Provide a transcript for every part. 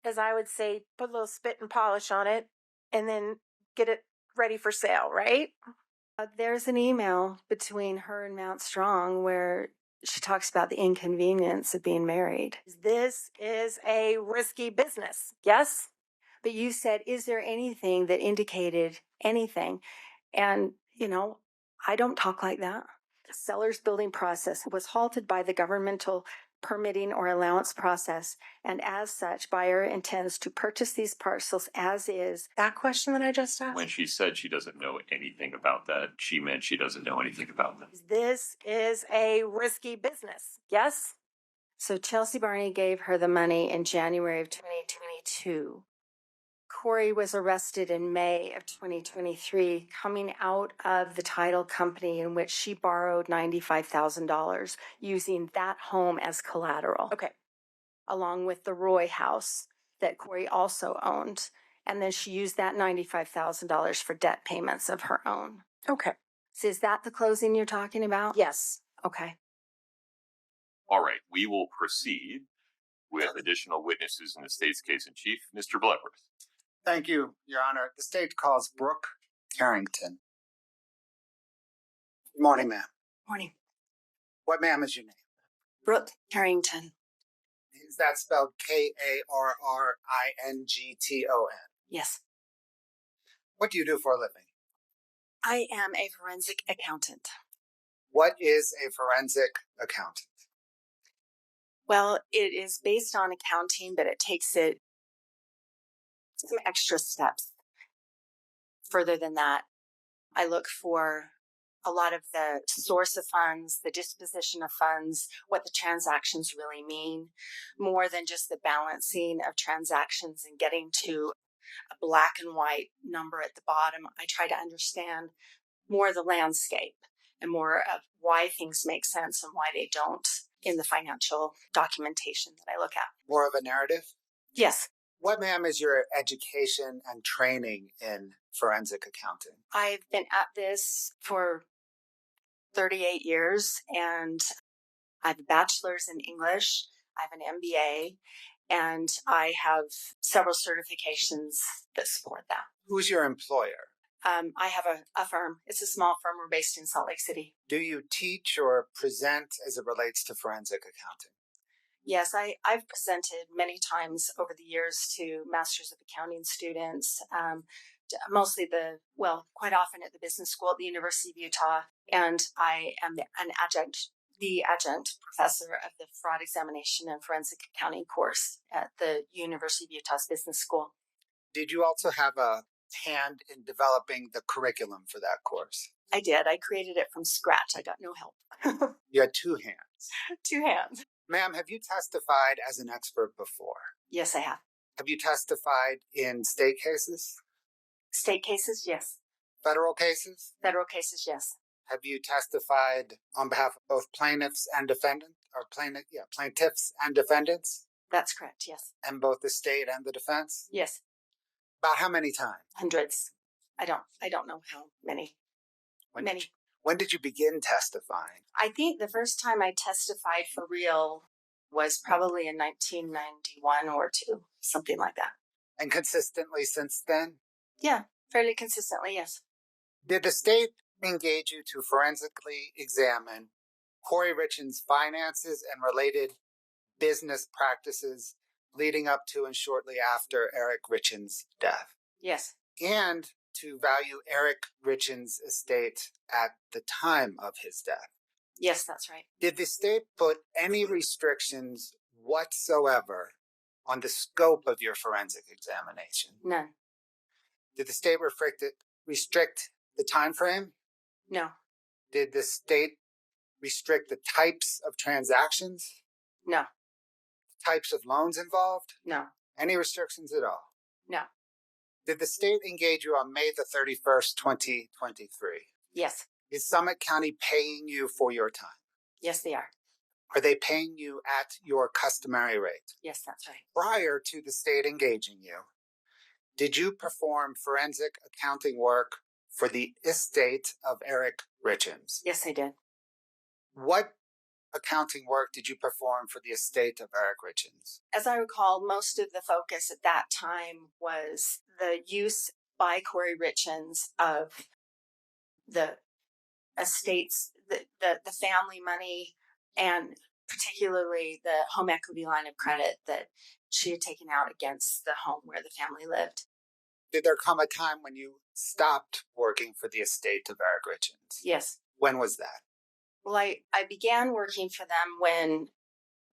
as I would say, put a little spit and polish on it and then get it ready for sale, right? There's an email between her and Mount Strong where she talks about the inconvenience of being married. This is a risky business. Yes? But you said, is there anything that indicated anything? And, I don't talk like that. The seller's building process was halted by the governmental permitting or allowance process, and as such, buyer intends to purchase these parcels as is. That question that I just asked? When she said she doesn't know anything about that, she meant she doesn't know anything about that. This is a risky business. Yes? So Chelsea Barney gave her the money in January of 2022. Kouri was arrested in May of 2023, coming out of the title company in which she borrowed $95,000, using that home as collateral. Okay. Along with the Roy house that Kouri also owned. And then she used that $95,000 for debt payments of her own. Okay. So is that the closing you're talking about? Yes. Okay. All right, we will proceed with additional witnesses in the state's case in chief. Mr. Bloodworth. Thank you, Your Honor. The state calls Brooke Karrington. Good morning, ma'am. Morning. What, ma'am, is your name? Brooke Karrington. Is that spelled Karrington? Yes. What do you do for a living? I am a forensic accountant. What is a forensic accountant? Well, it is based on accounting, but it takes it some extra steps. Further than that, I look for a lot of the source of funds, the disposition of funds, what the transactions really mean, more than just the balancing of transactions and getting to a black and white number at the bottom. I try to understand more of the landscape and more of why things make sense and why they don't in the financial documentation that I look at. More of a narrative? Yes. What, ma'am, is your education and training in forensic accounting? I've been at this for 38 years, and I have a bachelor's in English, I have an MBA, and I have several certifications that support that. Who's your employer? I have a firm. It's a small firm. We're based in Salt Lake City. Do you teach or present as it relates to forensic accounting? Yes, I've presented many times over the years to Masters of Accounting students, mostly quite often at the business school at the University of Utah. And I am the adjunct professor of the Fraud Examination and Forensic Accounting course at the University of Utah's Business School. Did you also have a hand in developing the curriculum for that course? I did. I created it from scratch. I got no help. You had two hands. Two hands. Ma'am, have you testified as an expert before? Yes, I have. Have you testified in state cases? State cases, yes. Federal cases? Federal cases, yes. Have you testified on behalf of both plaintiffs and defendants, plaintiffs and defendants? That's correct, yes. And both the state and the defense? Yes. About how many times? Hundreds. I don't know how many. When did you begin testifying? I think the first time I testified for real was probably in 1991 or 2, something like that. And consistently since then? Yeah, fairly consistently, yes. Did the state engage you to forensically examine Kouri Richins' finances and related business practices leading up to and shortly after Eric Richins' death? Yes. And to value Eric Richins' estate at the time of his death? Yes, that's right. Did the state put any restrictions whatsoever on the scope of your forensic examination? None. Did the state restrict the time frame? No. Did the state restrict the types of transactions? No. Types of loans involved? No. Any restrictions at all? No. Did the state engage you on May the 31st, 2023? Yes. Is Summit County paying you for your time? Yes, they are. Are they paying you at your customary rate? Yes, that's right. Prior to the state engaging you, did you perform forensic accounting work for the estate of Eric Richins? Yes, I did. What accounting work did you perform for the estate of Eric Richins? As I recall, most of the focus at that time was the use by Kouri Richins of the estates, the family money, and particularly the home equity line of credit that she had taken out against the home where the family lived. Did there come a time when you stopped working for the estate of Eric Richins? Yes. When was that? Well, I began working for them when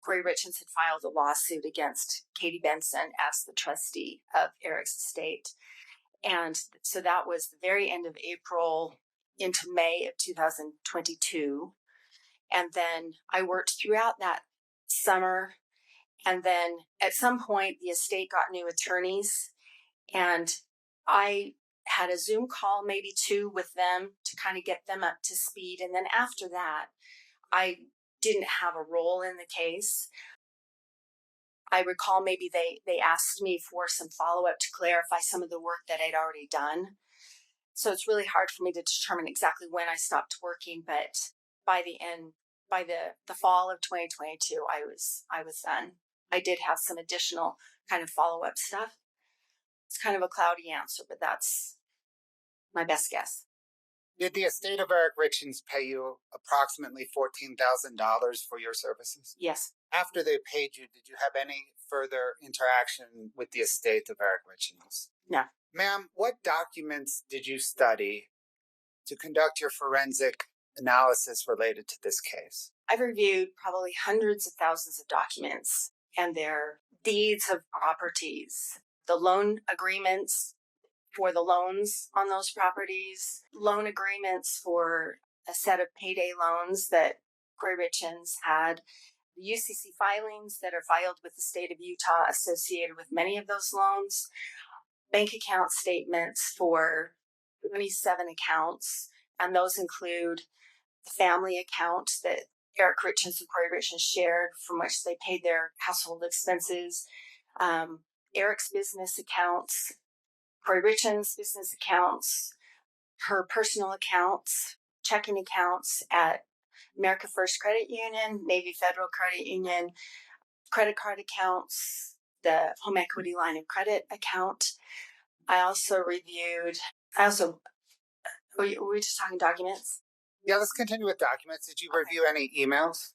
Kouri Richins had filed a lawsuit against Katie Benson as the trustee of Eric's estate. And so that was the very end of April into May of 2022. And then I worked throughout that summer. And then at some point, the estate got new attorneys. And I had a Zoom call, maybe 2, with them to kind of get them up to speed. And then after that, I didn't have a role in the case. I recall maybe they asked me for some follow-up to clarify some of the work that I'd already done. So it's really hard for me to determine exactly when I stopped working, but by the fall of 2022, I was done. I did have some additional kind of follow-up stuff. It's kind of a cloudy answer, but that's my best guess. Did the estate of Eric Richins pay you approximately $14,000 for your services? Yes. After they paid you, did you have any further interaction with the estate of Eric Richins? No. Ma'am, what documents did you study to conduct your forensic analysis related to this case? I've reviewed probably hundreds of thousands of documents and their deeds of properties, the loan agreements for the loans on those properties, loan agreements for a set of payday loans that Kouri Richins had, the UCC filings that are filed with the state of Utah associated with many of those loans, bank account statements for 27 accounts, and those include the family account that Eric Richins and Kouri Richins shared, from which they paid their household expenses, Eric's business accounts, Kouri Richins' business accounts, her personal accounts, checking accounts at America First Credit Union, Navy Federal Credit Union, credit card accounts, the home equity line of credit account. Were we just talking documents? Yeah, let's continue with documents. Did you review any emails?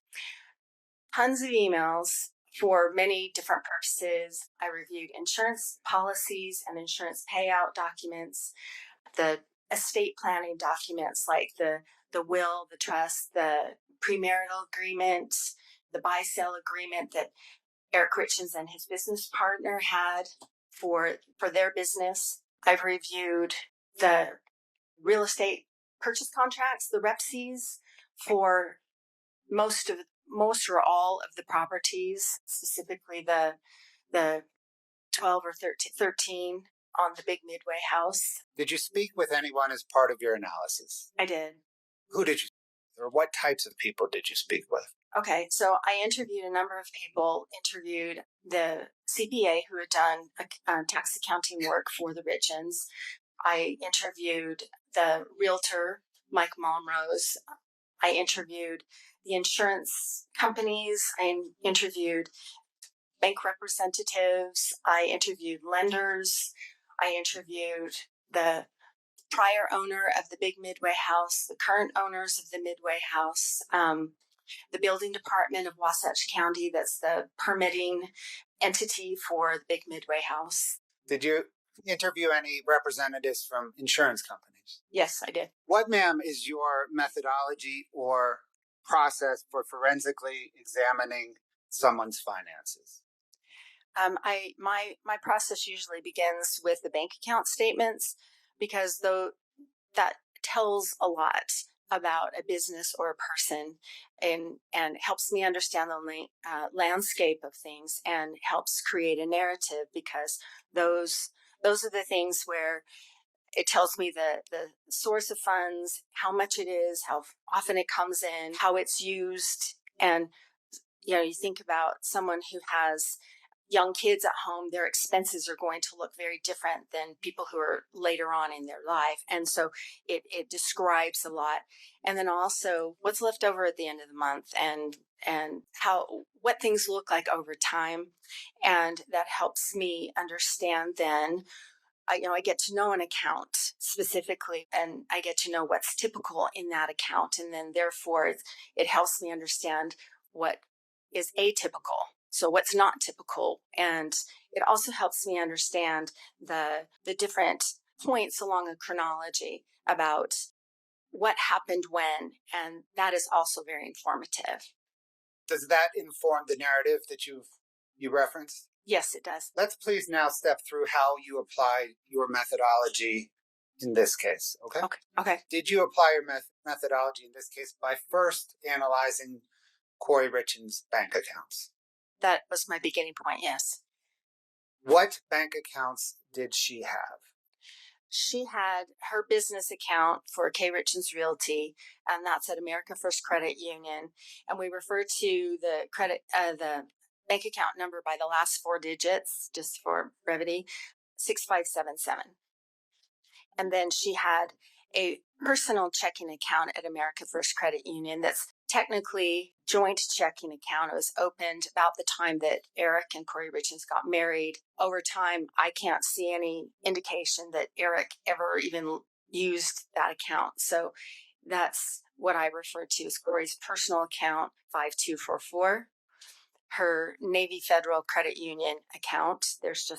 Tons of emails for many different purposes. I reviewed insurance policies and insurance payout documents, the estate planning documents like the will, the trust, the premarital agreement, the buy-sell agreement that Eric Richins and his business partner had for their business. I've reviewed the real estate purchase contracts, the REPCs, for most or all of the properties, specifically the 12 or 13 on the big Midway house. Did you speak with anyone as part of your analysis? I did. Who did you, or what types of people did you speak with? Okay, so I interviewed a number of people. Interviewed the CPA who had done tax accounting work for the Richins. I interviewed the realtor, Mike Malmrose. I interviewed the insurance companies. I interviewed bank representatives. I interviewed lenders. I interviewed the prior owner of the big Midway house, the current owners of the Midway house, the building department of Wasatch County, that's the permitting entity for the big Midway house. Did you interview any representatives from insurance companies? Yes, I did. What, ma'am, is your methodology or process for forensically examining someone's finances? My process usually begins with the bank account statements, because that tells a lot about a business or a person, and helps me understand the landscape of things, and helps create a narrative, because those are the things where it tells me the source of funds, how much it is, how often it comes in, how it's used. And you think about someone who has young kids at home, their expenses are going to look very different than people who are later on in their life. And so it describes a lot. And then also what's left over at the end of the month and what things look like over time. And that helps me understand then, I get to know an account specifically, and I get to know what's typical in that account. And then therefore it helps me understand what is atypical. So what's not typical. And it also helps me understand the different points along a chronology about what happened when. And that is also very informative. Does that inform the narrative that you referenced? Yes, it does. Let's please now step through how you apply your methodology in this case, okay? Okay. Did you apply your methodology in this case by first analyzing Kouri Richins' bank accounts? That was my beginning point, yes. What bank accounts did she have? She had her business account for K Richins Realty, and that's at America First Credit Union. And we refer to the the bank account number by the last 4 digits, just for brevity, 6577. And then she had a personal checking account at America First Credit Union that's technically joint checking account. It was opened about the time that Eric and Kouri Richins got married. Over time, I can't see any indication that Eric ever even used that account. So that's what I refer to as Kouri's personal account, 5244. Her Navy Federal Credit Union account. There's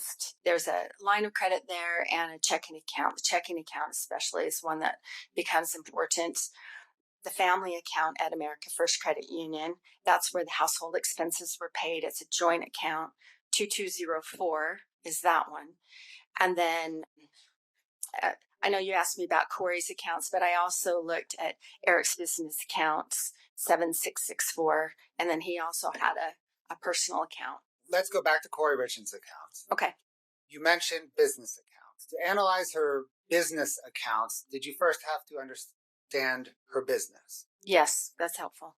a line of credit there and a checking account. The checking account especially is one that becomes important. The family account at America First Credit Union, that's where the household expenses were paid. It's a joint account. 2204 is that one. And then I know you asked me about Kouri's accounts, but I also looked at Eric's business accounts, 7664, and then he also had a personal account. Let's go back to Kouri Richins' accounts. Okay. You mentioned business accounts. To analyze her business accounts, did you first have to understand her business? Yes, that's helpful.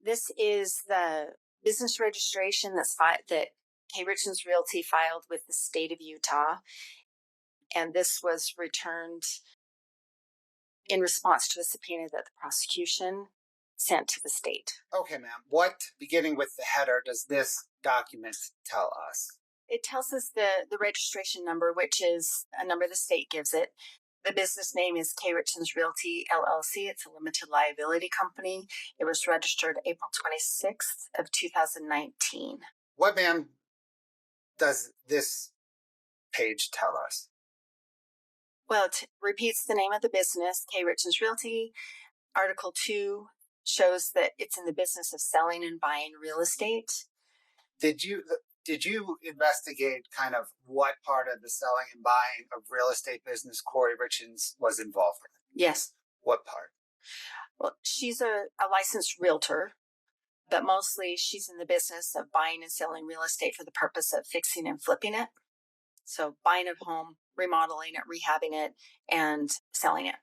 This is the business registration that K Richins Realty filed with the state of Utah. And this was returned in response to a subpoena that the prosecution sent to the state. Okay, ma'am. What, beginning with the header, does this document tell us? It tells us the registration number, which is a number the state gives it. The business name is K Richins Realty, LLC. It's a limited liability company. It was registered April 26th of 2019. What, ma'am, does this page tell us? Well, it repeats the name of the business, K Richins Realty. Article 2 shows that it's in the business of selling and buying real estate. Did you investigate kind of what part of the selling and buying of real estate business Kouri Richins was involved in? Yes. What part? Well, she's a licensed realtor, but mostly she's in the business of buying and selling real estate for the purpose of fixing and flipping it. So buying a home, remodeling it, rehabbing it, and selling it.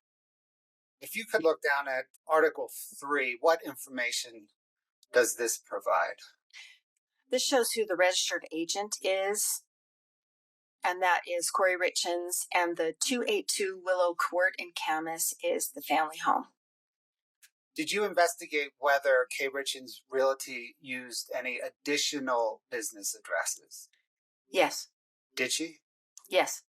If you could look down at Article 3, what information does this provide? This shows who the registered agent is, and that is Kouri Richins, and the 282 Willow Court in Camas is the family home. Did you investigate whether K Richins Realty used any additional business addresses? Yes. Did she? Yes.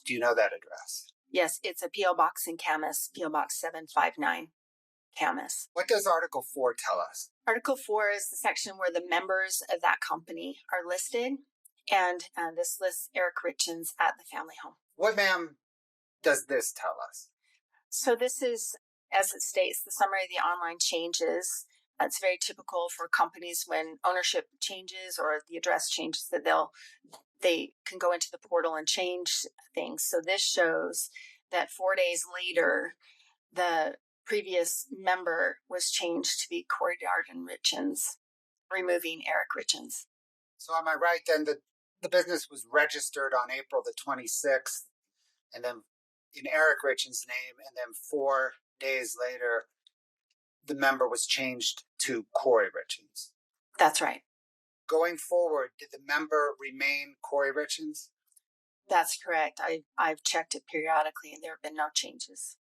Do you know that address? Yes, it's a P.O. Box in Camas, P.O. Box 759, Camas. What does Article 4 tell us? Article 4 is the section where the members of that company are listed, and this lists Eric Richins at the family home. What, ma'am, does this tell us? So this is, as it states, the summary of the online changes. It's very typical for companies when ownership changes or the address changes that they can go into the portal and change things. So this shows that 4 days later, the previous member was changed to be Kouri Richins, removing Eric Richins. So am I right then that the business was registered on April the 26th, and then in Eric Richins' name, and then 4 days later, the member was changed to Kouri Richins? That's right. Going forward, did the member remain Kouri Richins? That's correct. I've checked it periodically and there have been no changes.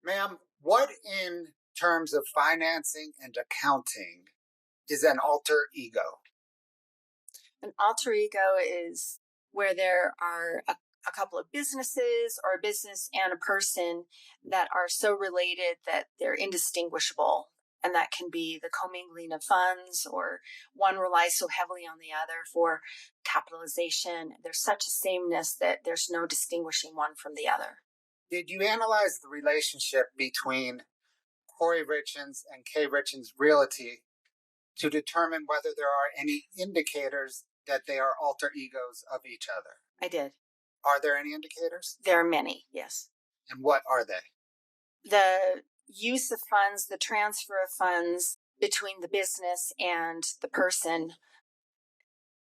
Ma'am, what in terms of financing and accounting is an alter ego? An alter ego is where there are a couple of businesses or a business and a person that are so related that they're indistinguishable. And that can be the commingling of funds, or one relies so heavily on the other for capitalization. There's such a sameness that there's no distinguishing one from the other. Did you analyze the relationship between Kouri Richins and K Richins Realty to determine whether there are any indicators that they are alter egos of each other? I did. Are there any indicators? There are many, yes. And what are they? The use of funds, the transfer of funds between the business and the person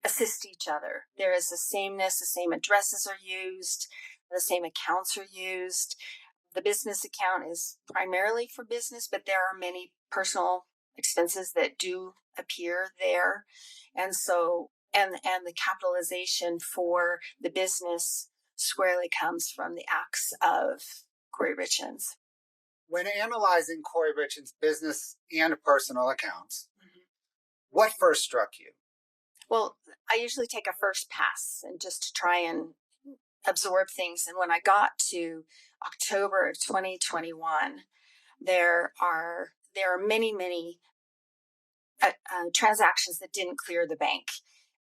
assist each other. There is a sameness, the same addresses are used, the same accounts are used. The business account is primarily for business, but there are many personal expenses that do appear there. And so, and the capitalization for the business squarely comes from the acts of Kouri Richins. When analyzing Kouri Richins' business and personal accounts, what first struck you? Well, I usually take a first pass and just to try and absorb things. And when I got to October of 2021, there are many transactions that didn't clear the bank.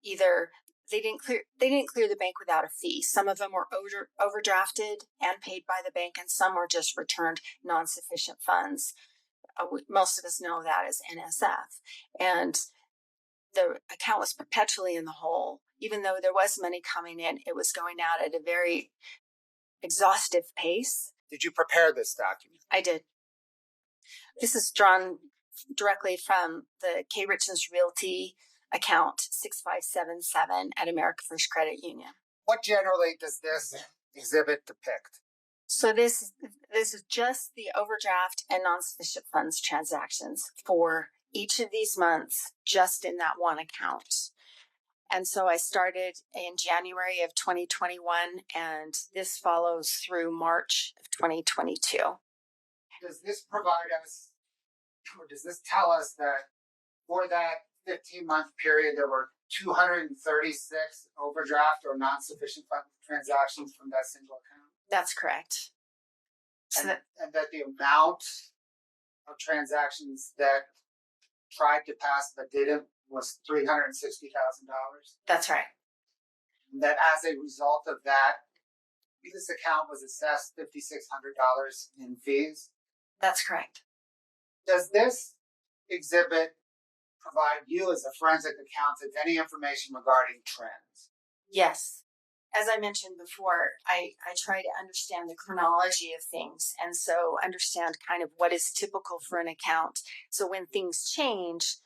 Either they didn't clear the bank without a fee. Some of them were overdrafted and paid by the bank, and some were just returned non-sufficient funds. Most of us know that as NSF. And the account was perpetually in the hole. Even though there was money coming in, it was going out at a very exhaustive pace. Did you prepare this document? I did. This is drawn directly from the K Richins Realty account 6577 at America First Credit Union. What generally does this exhibit depict? So this is just the overdraft and non-sufficient funds transactions for each of these months, just in that one account. And so I started in January of 2021, and this follows through March of 2022. Does this provide us, or does this tell us that for that 15-month period, there were 236 overdraft or non-sufficient fund transactions from that single account? That's correct. And that the amount of transactions that tried to pass but didn't was $360,000? That's right. And that as a result of that, this account was assessed $5,600 in fees? That's correct. Does this exhibit provide you as a forensic accountant any information regarding trends? Yes. As I mentioned before, I try to understand the chronology of things, and so understand kind of what is typical for an account. So when things change,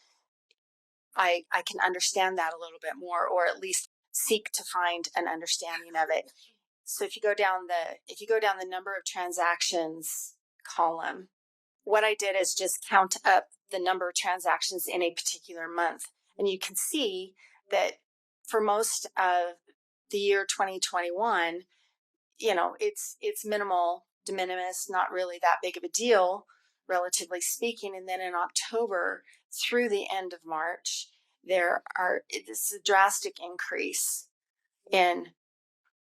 I can understand that a little bit more, or at least seek to find an understanding of it. So if you go down the number of transactions column, what I did is just count up the number of transactions in a particular month, and you can see that for most of the year 2021, it's minimal, de minimis, not really that big of a deal, relatively speaking. And then in October through the end of March, it's a drastic increase in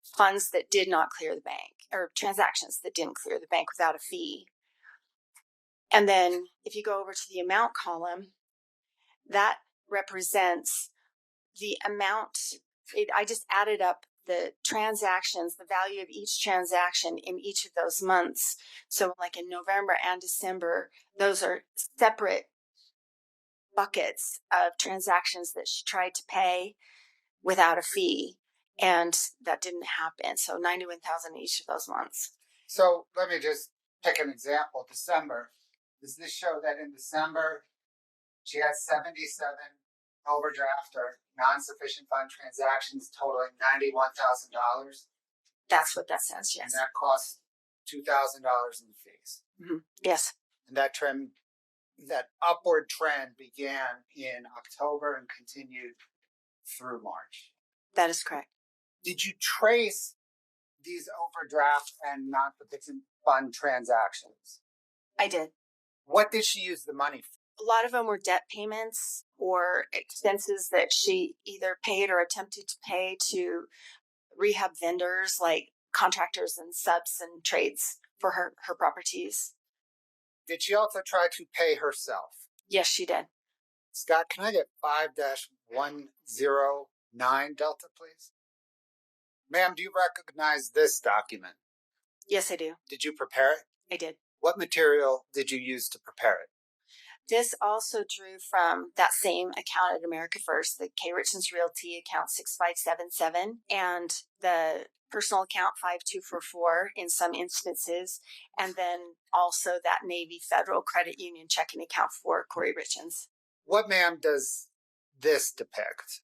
funds that did not clear the bank, or transactions that didn't clear the bank without a fee. And then if you go over to the amount column, that represents the amount. I just added up the transactions, the value of each transaction in each of those months. So like in November and December, those are separate buckets of transactions that she tried to pay without a fee, and that didn't happen. So $91,000 each of those months. So let me just pick an example. December. Does this show that in December she had 77 overdraft or non-sufficient fund transactions totaling $91,000? That's what that says, yes. And that cost $2,000 in fees. Mm-hmm. Yes. And that upward trend began in October and continued through March. That is correct. Did you trace these overdraft and non-petition fund transactions? I did. What did she use the money for? A lot of them were debt payments or expenses that she either paid or attempted to pay to rehab vendors like contractors and subs and trades for her properties. Did she also try to pay herself? Yes, she did. Scott, can I get 5-109 Delta, please? Ma'am, do you recognize this document? Yes, I do. Did you prepare it? I did. What material did you use to prepare it? This also drew from that same account at America First, the K Richins Realty account 6577, and the personal account 5244 in some instances, and then also that Navy Federal Credit Union checking account for Kouri Richins. What, ma'am, does this depict?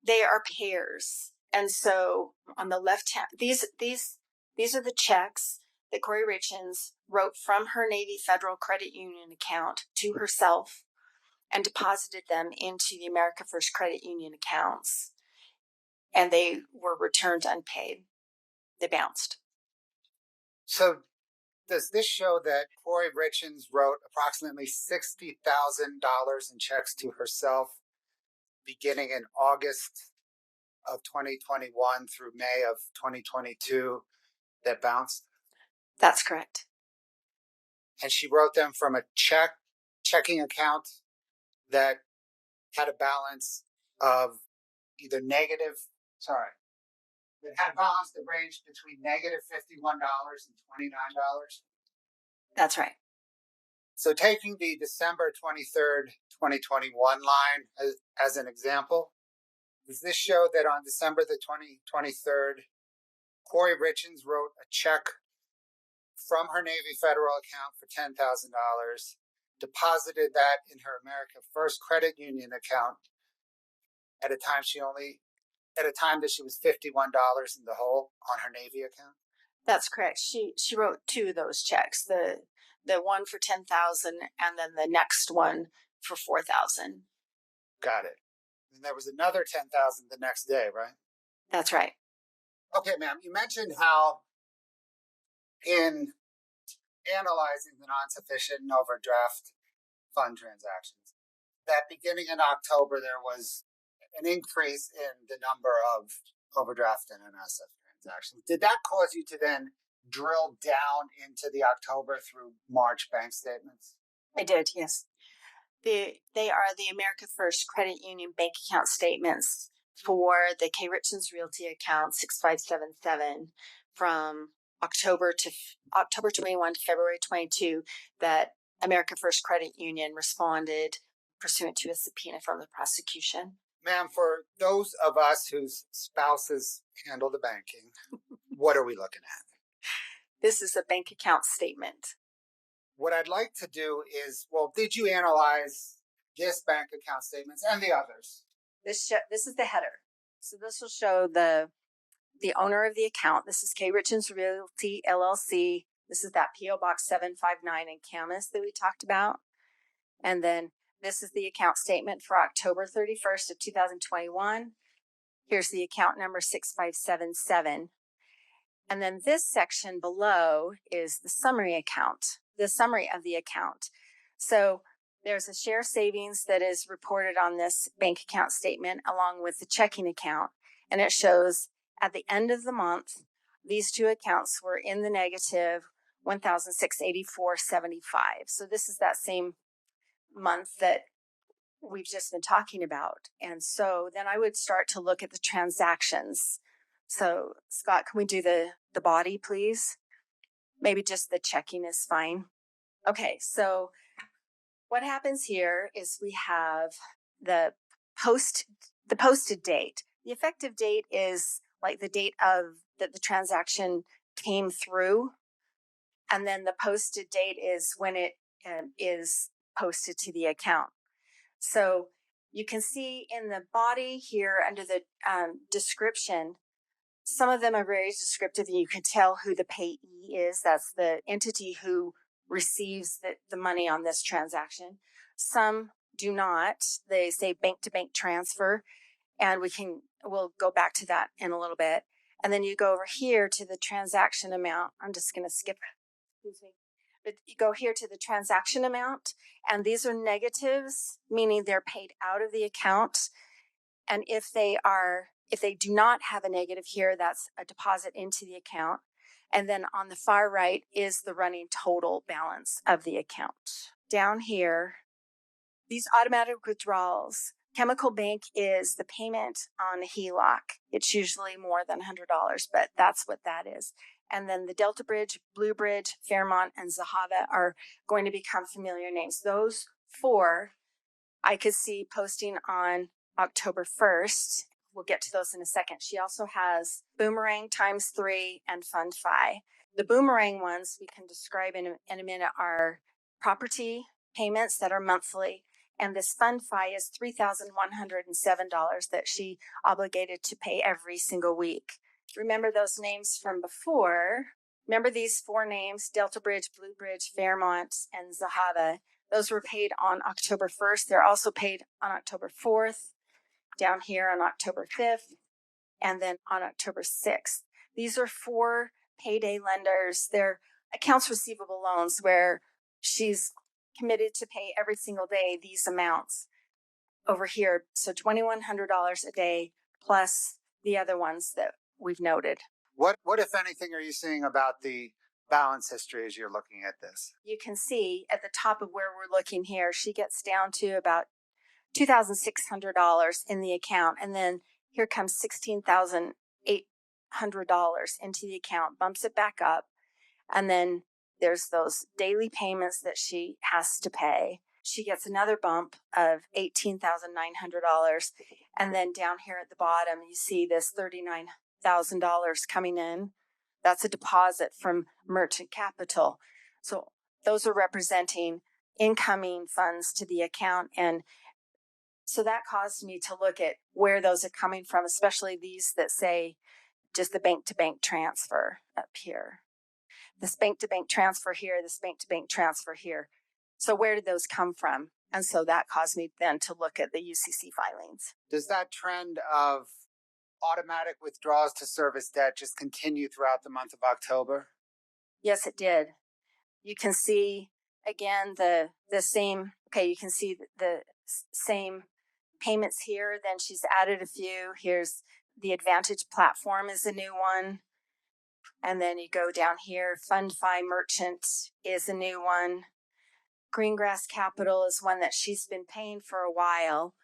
They are pairs. And so on the left hand, these are the checks that Kouri Richins wrote from her Navy Federal Credit Union account to herself and deposited them into the America First Credit Union accounts. And they were returned unpaid. They bounced. So does this show that Kouri Richins wrote approximately $60,000 in checks to herself beginning in August of 2021 through May of 2022 that bounced? That's correct. And she wrote them from a checking account that had a balance of either it had a balance that ranged between negative $51 and $29. That's right. So taking the December 23rd, 2021 line as an example, does this show that on December the 23rd, Kouri Richins wrote a check from her Navy Federal account for $10,000, deposited that in her America First Credit Union account at a time that she was $51 in the hole on her Navy account? That's correct. She wrote two of those checks. The one for $10,000 and then the next one for $4,000. Got it. And there was another $10,000 the next day, right? That's right. Okay, ma'am. You mentioned how in analyzing the non-sufficient and overdraft fund transactions, that beginning in October there was an increase in the number of overdraft and NSF transactions. Did that cause you to then drill down into the October through March bank statements? I did, yes. They are the America First Credit Union bank account statements for the K Richins Realty account 6577 from October 21 to February 22 that America First Credit Union responded pursuant to a subpoena from the prosecution. Ma'am, for those of us whose spouses handle the banking, what are we looking at? This is a bank account statement. What I'd like to do is, did you analyze this bank account statements and the others? This is the header. So this will show the owner of the account. This is K Richins Realty LLC. This is that PO Box 759 in Camas that we talked about. And then this is the account statement for October 31st of 2021. Here's the account number 6577. And then this section below is the summary account, the summary of the account. So there's a share savings that is reported on this bank account statement along with the checking account. And it shows at the end of the month, these two accounts were in the negative $1,684.75. So this is that same month that we've just been talking about. And so then I would start to look at the transactions. So Scott, can we do the body, please? Maybe just the checking is fine. Okay, so what happens here is we have the posted date. The effective date is like the date of that the transaction came through. And then the posted date is when it is posted to the account. So you can see in the body here under the description, some of them are very descriptive and you can tell who the payee is. That's the entity who receives the money on this transaction. Some do not. They say bank to bank transfer. And we'll go back to that in a little bit. And then you go over here to the transaction amount. I'm just going to skip, excuse me. But you go here to the transaction amount, and these are negatives, meaning they're paid out of the account. And if they do not have a negative here, that's a deposit into the account. And then on the far right is the running total balance of the account. Down here, these automatic withdrawals, Chemical Bank is the payment on a HELOC. It's usually more than $100, but that's what that is. And then the Delta Bridge, Blue Bridge, Fairmont, and Zahava are going to become familiar names. Those four I could see posting on October 1st. We'll get to those in a second. She also has Boomerang ×3 and Fund Fi. The Boomerang ones we can describe in a minute are property payments that are monthly. And this Fund Fi is $3,107 that she obligated to pay every single week. Remember those names from before? Remember these four names, Delta Bridge, Blue Bridge, Fairmont, and Zahava. Those were paid on October 1st. They're also paid on October 4th, down here on October 5th, and then on October 6th. These are four payday lenders. They're accounts receivable loans where she's committed to pay every single day these amounts over here. So $2,100 a day plus the other ones that we've noted. What, if anything, are you seeing about the balance history as you're looking at this? You can see at the top of where we're looking here, she gets down to about $2,600 in the account. And then here comes $16,800 into the account, bumps it back up. And then there's those daily payments that she has to pay. She gets another bump of $18,900. And then down here at the bottom, you see this $39,000 coming in. That's a deposit from Merchant Capital. So those are representing incoming funds to the account. And so that caused me to look at where those are coming from, especially these that say just the bank-to-bank transfer up here. This bank-to-bank transfer here, this bank-to-bank transfer here. So where did those come from? And so that caused me then to look at the UCC filings. Does that trend of automatic withdrawals to service debt just continue throughout the month of October? Yes, it did. You can see again the same. Okay, you can see the same payments here. Then she's added a few. Here's the Advantage platform is a new one. And then you go down here, Fund Fi Merchant is a new one. Greengrass Capital is one that she's been paying for a while.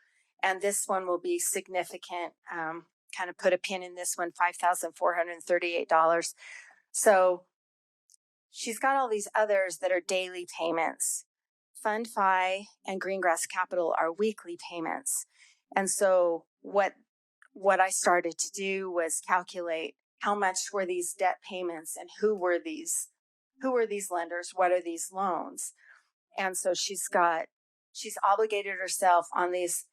And this one will be significant. Kind of put a pin in this one, $5,438. So she's got all these others that are daily payments. Fund Fi and Greengrass Capital are weekly payments. And so what I started to do was calculate how much were these debt payments and who were these lenders? What are these loans? And so she's obligated herself on these,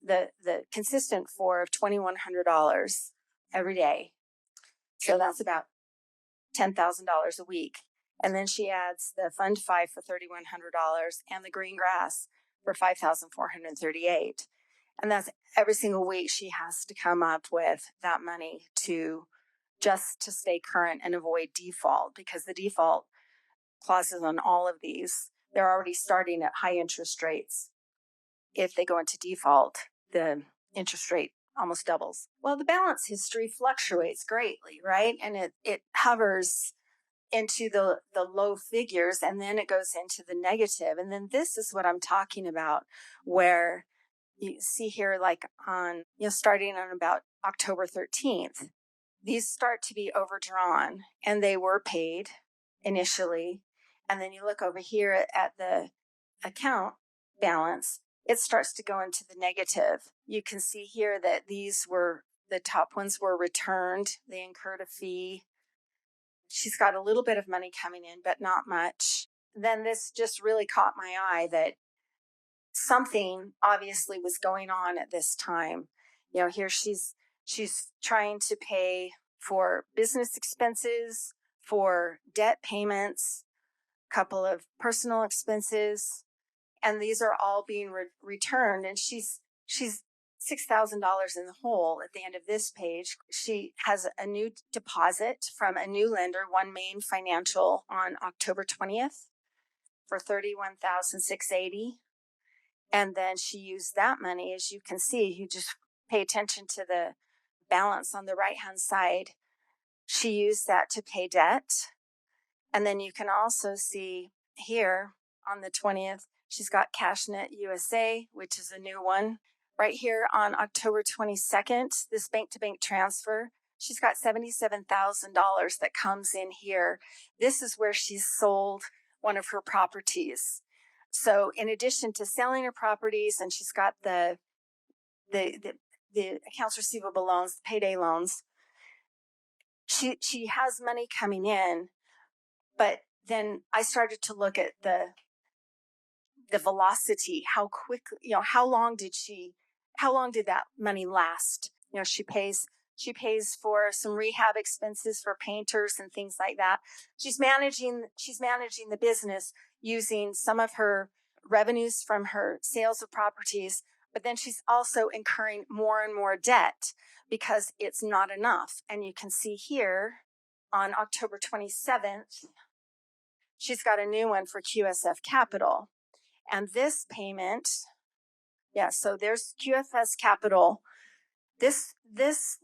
the consistent for of $2,100 every day. So that's about $10,000 a week. And then she adds the Fund Fi for $3,100 and the Greengrass for $5,438. And that's every single week she has to come up with that money to stay current and avoid default, because the default clauses on all of these, they're already starting at high interest rates. If they go into default, the interest rate almost doubles. Well, the balance history fluctuates greatly, right? And it hovers into the low figures, and then it goes into the negative. And then this is what I'm talking about, where you see here, like starting on about October 13th, these start to be overdrawn, and they were paid initially. And then you look over here at the account balance, it starts to go into the negative. You can see here that the top ones were returned. They incurred a fee. She's got a little bit of money coming in, but not much. Then this just really caught my eye that something obviously was going on at this time. Here she's trying to pay for business expenses, for debt payments, a couple of personal expenses, and these are all being returned. And she's $6,000 in the hole at the end of this page. She has a new deposit from a new lender, One Main Financial, on October 20th for $31,680. And then she used that money, as you can see, you just pay attention to the balance on the right-hand side. She used that to pay debt. And then you can also see here on the 20th, she's got CashNet USA, which is a new one. Right here on October 22nd, this bank-to-bank transfer, she's got $77,000 that comes in here. This is where she's sold one of her properties. So in addition to selling her properties, and she's got the accounts receivable loans, the payday loans, she has money coming in. But then I started to look at the velocity, how quickly, how long did that money last? She pays for some rehab expenses for painters and things like that. She's managing the business using some of her revenues from her sales of properties, but then she's also incurring more and more debt because it's not enough. And you can see here on October 27th, she's got a new one for QSF Capital. And this payment, so there's QFS Capital. This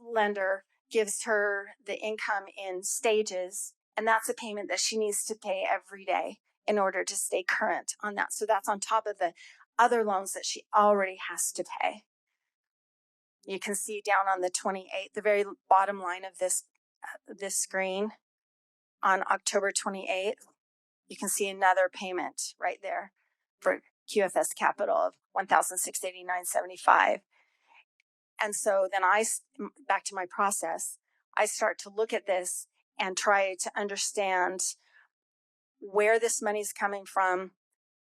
lender gives her the income in stages, and that's a payment that she needs to pay every day in order to stay current on that. So that's on top of the other loans that she already has to pay. You can see down on the 28th, the very bottom line of this screen, on October 28th, you can see another payment right there for QFS Capital of $1,689.75. And so then back to my process, I start to look at this and try to understand where this money's coming from,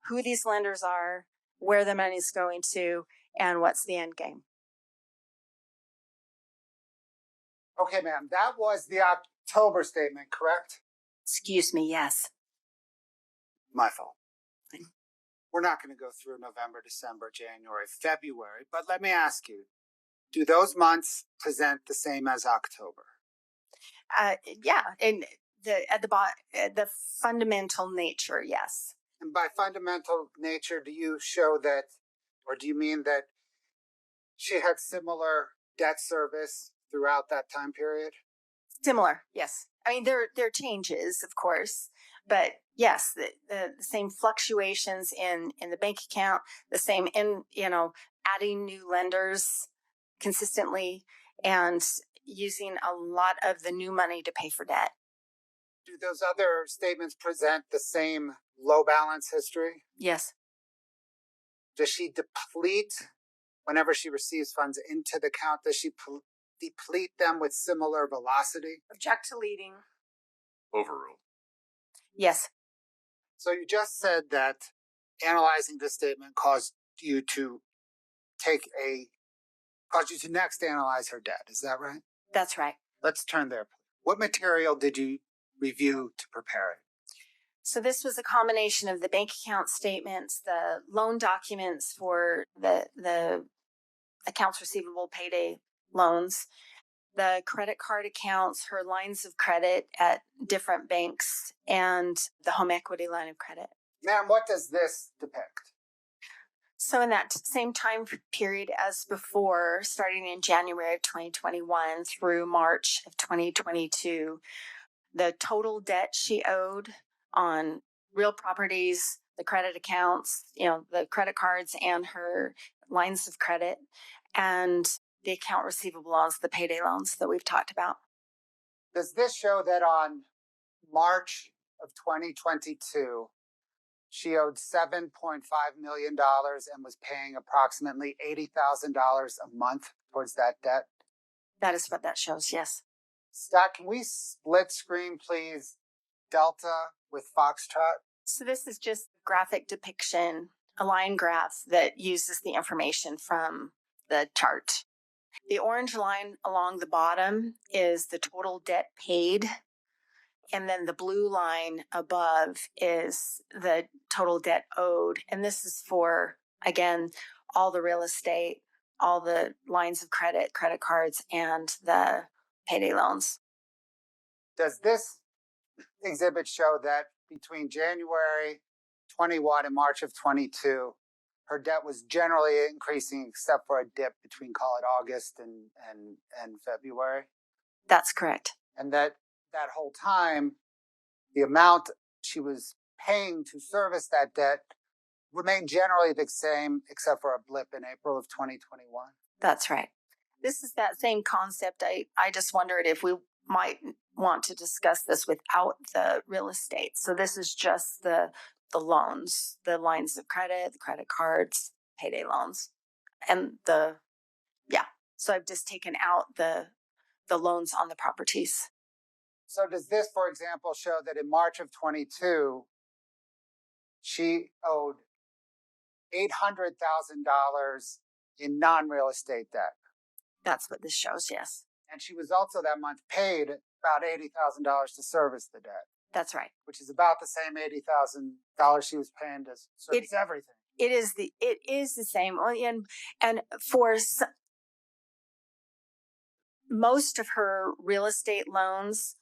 who these lenders are, where the money's going to, and what's the end game. Okay, ma'am, that was the October statement, correct? Excuse me, yes. My fault. We're not going to go through November, December, January, February, but let me ask you, do those months present the same as October? Yeah, and the fundamental nature, yes. And by fundamental nature, do you show that, or do you mean that she had similar debt service throughout that time period? Similar, yes. I mean, there are changes, of course, but yes, the same fluctuations in the bank account, the same in, adding new lenders consistently and using a lot of the new money to pay for debt. Do those other statements present the same low balance history? Yes. Does she deplete whenever she receives funds into the account? Does she deplete them with similar velocity? Object to leading. Overruled. Yes. So you just said that analyzing this statement caused you to next analyze her debt. Is that right? That's right. Let's turn there. What material did you review to prepare it? So this was a combination of the bank account statements, the loan documents for the accounts receivable payday loans, the credit card accounts, her lines of credit at different banks, and the home equity line of credit. Ma'am, what does this depict? So in that same time period as before, starting in January of 2021 through March of 2022, the total debt she owed on real properties, the credit accounts, the credit cards and her lines of credit, and the account receivable loans, the payday loans that we've talked about. Does this show that on March of 2022, she owed $7.5 million and was paying approximately $80,000 a month towards that debt? That is what that shows, yes. Scott, can we split screen, please, Delta with Foxtrot? So this is just graphic depiction, a line graph that uses the information from the chart. The orange line along the bottom is the total debt paid. And then the blue line above is the total debt owed. And this is for, again, all the real estate all the lines of credit, credit cards, and the payday loans. Does this exhibit show that between January 21 and March of 22, her debt was generally increasing except for a dip between, call it August and February? That's correct. And that whole time, the amount she was paying to service that debt remained generally the same except for a blip in April of 2021? That's right. This is that same concept. I just wondered if we might want to discuss this without the real estate. So this is just the loans, the lines of credit, the credit cards, payday loans, and so I've just taken out the loans on the properties. So does this, for example, show that in March of 22, she owed $800,000 in non-real estate debt? That's what this shows, yes. And she was also that month paid about $80,000 to service the debt. That's right. Which is about the same $80,000 she was paying to service everything. It is the same. And for most of her real estate loans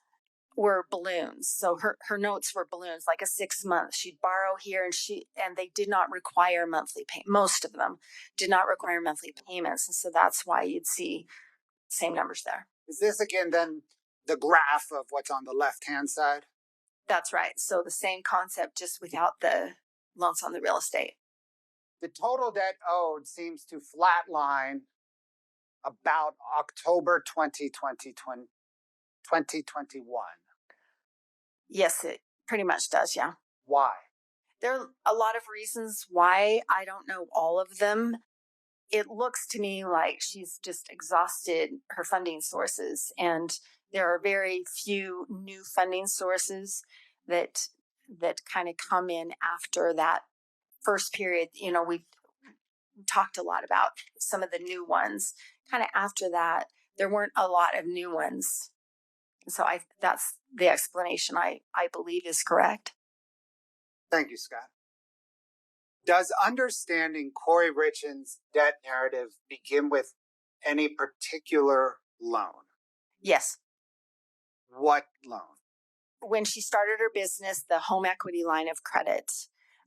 were balloons. So her notes were balloons, like a 6 month. She'd borrow here and they did not require monthly payment. Most of them did not require monthly payments. And so that's why you'd see same numbers there. Is this again then the graph of what's on the left-hand side? That's right. So the same concept, just without the loans on the real estate. The total debt owed seems to flatline about October 2021. Yes, it pretty much does, yeah. Why? There are a lot of reasons why. I don't know all of them. It looks to me like she's just exhausted her funding sources, and there are very few new funding sources that kind of come in after that first period. We've talked a lot about some of the new ones. Kind of after that, there weren't a lot of new ones. So that's the explanation I believe is correct. Thank you, Scott. Does understanding Kouri Richins' debt narrative begin with any particular loan? Yes. What loan? When she started her business, the home equity line of credit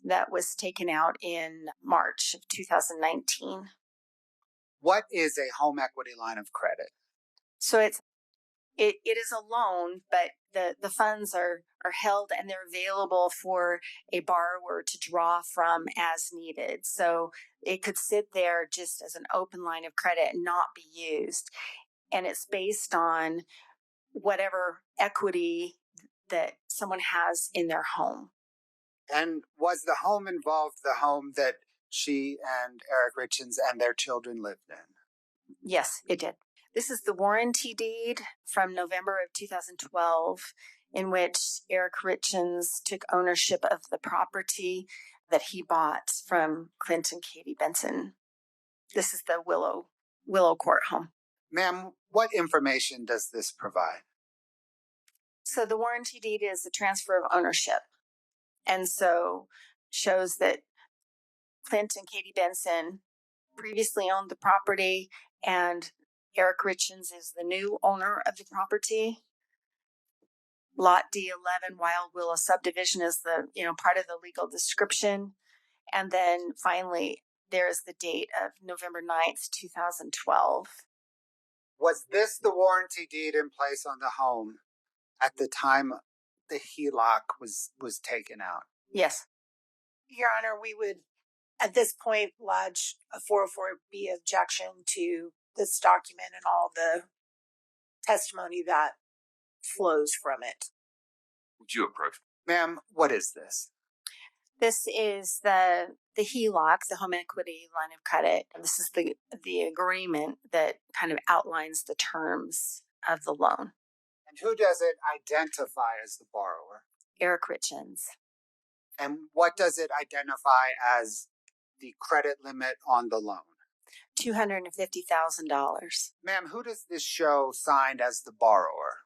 that was taken out in March of 2019. What is a home equity line of credit? So it is a loan, but the funds are held and they're available for a borrower to draw from as needed. So it could sit there just as an open line of credit and not be used. And it's based on whatever equity that someone has in their home. And was the home involved the home that she and Eric Richins and their children lived in? Yes, it did. This is the warranty deed from November of 2012, in which Eric Richins took ownership of the property that he bought from Clint and Katie Benson. This is the Willow Court home. Ma'am, what information does this provide? So the warranty deed is the transfer of ownership. And so shows that Clint and Katie Benson previously owned the property, and Eric Richins is the new owner of the property. Lot D11 Wild Willow subdivision is the part of the legal description. And then finally, there's the date of November 9th, 2012. Was this the warranty deed in place on the home at the time the HELOC was taken out? Yes. Your Honor, we would at this point lodge a 404B objection to this document and all the testimony that flows from it. Would you approach? Ma'am, what is this? This is the HELOC, the home equity line of credit. This is the agreement that kind of outlines the terms of the loan. And who does it identify as the borrower? Eric Richins. And what does it identify as the credit limit on the loan? $250,000. Ma'am, who does this show signed as the borrower?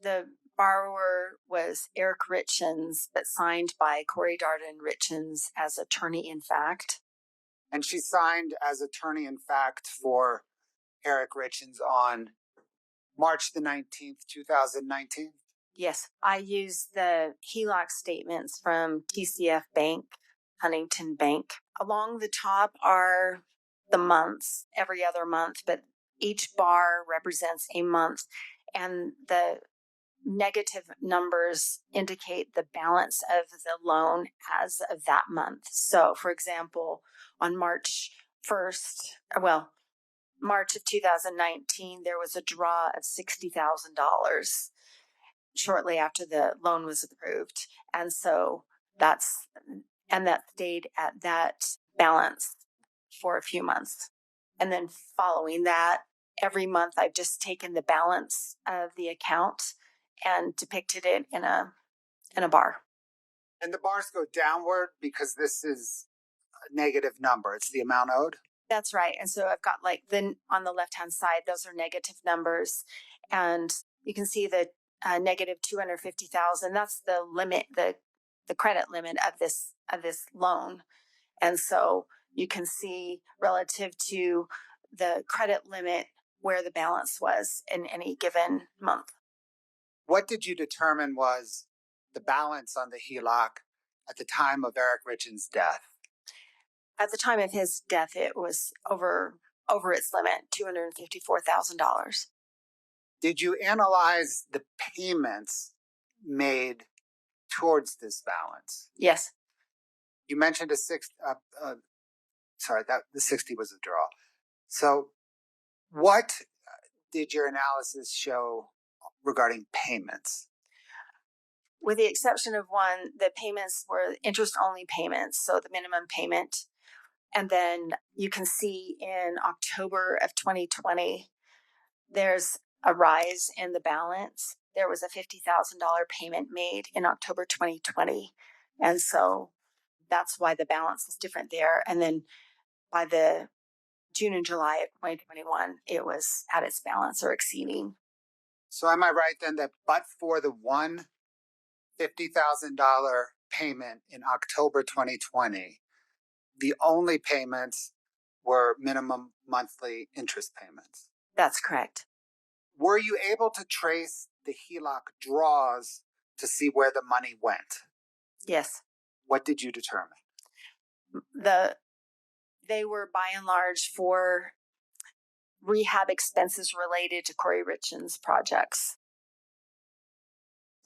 The borrower was Eric Richins, but signed by Kouri Richins as attorney in fact. And she signed as attorney in fact for Eric Richins on March the 19th, 2019. Yes, I use the HELOC statements from TCF Bank, Huntington Bank. Along the top are the months, every other month, but each bar represents a month. And the negative numbers indicate the balance of the loan as of that month. So, for example, on March 1st, March of 2019, there was a draw of $60,000 shortly after the loan was approved. And so that stayed at that balance for a few months. And then following that, every month I've just taken the balance of the account and depicted it in a bar. And the bars go downward because this is a negative number. It's the amount owed. That's right. And so I've got on the left-hand side, those are negative numbers. And you can see the negative 250,000. That's the limit, the credit limit of this loan. And so you can see relative to the credit limit where the balance was in any given month. What did you determine was the balance on the HELOC at the time of Eric Richins' death? At the time of his death, it was over its limit, $254,000. Did you analyze the payments made towards this balance? Yes. You mentioned the 60 was a draw. So what did your analysis show regarding payments? With the exception of one, the payments were interest-only payments, so the minimum payment. And then you can see in October of 2020, there's a rise in the balance. There was a $50,000 payment made in October 2020. And so that's why the balance is different there. And then by the June and July of 2021, it was at its balance or exceeding. So am I right then that but for the one $50,000 payment in October 2020, the only payments were minimum monthly interest payments? That's correct. Were you able to trace the HELOC draws to see where the money went? Yes. What did you determine? They were by and large for rehab expenses related to Kouri Richins projects.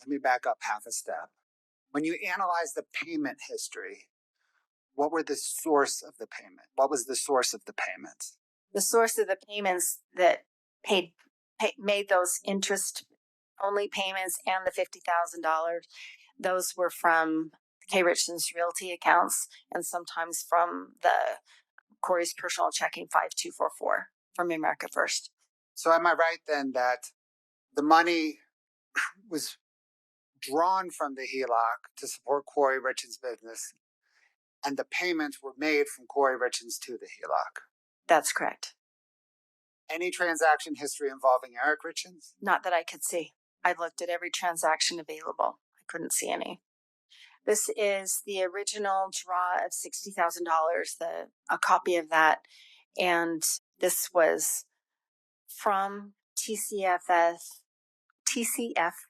Let me back up half a step. When you analyze the payment history, what were the source of the payment? What was the source of the payments? The source of the payments that made those interest-only payments and the $50,000, those were from K Richins Realty accounts and sometimes from the Kouri's personal checking 5244 from America First. So am I right then that the money was drawn from the HELOC to support Kouri Richins' business and the payments were made from Kouri Richins to the HELOC? That's correct. Any transaction history involving Eric Richins? Not that I could see. I looked at every transaction available. I couldn't see any. This is the original draw of $60,000, a copy of that. And this was from TCF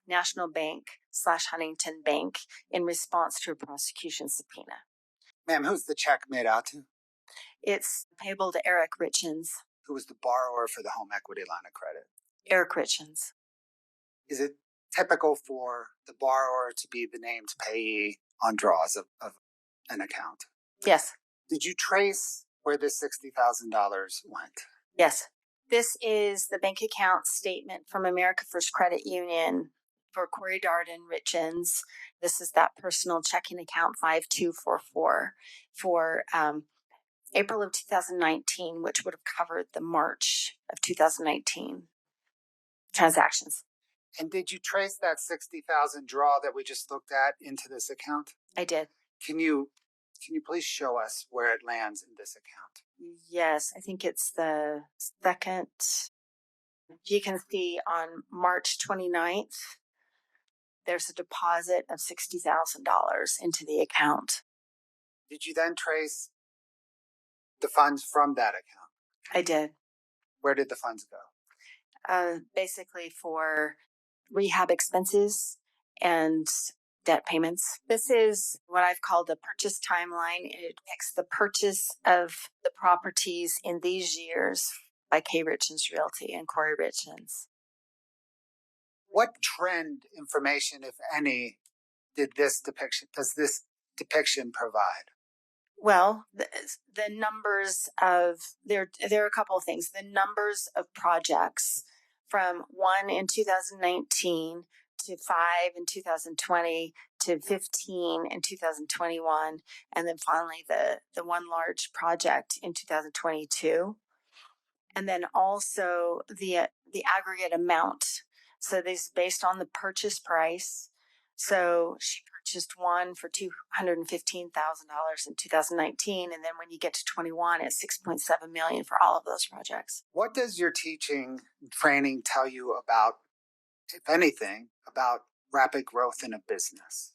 National Bank / Huntington Bank in response to a prosecution subpoena. Ma'am, who's the check made out to? It's payable to Eric Richins. Who was the borrower for the home equity line of credit? Eric Richins. Is it typical for the borrower to be the named payee on draws of an account? Yes. Did you trace where this $60,000 went? Yes. This is the bank account statement from America First Credit Union for Kouri Richins. This is that personal checking account 5244 for April of 2019, which would have covered the March of 2019 transactions. And did you trace that $60,000 draw that we just looked at into this account? I did. Can you please show us where it lands in this account? Yes, I think it's the second. You can see on March 29th, there's a deposit of $60,000 into the account. Did you then trace the funds from that account? I did. Where did the funds go? Basically for rehab expenses and debt payments. This is what I've called the purchase timeline. It depicts the purchase of the properties in these years by K Richins Realty and Kouri Richins. What trend information, if any, does this depiction provide? Well, the numbers of there are a couple of things. The numbers of projects from 1 in 2019 to 5 in 2020 to 15 in 2021, and then finally the one large project in 2022, and then also the aggregate amount. So this is based on the purchase price. So she purchased one for $215,000 in 2019, and then when you get to 21, it's $6.7 million for all of those projects. What does your teaching training tell you about, if anything, about rapid growth in a business?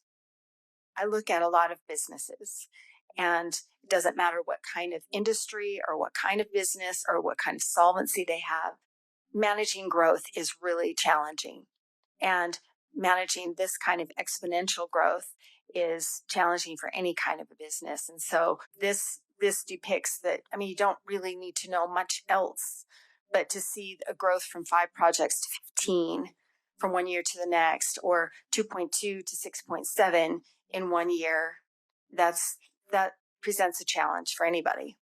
I look at a lot of businesses, and it doesn't matter what kind of industry or what kind of business or what kind of solvency they have. Managing growth is really challenging, and managing this kind of exponential growth is challenging for any kind of a business. And so this depicts that, I mean, you don't really need to know much else, but to see a growth from 5 projects to 15 from one year to the next, or 2.2 to 6.7 in 1 year, that presents a challenge for anybody.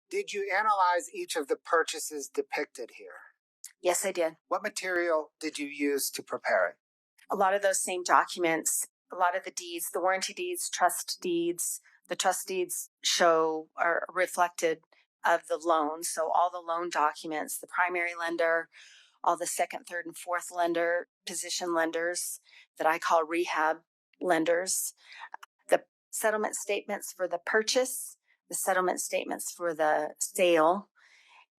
Did you analyze each of the purchases depicted here? Yes, I did. What material did you use to prepare it? A lot of those same documents, a lot of the deeds, the warranty deeds, trust deeds. The trust deeds are reflected of the loan. So all the loan documents, the primary lender, all the second, third, and fourth lender, position lenders that I call rehab lenders, the settlement statements for the purchase, the settlement statements for the sale,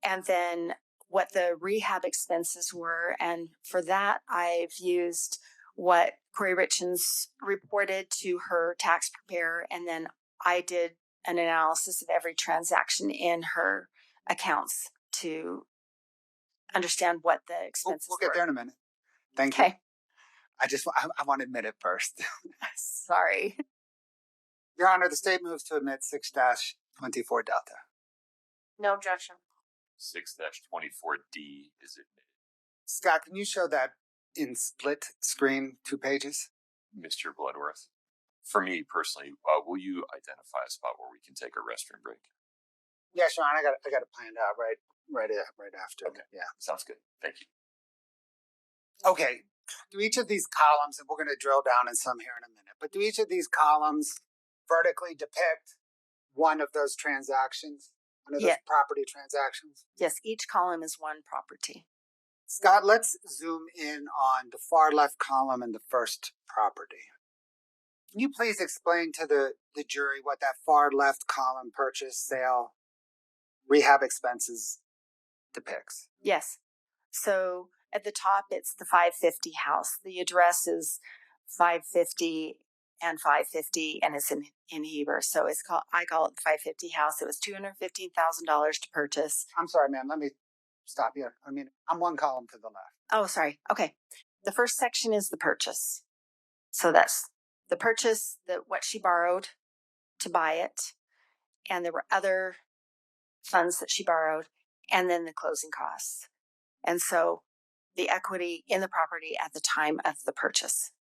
and then what the rehab expenses were. And for that, I've used what Kouri Richins reported to her tax preparer, and then I did an analysis of every transaction in her accounts to understand what the expenses We'll get there in a minute. Thank you. I want to admit it first. Sorry. Your Honor, the state moves to admit 6-24 Delta. No objection. 6-24D is admitted. Scott, can you show that in split screen 2 pages? Mr. Bloodworth, for me personally, will you identify a spot where we can take a restroom break? Yeah, Sean, I got it planned out right after. Okay. Yeah. Sounds good. Thank you. Okay. Do each of these columns, and we're going to drill down in some here in a minute, but do each of these columns vertically depict one of those transactions? One of those property transactions? Yes, each column is one property. Scott, let's zoom in on the far left column and the first property. Can you please explain to the jury what that far left column, purchase, sale, rehab expenses, depicts? Yes. So at the top, it's the 550 house. The address is 550 and 550, and it's in Heber. So I call it the 550 house. It was $215,000 to purchase. I'm sorry, ma'am. Let me stop you. I mean, I'm one column to the left. Oh, sorry. Okay. The first section is the purchase. So that's the purchase, what she borrowed to buy it, and there were other funds that she borrowed, and then the closing costs. And so the equity in the property at the time of the purchase.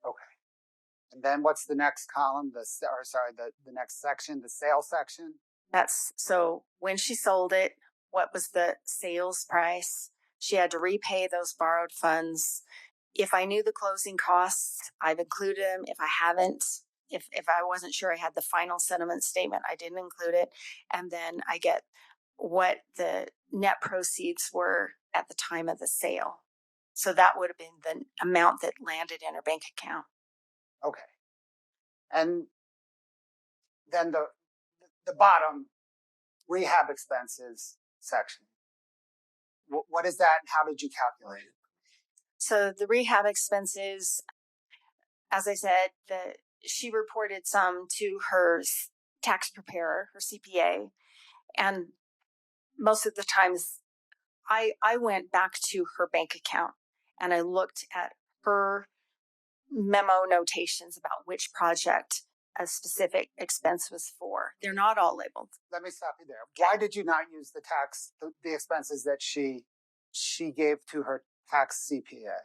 Okay. And then what's the next column? The next section, the sales section? That's so when she sold it, what was the sales price? She had to repay those borrowed funds. If I knew the closing costs, I've included them. If I haven't, if I wasn't sure I had the final settlement statement, I didn't include it. And then I get what the net proceeds were at the time of the sale. So that would have been the amount that landed in her bank account. Okay. And then the bottom rehab expenses section. What is that and how did you calculate it? So the rehab expenses, as I said, she reported some to her tax preparer, her CPA, And most of the times I went back to her bank account and I looked at her memo notations about which project a specific expense was for. They're not all labeled. Let me stop you there. Why did you not use the expenses that she gave to her tax CPA?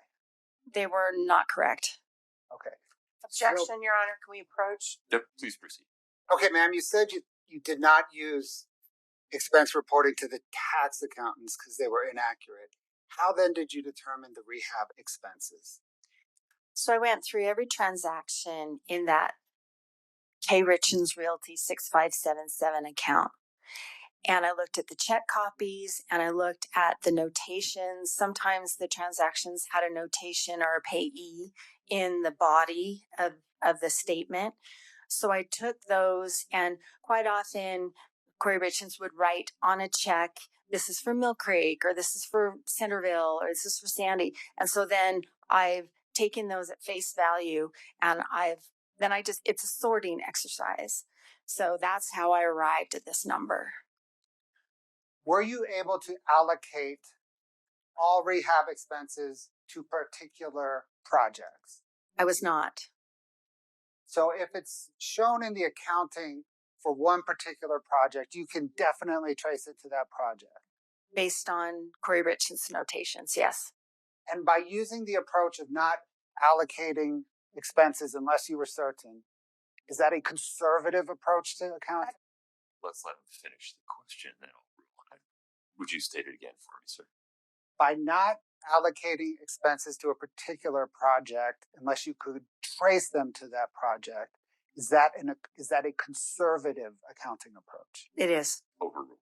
They were not correct. Okay. Objection, Your Honor. Can we approach? Yep, please proceed. Okay, ma'am, you said you did not use expense reporting to the tax accountants because they were inaccurate. How then did you determine the rehab expenses? So I went through every transaction in that K Richins Realty 6577 account. And I looked at the check copies and I looked at the notations. Sometimes the transactions had a notation or a payee in the body of the statement. So I took those, and quite often Kouri Richins would write on a check, this is for Mill Creek, or this is for Centerville, or this is for Sandy. And so then I've taken those at face value, and it's a sorting exercise. So that's how I arrived at this number. Were you able to allocate all rehab expenses to particular projects? I was not. So if it's shown in the accounting for one particular project, you can definitely trace it to that project. Based on Kouri Richins notations, yes. And by using the approach of not allocating expenses unless you were certain, is that a conservative approach to accounting? Let's let him finish the question, then I'll rule on it. Would you state it again for me, sir? By not allocating expenses to a particular project unless you could trace them to that project, is that a conservative accounting approach? It is. Overruled.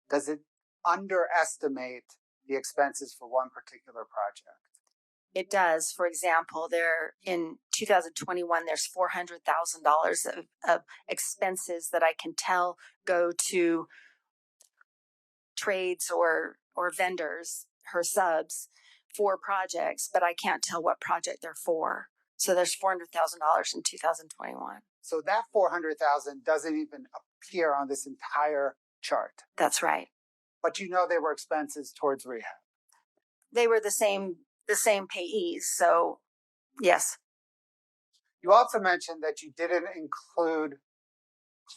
Does it underestimate the expenses for one particular project? It does. For example, in 2021, there's $400,000 of expenses that I can tell go to trades or vendors, her subs, for projects, but I can't tell what project they're for. So there's $400,000 in 2021. So that $400,000 doesn't even appear on this entire chart. That's right. But you know they were expenses towards rehab. They were the same payees. So yes. You also mentioned that you didn't include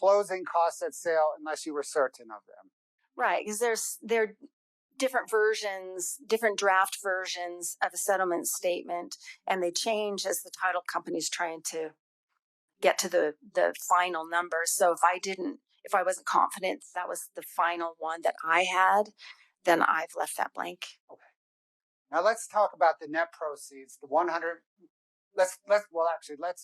closing costs at sale unless you were certain of them. Right, because there are different versions, different draft versions of a settlement statement, and they change as the title company's trying to get to the final number. So if I wasn't confident that was the final one that I had, then I've left that blank. Okay. Now let's talk about the net proceeds, the 100. Let's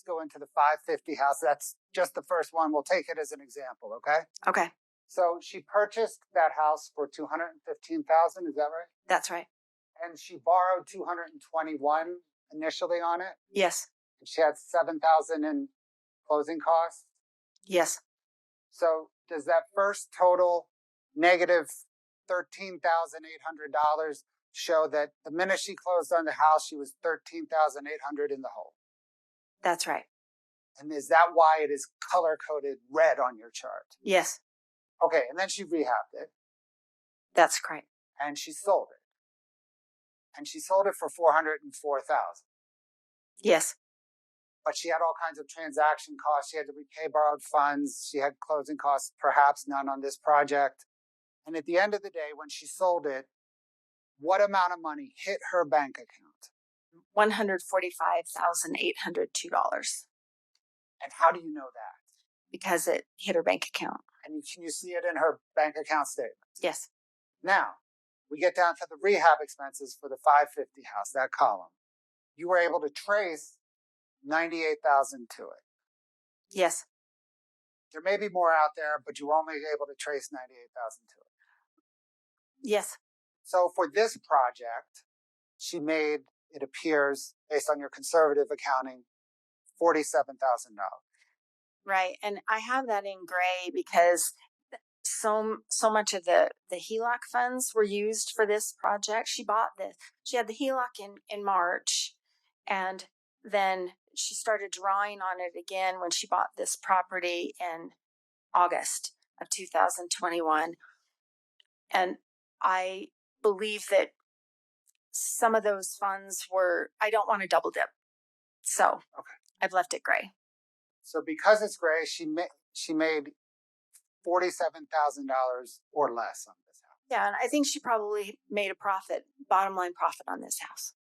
go into the 550 house. That's just the first one. We'll take it as an example, okay? Okay. So she purchased that house for $215,000, is that right? That's right. And she borrowed $221 initially on it. Yes. And she had $7,000 in closing costs. Yes. So does that first total negative $13,800 show that the minute she closed on the house, she was $13,800 in the hole? That's right. And is that why it is color coded red on your chart? Yes. Okay, and then she rehabbed it. That's correct. And she sold it. And she sold it for $404,000. Yes. But she had all kinds of transaction costs. She had to repay borrowed funds. She had closing costs, perhaps none on this project. And at the end of the day, when she sold it, what amount of money hit her bank account? $145,802. And how do you know that? Because it hit her bank account. And can you see it in her bank account statement? Yes. Now, we get down to the rehab expenses for the 550 house, that column. You were able to trace $98,000 to it. Yes. There may be more out there, but you were only able to trace $98,000 to it. Yes. So for this project, she made, it appears, based on your conservative accounting, $47,000. Right. And I have that in gray because so much of the HELOC funds were used for this project. She had the HELOC in March, and then she started drawing on it again when she bought this property in August. of 2021. And I believe that some of those funds I don't want to double dip. So I've left it gray. So because it's gray, she made $47,000 or less on this house. Yeah, and I think she probably made a bottom line profit on this house.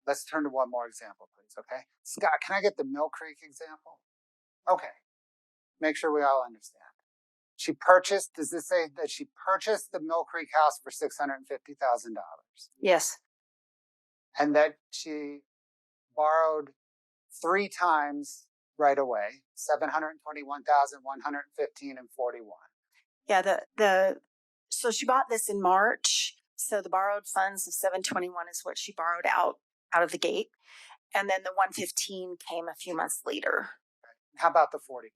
Let's turn to one more example, please, okay? Scott, can I get the Mill Creek example? Okay. Make sure we all understand. Does this say that she purchased the Mill Creek house for $650,000? Yes. And that she borrowed 3 times right away, $721,115 and 41. Yeah, so she bought this in March. So the borrowed funds of 721 is what she borrowed out of the gate. And then the 115 came a few months later. How about the 41?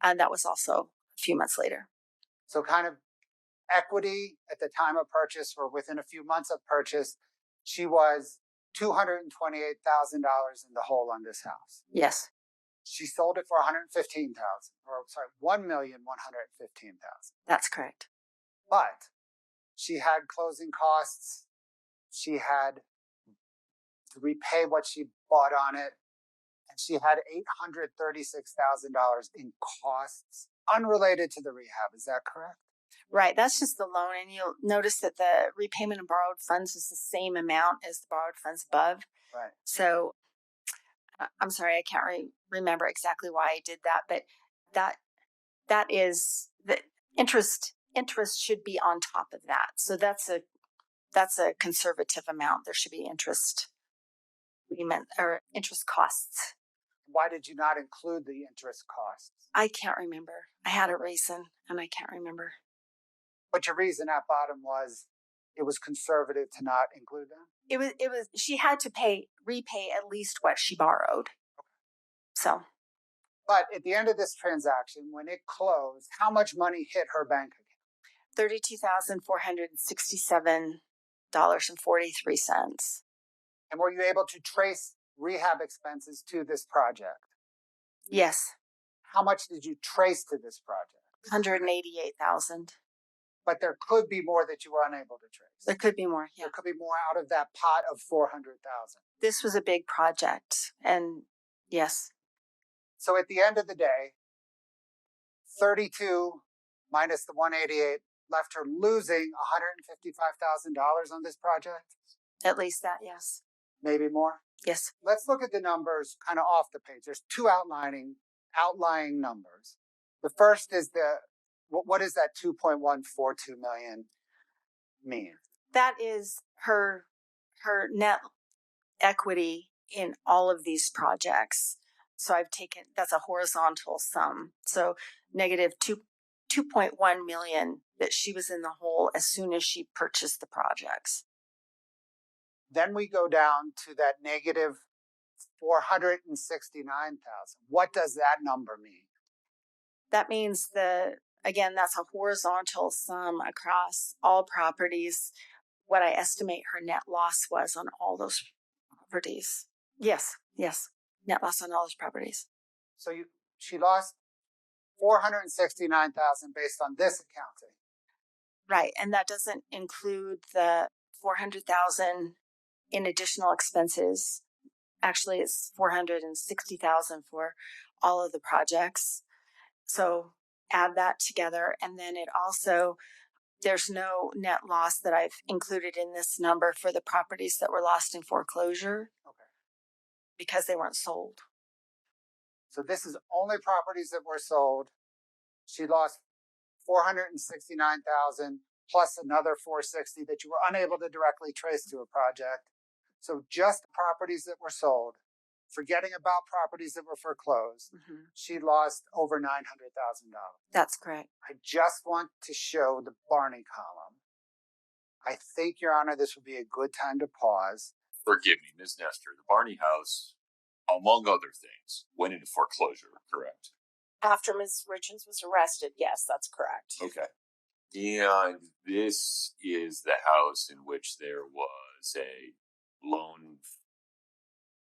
And that was also a few months later. So kind of equity at the time of purchase or within a few months of purchase, she was $228,000 in the hole on this house. Yes. She sold it for $115,000, $1,115,000. That's correct. But she had closing costs. She had to repay what she bought on it. And she had $836,000 in costs unrelated to the rehab. Is that correct? Right. That's just the loan. And you'll notice that the repayment of borrowed funds is the same amount as the borrowed funds above. Right. So I'm sorry, I can't remember exactly why I did that, but that is the interest should be on top of that. So that's a conservative amount. There should be interest payment or interest costs. Why did you not include the interest costs? I can't remember. I had a reason and I can't remember. But your reason at bottom was it was conservative to not include them? It was she had to repay at least what she borrowed. So. But at the end of this transaction, when it closed, how much money hit her bank account? $32,467.43. And were you able to trace rehab expenses to this project? Yes. How much did you trace to this project? $188,000. But there could be more that you were unable to trace. There could be more. Yeah. There could be more out of that pot of $400,000. This was a big project, and yes. So at the end of the day, 32 minus the 188 left her losing $155,000 on this project. At least that, yes. Maybe more. Yes. Let's look at the numbers kind of off the page. There's 2 outlying numbers. The first is what does that 2.142 million mean? That is her net equity in all of these projects. So that's a horizontal sum. So negative 2.1 million that she was in the hole as soon as she purchased the projects. Then we go down to that negative 469,000. What does that number mean? That means that's a horizontal sum across all properties. What I estimate her net loss was on all those properties. Yes. Net loss on all those properties. So she lost $469,000 based on this accounting. Right, and that doesn't include the $400,000 in additional expenses. Actually, it's $460,000 for all of the projects. So add that together, and then there's no net loss that I've included in this number for the properties that were lost in foreclosure. Okay. Because they weren't sold. So this is only properties that were sold. She lost $469,000 plus another $460,000 that you were unable to directly trace to a project. So just properties that were sold, forgetting about properties that were foreclosed, she lost over $900,000. That's correct. I just want to show the Barney column. I think, Your Honor, this would be a good time to pause. Forgive me, Ms. Nestor. The Barney house, among other things, went into foreclosure, correct? After Ms. Richins was arrested, yes, that's correct. Okay. And this is the house in which there was a loan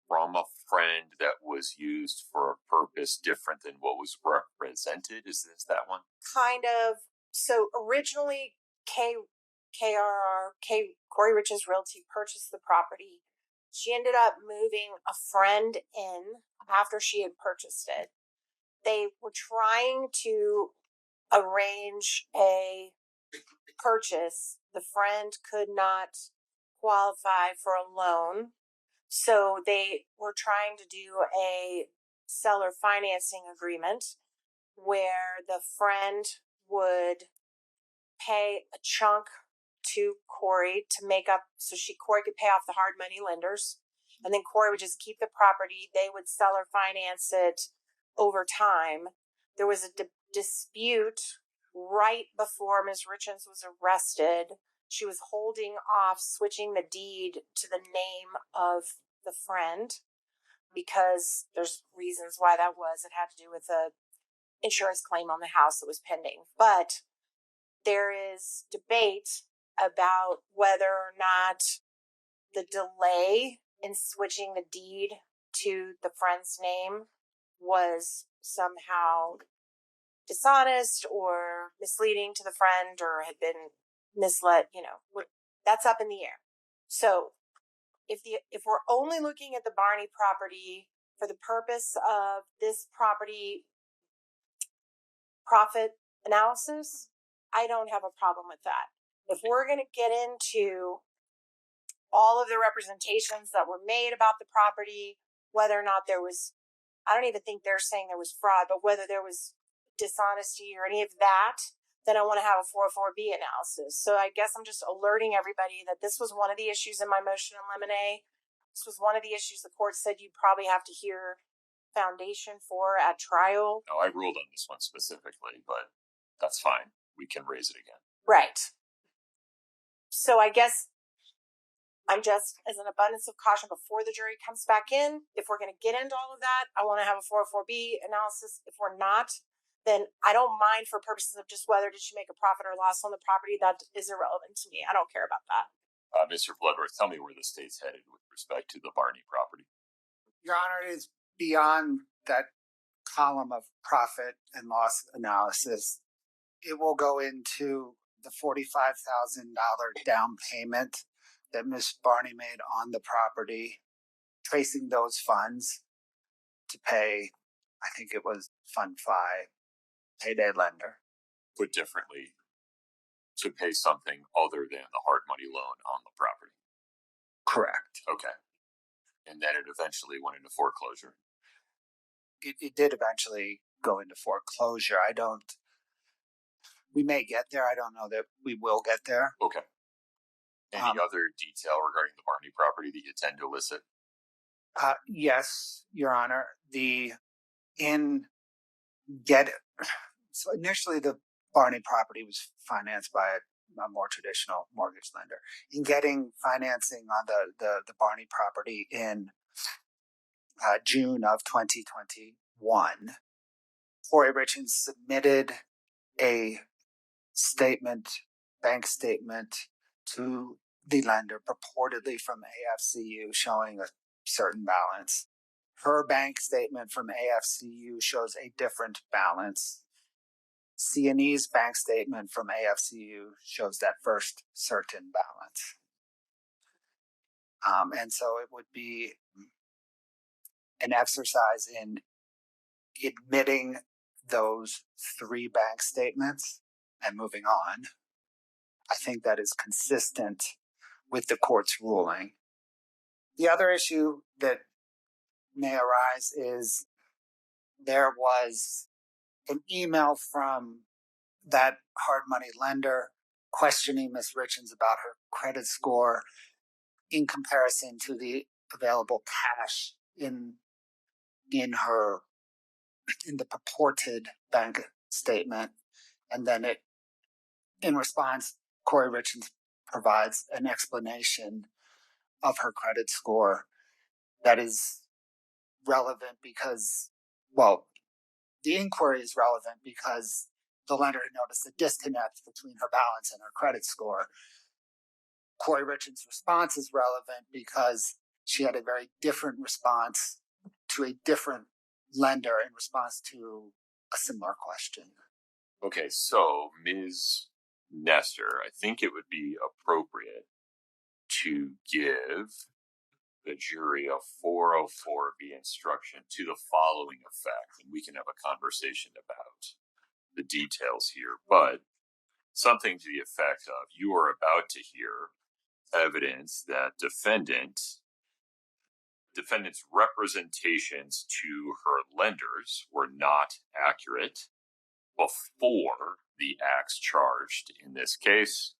from a friend that was used for a purpose different than what was represented. Is this that one? Kind of. So originally, Kouri Richins Realty purchased the property. She ended up moving a friend in after she had purchased it. They were trying to arrange a purchase. The friend could not qualify for a loan, so they were trying to do a seller financing agreement where the friend would pay a chunk to Kouri to make up, so Kouri could pay off the hard money lenders, and then Kouri would just keep the property. They would seller finance it over time. There was a dispute right before Ms. Richins was arrested. She was holding off switching the deed to the name of the friend because there's reasons why that was. It had to do with a insurance claim on the house that was pending. But there is debate about whether or not the delay in switching the deed to the friend's name was somehow dishonest or misleading to the friend or had been misled. That's up in the air. So if we're only looking at the Barney property for the purpose of this property profit analysis, I don't have a problem with that. If we're going to get into all of the representations that were made about the property, whether or not there was, I don't even think they're saying there was fraud, but whether there was dishonesty or any of that, then I want to have a 404B analysis. So I guess I'm just alerting everybody that this was one of the issues in my motion in limine. This was one of the issues the court said you'd probably have to hear foundation for at trial. No, I ruled on this one specifically, but that's fine. We can raise it again. Right. So I guess I'm just, as an abundance of caution before the jury comes back in, if we're going to get into all of that, I want to have a 404B analysis. If we're not, then I don't mind for purposes of just whether did she make a profit or loss on the property. That is irrelevant to me. I don't care about that. Mr. Bloodworth, tell me where the state's headed with respect to the Barney property. Your Honor, it is beyond that column of profit and loss analysis. It will go into the $45,000 down payment that Ms. Barney made on the property, tracing those funds to pay, I think it was Fund 5, Payday lender. Put differently, to pay something other than the hard money loan on the property. Correct. Okay. And then it eventually went into foreclosure. It did eventually go into foreclosure. We may get there. I don't know that we will get there. Okay. Any other detail regarding the Barney property that you tend to elicit? Yes, Your Honor. So initially the Barney property was financed by a more traditional mortgage lender. In getting financing on the Barney property in June of 2021, Kouri Richins submitted a bank statement to the lender, purportedly from AFCU, showing a certain balance. Her bank statement from AFCU shows a different balance. C&E's bank statement from AFCU shows that first certain balance. And so it would be an exercise in admitting those three bank statements and moving on. I think that is consistent with the court's ruling. The other issue that may arise is there was an email from that hard money lender questioning Ms. Richins about her credit score in comparison to the available cash in the purported bank statement. And then in response, Kouri Richins provides an explanation of her credit score that is relevant because, the inquiry is relevant because the lender had noticed a disconnect between her balance and her credit score. Kouri Richins' response is relevant because she had a very different response to a different lender in response to a similar question. Okay, so Ms. Nestor, I think it would be appropriate to give the jury a 404B instruction to the following effect, and we can have a conversation about the details here, but something to the effect of, you are about to hear evidence that defendant's representations to her lenders were not accurate before the acts charged in this case.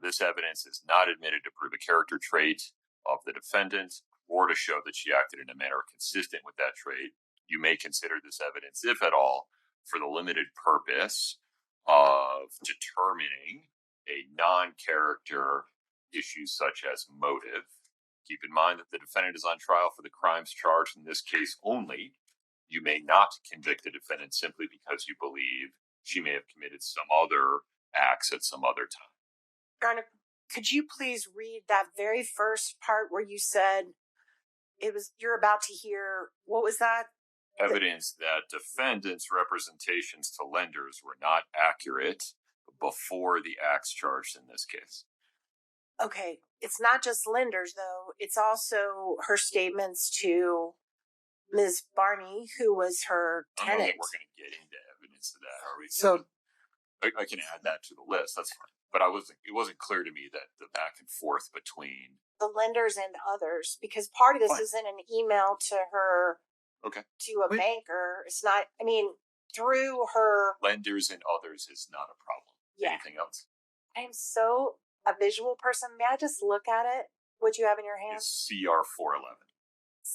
This evidence is not admitted to prove a character trait of the defendant or to show that she acted in a manner consistent with that trait. You may consider this evidence, if at all, for the limited purpose of determining a non-character issue such as motive. Keep in mind that the defendant is on trial for the crimes charged in this case only. You may not convict the defendant simply because you believe she may have committed some other acts at some other time. Your Honor, could you please read that very first part where you said you're about to hear, what was that? Evidence that defendant's representations to lenders were not accurate before the acts charged in this case. Okay, it's not just lenders though. It's also her statements to Ms. Barney, who was her I don't know tenant. that we're going to get into evidence of that, are we? So I can add that to the list. That's fine. But it wasn't clear to me that the back and forth between the lenders and others, because part of this is in an email to her, to a banker. It's not, I mean, through her. Lenders and others is not a problem. Yeah. Anything else? I'm so a visual person. May I just look at it? What you have in your hand? It's CR 411.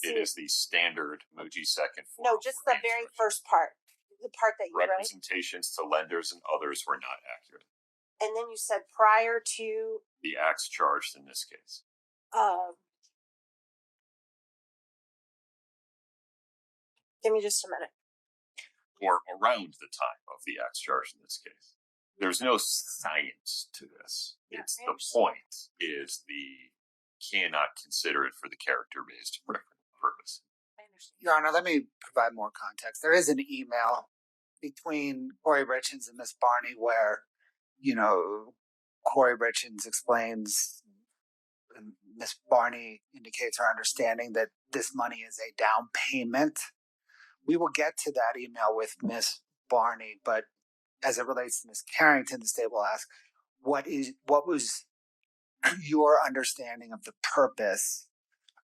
It is the standard Moji second. No, just the very first part. The part that you read. Representations to lenders and others were not accurate. And then you said prior to the acts charged in this case. Give me just a minute. Or around the time of the acts charged in this case. There's no science to this. Yeah, it's the point is cannot consider it for the character-based purpose. I understand. Your Honor, let me provide more context. There is an email between Kouri Richins and Miss Barney where, Kouri Richins explains, and Miss Barney indicates her understanding that this money is a down payment. We will get to that email with Miss Barney, but as it relates to Miss Karrington, the state will ask, what was your understanding of the purpose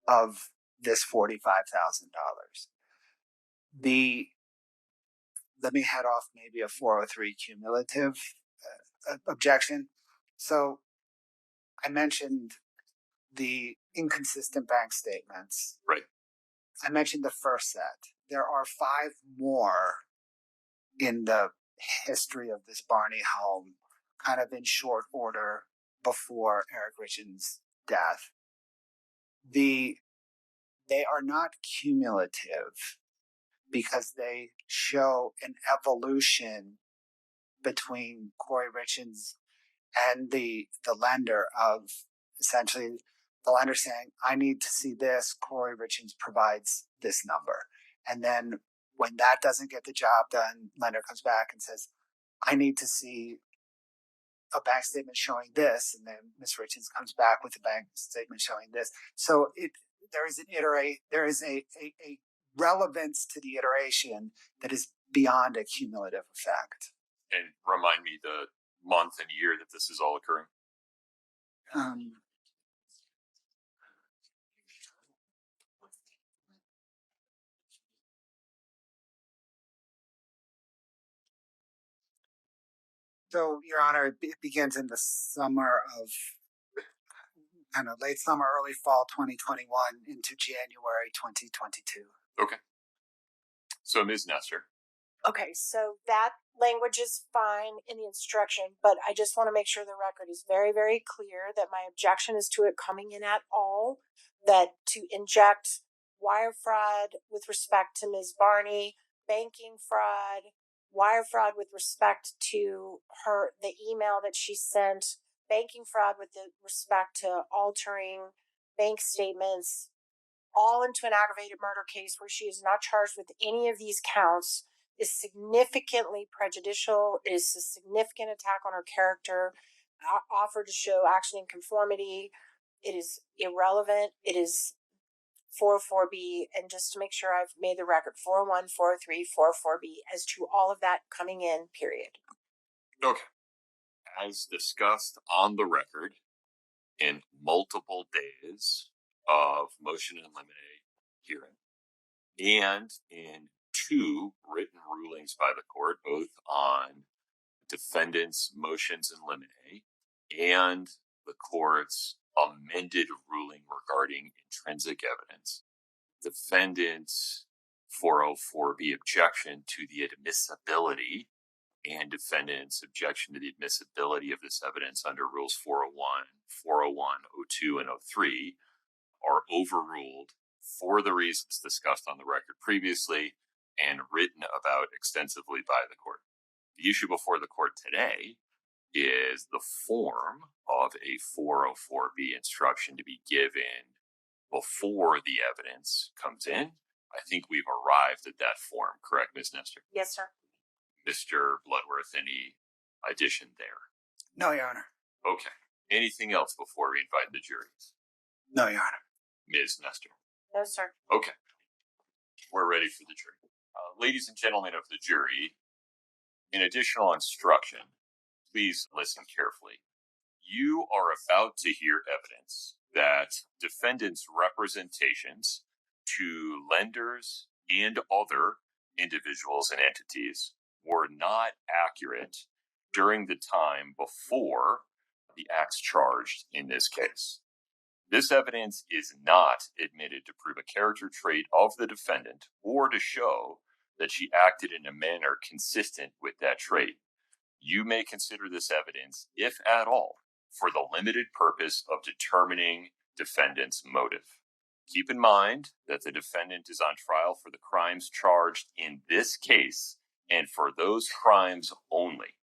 of this $45,000? Let me head off maybe a 403 cumulative objection. So I mentioned the inconsistent bank statements. Right. I mentioned the first set. There are 5 more in the history of this Barney home, kind of in short order before Eric Richins' death. They are not cumulative because they show an evolution between Kouri Richins and the lender of essentially the lender saying, I need to see this, Kouri Richins provides this number. And then when that doesn't get the job done, lender comes back and says, I need to see a bank statement showing this. And then Ms. Richins comes back with a bank statement showing this. So there is a relevance to the iteration that is beyond a cumulative effect. And remind me the month and year that this is all occurring. So, Your Honor, it begins in the summer of late summer, early fall 2021 into January 2022. Okay. So, Ms. Nestor. Okay, so that language is fine in the instruction, but I just want to make sure the record is very, very clear that my objection is to it coming in at all, that to inject wire fraud with respect to Ms. Barney, banking fraud, wire fraud with respect to the email that she sent, banking fraud with respect to altering bank statements, all into an aggravated murder case where she is not charged with any of these counts. is significantly prejudicial. It is a significant attack on her character. Offer to show action in conformity. It is irrelevant. It is 404B, and just to make sure I've made the record, 401, 403, 404B, as to all of that coming in, period. Okay. As discussed on the record, in multiple days of motion in limine hearing, and in 2 written rulings by the court, both on defendant's motions in limine and the court's amended ruling regarding intrinsic evidence, defendant's 404B objection to the admissibility and defendant's objection to the admissibility of this evidence under rules 401, 02, and 03 are overruled for the reasons discussed on the record previously and written about extensively by the court. The issue before the court today is the form of a 404B instruction to be given before the evidence comes in. I think we've arrived at that form, correct, Ms. Nestor? Yes, sir. Mr. Bloodworth, any addition there? No, Your Honor. Okay. Anything else before we invite the jury? No, Your Honor. Ms. Nestor? No, sir. Okay. We're ready for the jury. Ladies and gentlemen of the jury, in additional instruction, please listen carefully. You are about to hear evidence that defendants' representations to lenders and other individuals and entities were not accurate during the time before the acts charged in this case. This evidence is not admitted to prove a character trait of the defendant or to show that she acted in a manner consistent with that trait. You may consider this evidence, if at all, for the limited purpose of determining defendant's motive. Keep in mind that the defendant is on trial for the crimes charged in this case and for those crimes only.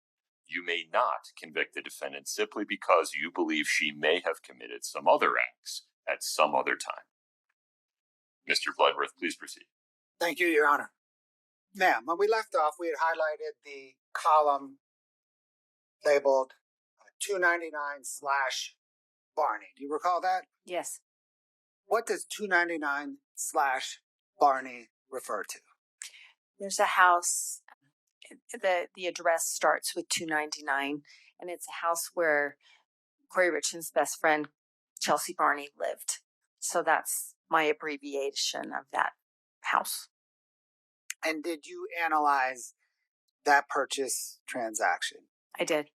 You may not convict the defendant simply because you believe she may have committed some other acts at some other time. Mr. Bloodworth, please proceed. Thank you, Your Honor. Ma'am, when we left off, we had highlighted the column labeled 299/Barney. Do you recall that? Yes. What does 299/Barney refer to? There's a house. The address starts with 299, and it's a house where Kouri Richins' best friend, Chelsea Barney, lived. So that's my abbreviation of that house. And did you analyze that purchase transaction? I did.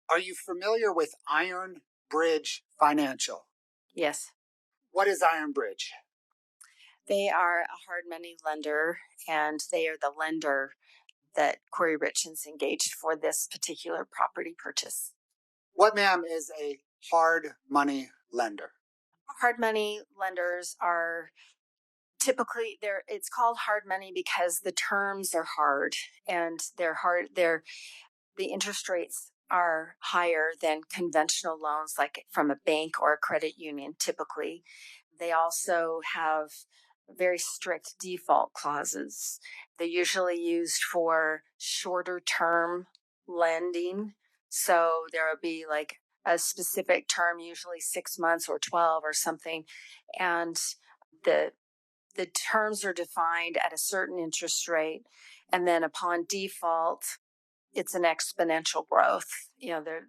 Are you familiar with Iron Bridge Financial? Yes. What is Iron Bridge? They are a hard money lender, and they are the lender that Kouri Richins engaged for this particular property purchase. What, ma'am, is a hard money lender? Hard money lenders are typically it's called hard money because the terms are hard, and the interest rates are higher than conventional loans like from a bank or a credit union typically. They also have very strict default clauses. They're usually used for shorter term lending. So there will be like a specific term, usually 6 months or 12 or something. And the terms are defined at a certain interest rate. And then upon default, it's an exponential growth. The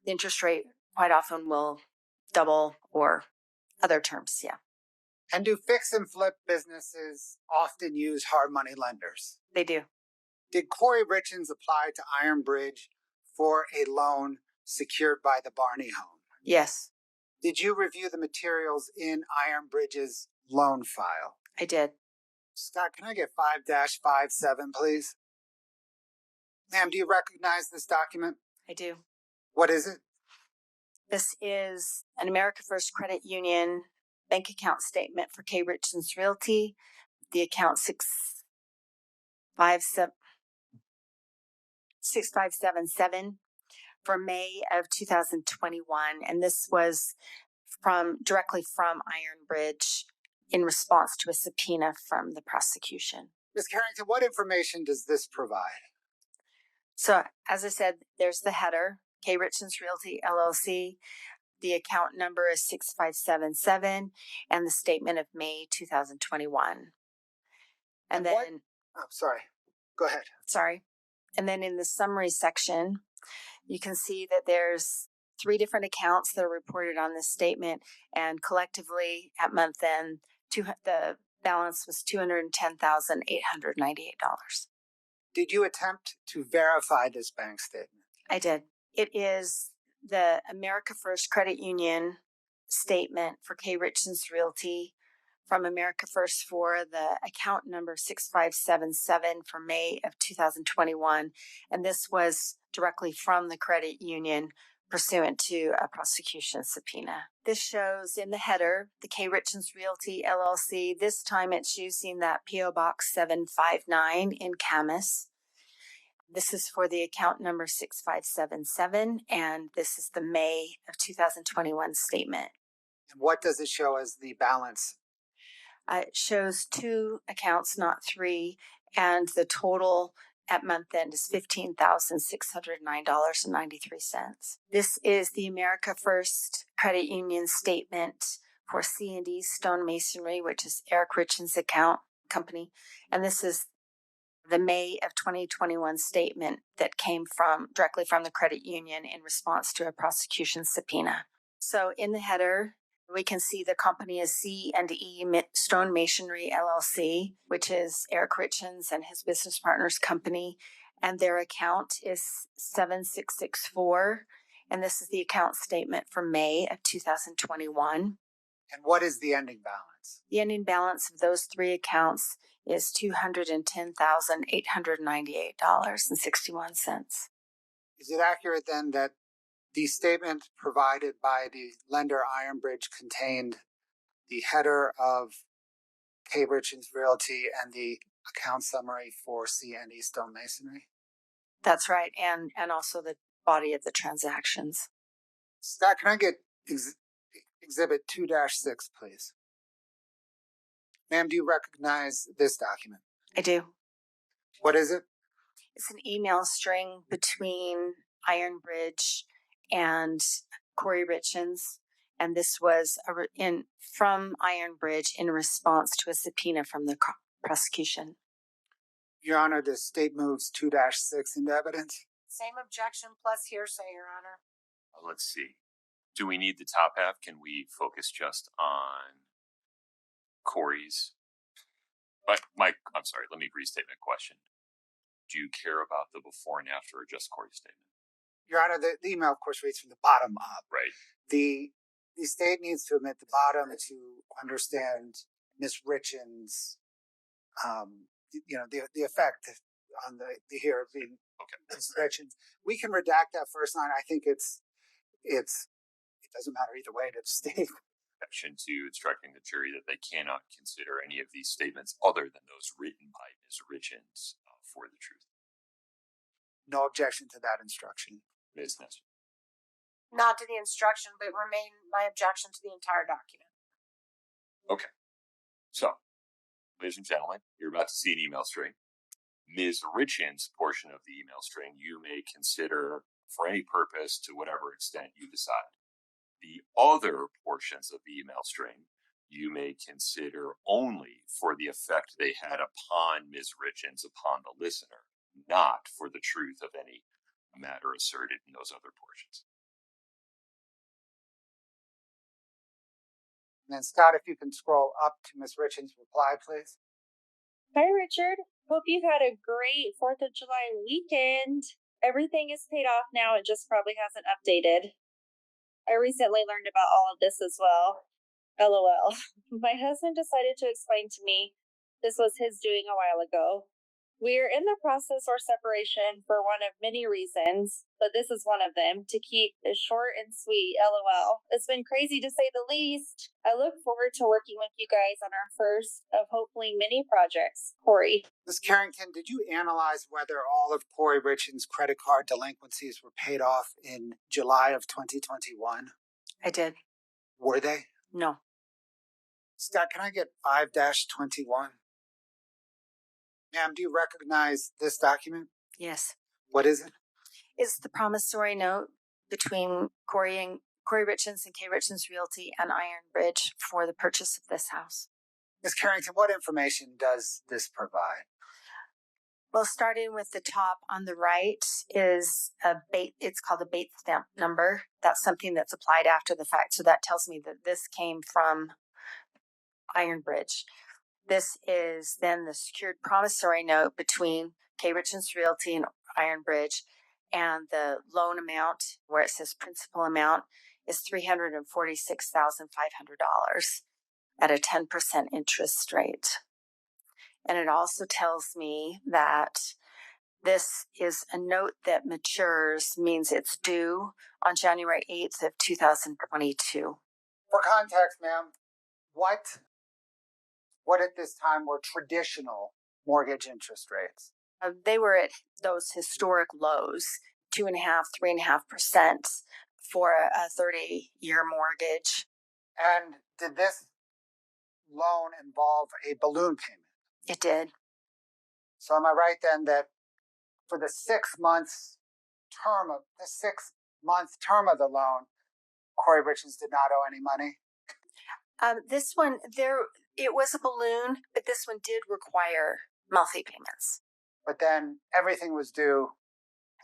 interest rate quite often will double or other terms. Yeah. And do fix and flip businesses often use hard money lenders? They do. Did Kouri Richins apply to Iron Bridge for a loan secured by the Barney home? Yes. Did you review the materials in Iron Bridge's loan file? I did. Scott, can I get 5-57, please? Ma'am, do you recognize this document? I do. What is it? This is an America First Credit Union bank account statement for K Richins Realty. The account 6577 for May of 2021. And this was directly from Iron Bridge in response to a subpoena from the prosecution. Ms. Karrington, what information does this provide? So, as I said, there's the header, K Richins Realty LLC. The account number is 6577 and the statement of May 2021. And then, Oh, sorry. Go ahead. sorry. And then in the summary section, you can see that there's 3 different accounts that are reported on this statement, and collectively at month end, the balance was $210,898. Did you attempt to verify this bank statement? I did. It is the America First Credit Union statement for K Richins Realty from America First for the account number 6577 for May of 2021. And this was directly from the credit union pursuant to a prosecution subpoena. This shows in the header, the K Richins Realty LLC. This time it's using that P.O. Box 759 in Camas. This is for the account number 6577, and this is the May of 2021 statement. And what does it show as the balance? It shows 2 accounts, not 3, and the total at month end is $15,609.93. This is the America First Credit Union statement for C&D Stone Masonry, which is Eric Richins account company, and this is the May of 2021 statement that came directly from the credit union in response to a prosecution subpoena. So in the header, we can see the company is C&E Stone Masonry LLC, which is Eric Richins and his business partner's company, and their account is 7664, and this is the account statement for May of 2021. And what is the ending balance? The ending balance of those 3 accounts is $210,898.61. Is it accurate then that the statement provided by the lender Ironbridge contained the header of K Richins Realty and the account summary for C&E Stone Masonry? That's right, and also the body of the transactions. Scott, can I get Exhibit 2-6, please? Ma'am, do you recognize this document? I do. What is it? It's an email string between Ironbridge and Kouri Richins, and this was from Ironbridge in response to a subpoena from the prosecution. Your Honor, the state moves 2-6 into evidence. Same objection plus hearsay, Your Honor. Let's see. Do we need the top half? Can we focus just on Kouri's? But Mike, I'm sorry, let me restate my question. Do you care about the before and after or just Kouri's statement? Your Honor, the email, of course, reads from the bottom up. Right. The state needs to omit the bottom to understand Ms. Richins, the effect on the hearer being Ms. Richins. We can redact that first line. I think it doesn't matter either way to the state. Objection to instructing the jury that they cannot consider any of these statements other than those written by Ms. Richins for the truth. No objection to that instruction. Ms. Nestor. Not to the instruction, but remain my objection to the entire document. Okay. So, ladies and gentlemen, you're about to see an email string. Ms. Richins' portion of the email string you may consider for any purpose to whatever extent you decide. The other portions of the email string you may consider only for the effect they had upon Ms. Richins upon the listener, not for the truth of any matter asserted in those other portions. And then, Scott, if you can scroll up to Ms. Richins' reply, please. Hi, Richard. Hope you had a great 4th of July weekend. Everything is paid off now. It just probably hasn't updated. I recently learned about all of this as well. LOL. My husband decided to explain to me this was his doing a while ago. We're in the process or separation for one of many reasons, but this is one of them, to keep it short and sweet, LOL. It's been crazy to say the least. I look forward to working with you guys on our first of hopefully many projects. Kouri. Ms. Karrington, did you analyze whether all of Kouri Richins' credit card delinquencies were paid off in July of 2021? I did. Were they? No. Scott, can I get 5-21? Pam, do you recognize this document? Yes. What is it? It's the promissory note between Kouri Richins and K Richins Realty and Iron Bridge for the purchase of this house. Ms. Karrington, what information does this provide? Well, starting with the top on the right is it's called a bait stamp number. That's something that's applied after the fact. So that tells me that this came from Iron Bridge. This is then the secured promissory note between K Richins Realty and Iron Bridge, and the loan amount, where it says principal amount, is $346,500 at a 10% interest rate. And it also tells me that this is a note that matures, means it's due on January 8th of 2022. For context, ma'am, what at this time were traditional mortgage interest rates? They were at those historic lows, 2.5%, 3.5% for a 30-year mortgage. And did this loan involve a balloon payment? It did. So am I right then that for the 6 months term of the loan, Kouri Richins did not owe any money? This one, it was a balloon, but this one did require monthly payments. But then everything was due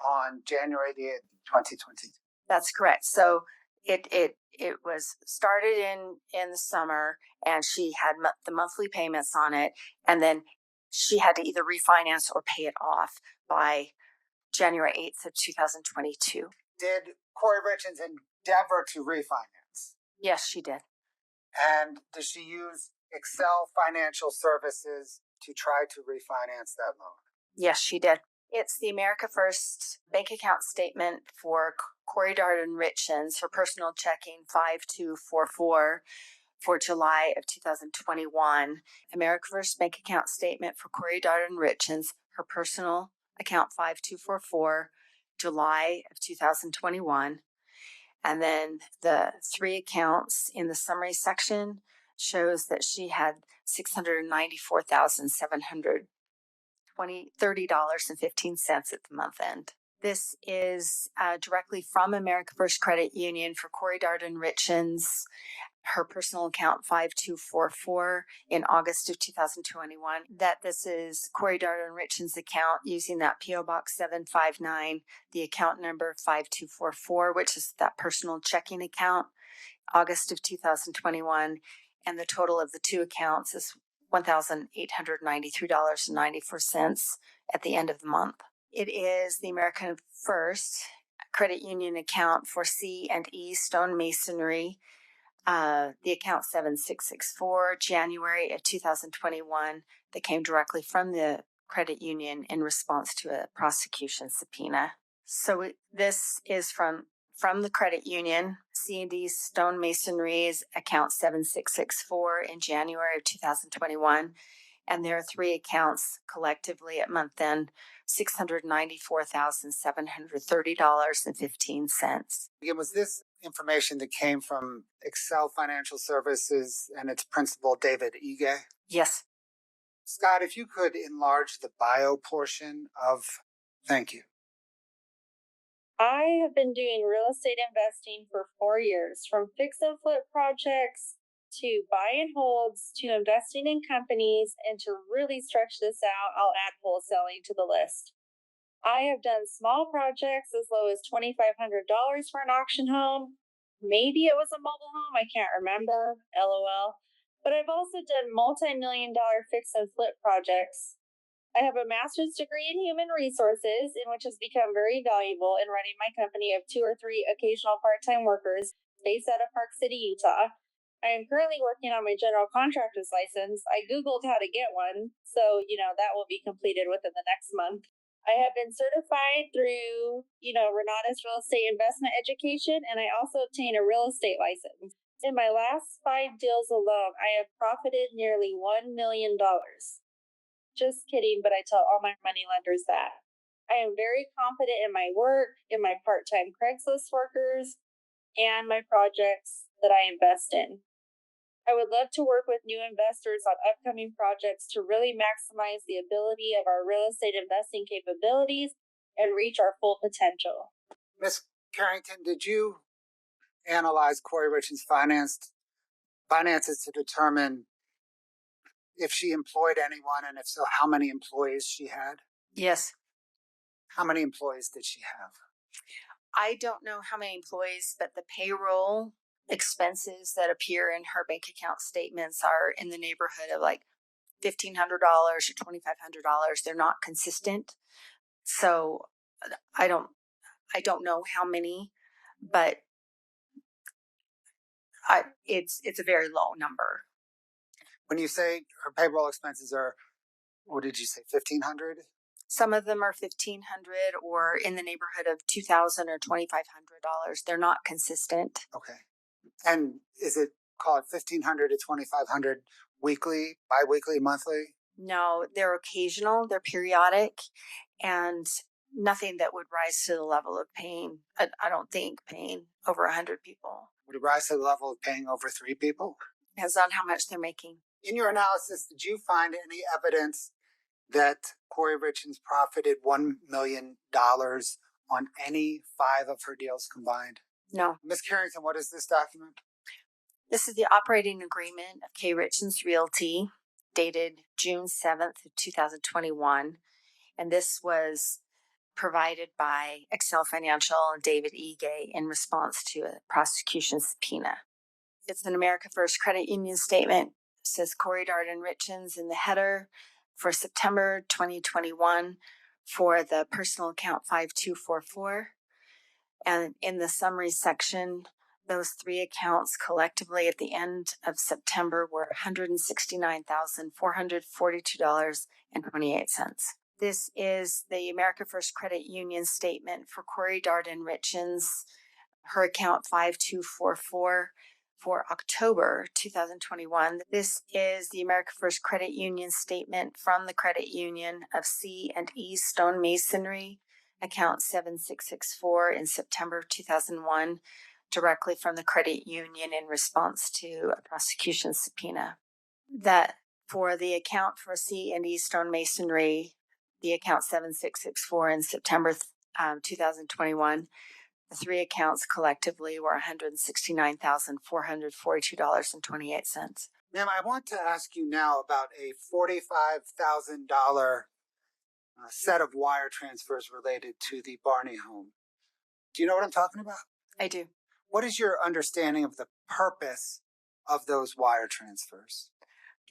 on January the 8th, 2022. That's correct. So it was started in the summer, and she had the monthly payments on it, and then she had to either refinance or pay it off by January 8th of 2022. Did Kouri Richins endeavor to refinance? Yes, she did. And did she use Excel Financial Services to try to refinance that loan? Yes, she did. It's the America First bank account statement for Kouri Richins, her personal checking 5244 for July of 2021. America First bank account statement for Kouri Richins, her personal account 5244, July of 2021. And then the 3 accounts in the summary section shows that she had $694,730.15 at the month end. This is directly from America First Credit Union for Kouri Richins, her personal account 5244 in August of 2021. That this is Kouri Richins' account using that PO Box 759, the account number 5244, which is that personal checking account, August of 2021. And the total of the 2 accounts is $1,893.94 at the end of the month. It is the American First Credit Union account for C&E Stone Masonry, the account 7664, January of 2021, that came directly from the credit union in response to a prosecution subpoena. So this is from the credit union, C&D Stone Masonry's account 7664 in January of 2021. And there are 3 accounts collectively at month end, $694,730.15. Again, was this information that came from Excel Financial Services and its principal, David Ige? Yes. Scott, if you could enlarge the bio portion of, thank you. I have been doing real estate investing for 4 years, from fix and flip projects to buy and holds to investing in companies, and to really stretch this out, I'll add wholesaling to the list. I have done small projects as low as $2,500 for an auction home. Maybe it was a mobile home, I can't remember, LOL. But I've also done multi-million-dollar fix and flip projects. I have a master's degree in human resources, in which has become very valuable in running my company of 2 or 3 occasional part-time workers based out of Park City, Utah. I am currently working on my general contractor's license. I Googled how to get one, so, that will be completed within the next month. I have been certified through, Renata's Real Estate Investment Education, and I also obtained a real estate license. In my last 5 deals alone, I have profited nearly $1 million. Just kidding, but I tell all my money lenders that. I am very confident in my work, in my part-time Craigslist workers, and my projects that I invest in. I would love to work with new investors on upcoming projects to really maximize the ability of our real estate investing capabilities and reach our full potential. Ms. Karrington, did you analyze Kouri Richins' finances to determine if she employed anyone, and if so, how many employees she had? Yes. How many employees did she have? I don't know how many employees, but the payroll expenses that appear in her bank account statements are in the neighborhood of like $1,500 or $2,500. They're not consistent. So I don't know how many, but it's a very low number. When you say her payroll expenses are, what did you say, 1,500? Some of them are $1,500 or in the neighborhood of $2,000 or $2,500. They're not consistent. Okay. And is it, call it 1,500 to 2,500 weekly, bi-weekly, monthly? No, they're occasional, they're periodic, and nothing that would rise to the level of paying, I don't think, paying over 100 people. Would it rise to the level of paying over 3 people? Depends on how much they're making. In your analysis, did you find any evidence that Kouri Richins profited $1 million on any 5 of her deals combined? No. Ms. Karrington, what is this document? This is the operating agreement of K Richins Realty, dated June 7th of 2021. And this was provided by Excel Financial and David E. Gay in response to a prosecution subpoena. It's an America First Credit Union statement. It says Kouri Richins in the header for September 2021 for the personal account 5244. And in the summary section, those 3 accounts collectively at the end of September were $169,442.28. This is the America First Credit Union statement for Kouri Richins, her account 5244 for October 2021. This is the America First Credit Union statement from the credit union of C&E Stone Masonry, account 7664 in September 2001, directly from the credit union in response to a prosecution subpoena. That for the account for C&E Stone Masonry, the account 7664 in September 2021, the 3 accounts collectively were $169,442.28. Ma'am, I want to ask you now about a $45,000 set of wire transfers related to the Barney home. Do you know what I'm talking about? I do. What is your understanding of the purpose of those wire transfers?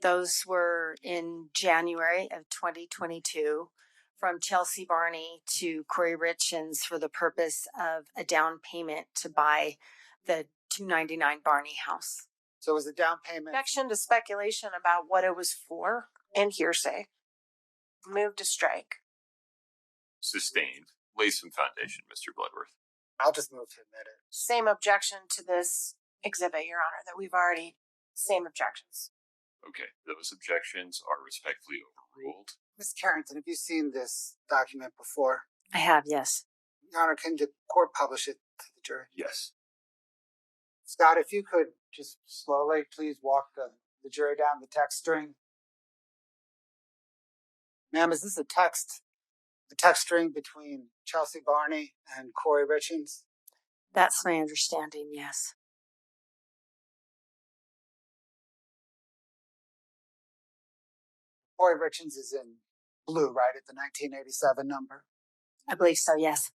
Those were in January of 2022 from Chelsea Barney to Kouri Richins for the purpose of a down payment to buy the 299 Barney house. So was the down payment? Objection to speculation about what it was for and hearsay. Move to strike. Sustained. Lay some foundation, Mr. Bloodworth. I'll just move to admit it. Same objection to this exhibit, Your Honor, that we've already, same objections. Okay, those objections are respectfully overruled. Ms. Karrington, have you seen this document before? I have, yes. Your Honor, can the court publish it to the jury? Yes. Scott, if you could just slowly please walk the jury down the text string. Ma'am, is this a text string between Chelsea Barney and Kouri Richins? That's my understanding, yes. Kouri Richins is in blue, right, at the 1987 number? I believe so, yes.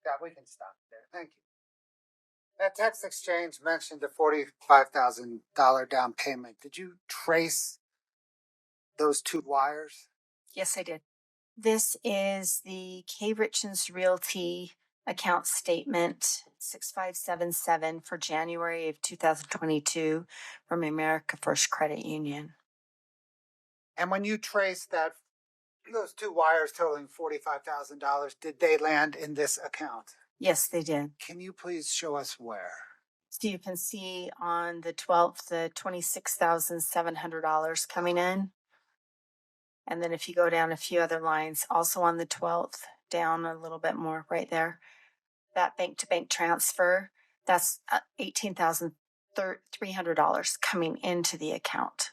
that we can stop there. Thank you. That text exchange mentioned the $45,000 down payment. Did you trace those two wires? Yes, I did. This is the K Richins Realty account statement 6577 for January of 2022 from America First Credit Union. And when you traced those two wires totaling $45,000, did they land in this account? Yes, they did. Can you please show us where? So you can see on the 12th, the $26,700 coming in. And then if you go down a few other lines, also on the 12th, down a little bit more right there, that bank-to-bank transfer, that's $18,300 coming into the account.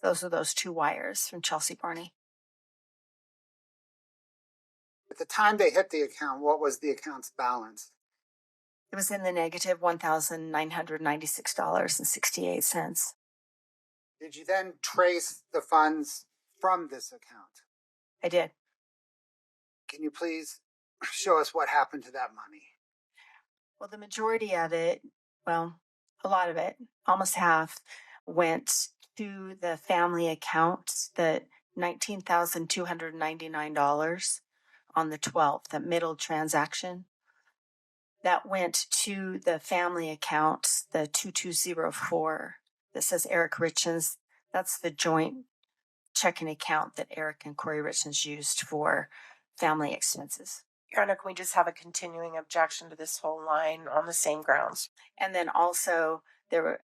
Those are those two wires from Chelsea Barney. At the time they hit the account, what was the account's balance? It was in the negative $1,996.68. Did you then trace the funds from this account? I did. Can you please show us what happened to that money? Well, the majority of it, well, a lot of it, almost half, went to the family account, the $19,299 on the 12th, the middle transaction. That went to the family account, the 2204 that says Eric Richins. That's the joint checking account that Eric and Kouri Richins used for family expenses. Your Honor, can we just have a continuing objection to this whole line on the same grounds? And then also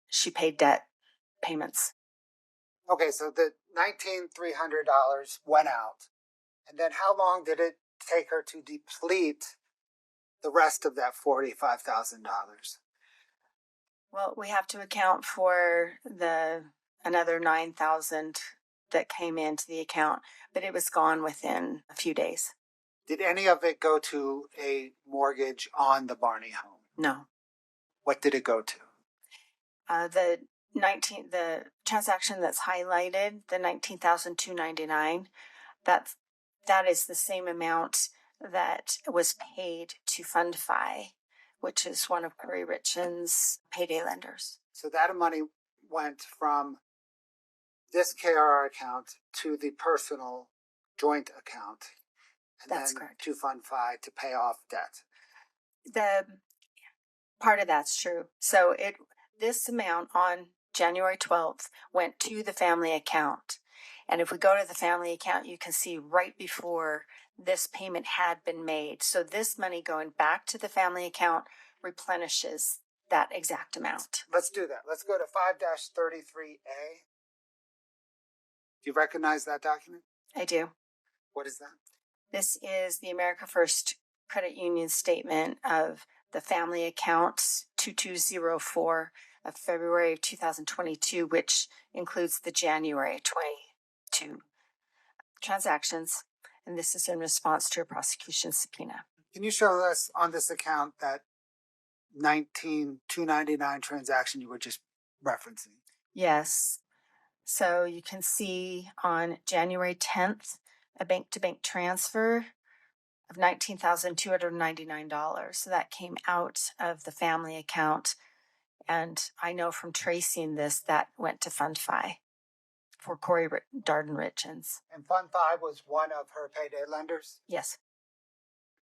she paid debt payments. Okay, so the $19,300 went out. And then how long did it take her to deplete the rest of that $45,000? Well, we have to account for another $9,000 that came into the account, but it was gone within a few days. Did any of it go to a mortgage on the Barney home? No. What did it go to? The transaction that's highlighted, the $19,299, that is the same amount that was paid to FundFi, which is one of Kouri Richins' Payday lenders. So that money went from this KRR account to the personal joint account. And That's then correct. to FundFi to pay off debt. The part of that's true. So this amount on January 12th went to the family account. And if we go to the family account, you can see right before this payment had been made. So this money going back to the family account replenishes that exact amount. Let's do that. Let's go to 5-33A. Do you recognize that document? I do. What is that? This is the America First Credit Union statement of the family account 2204 of February of 2022, which includes the January 22 transactions. And this is in response to a prosecution subpoena. Can you show us on this account that $19,299 transaction you were just referencing? Yes. So you can see on January 10th, a bank-to-bank transfer of $19,299. So that came out of the family account. And I know from tracing this, that went to FundFi for Kouri Richins. And FundFi was one of her payday lenders? Yes.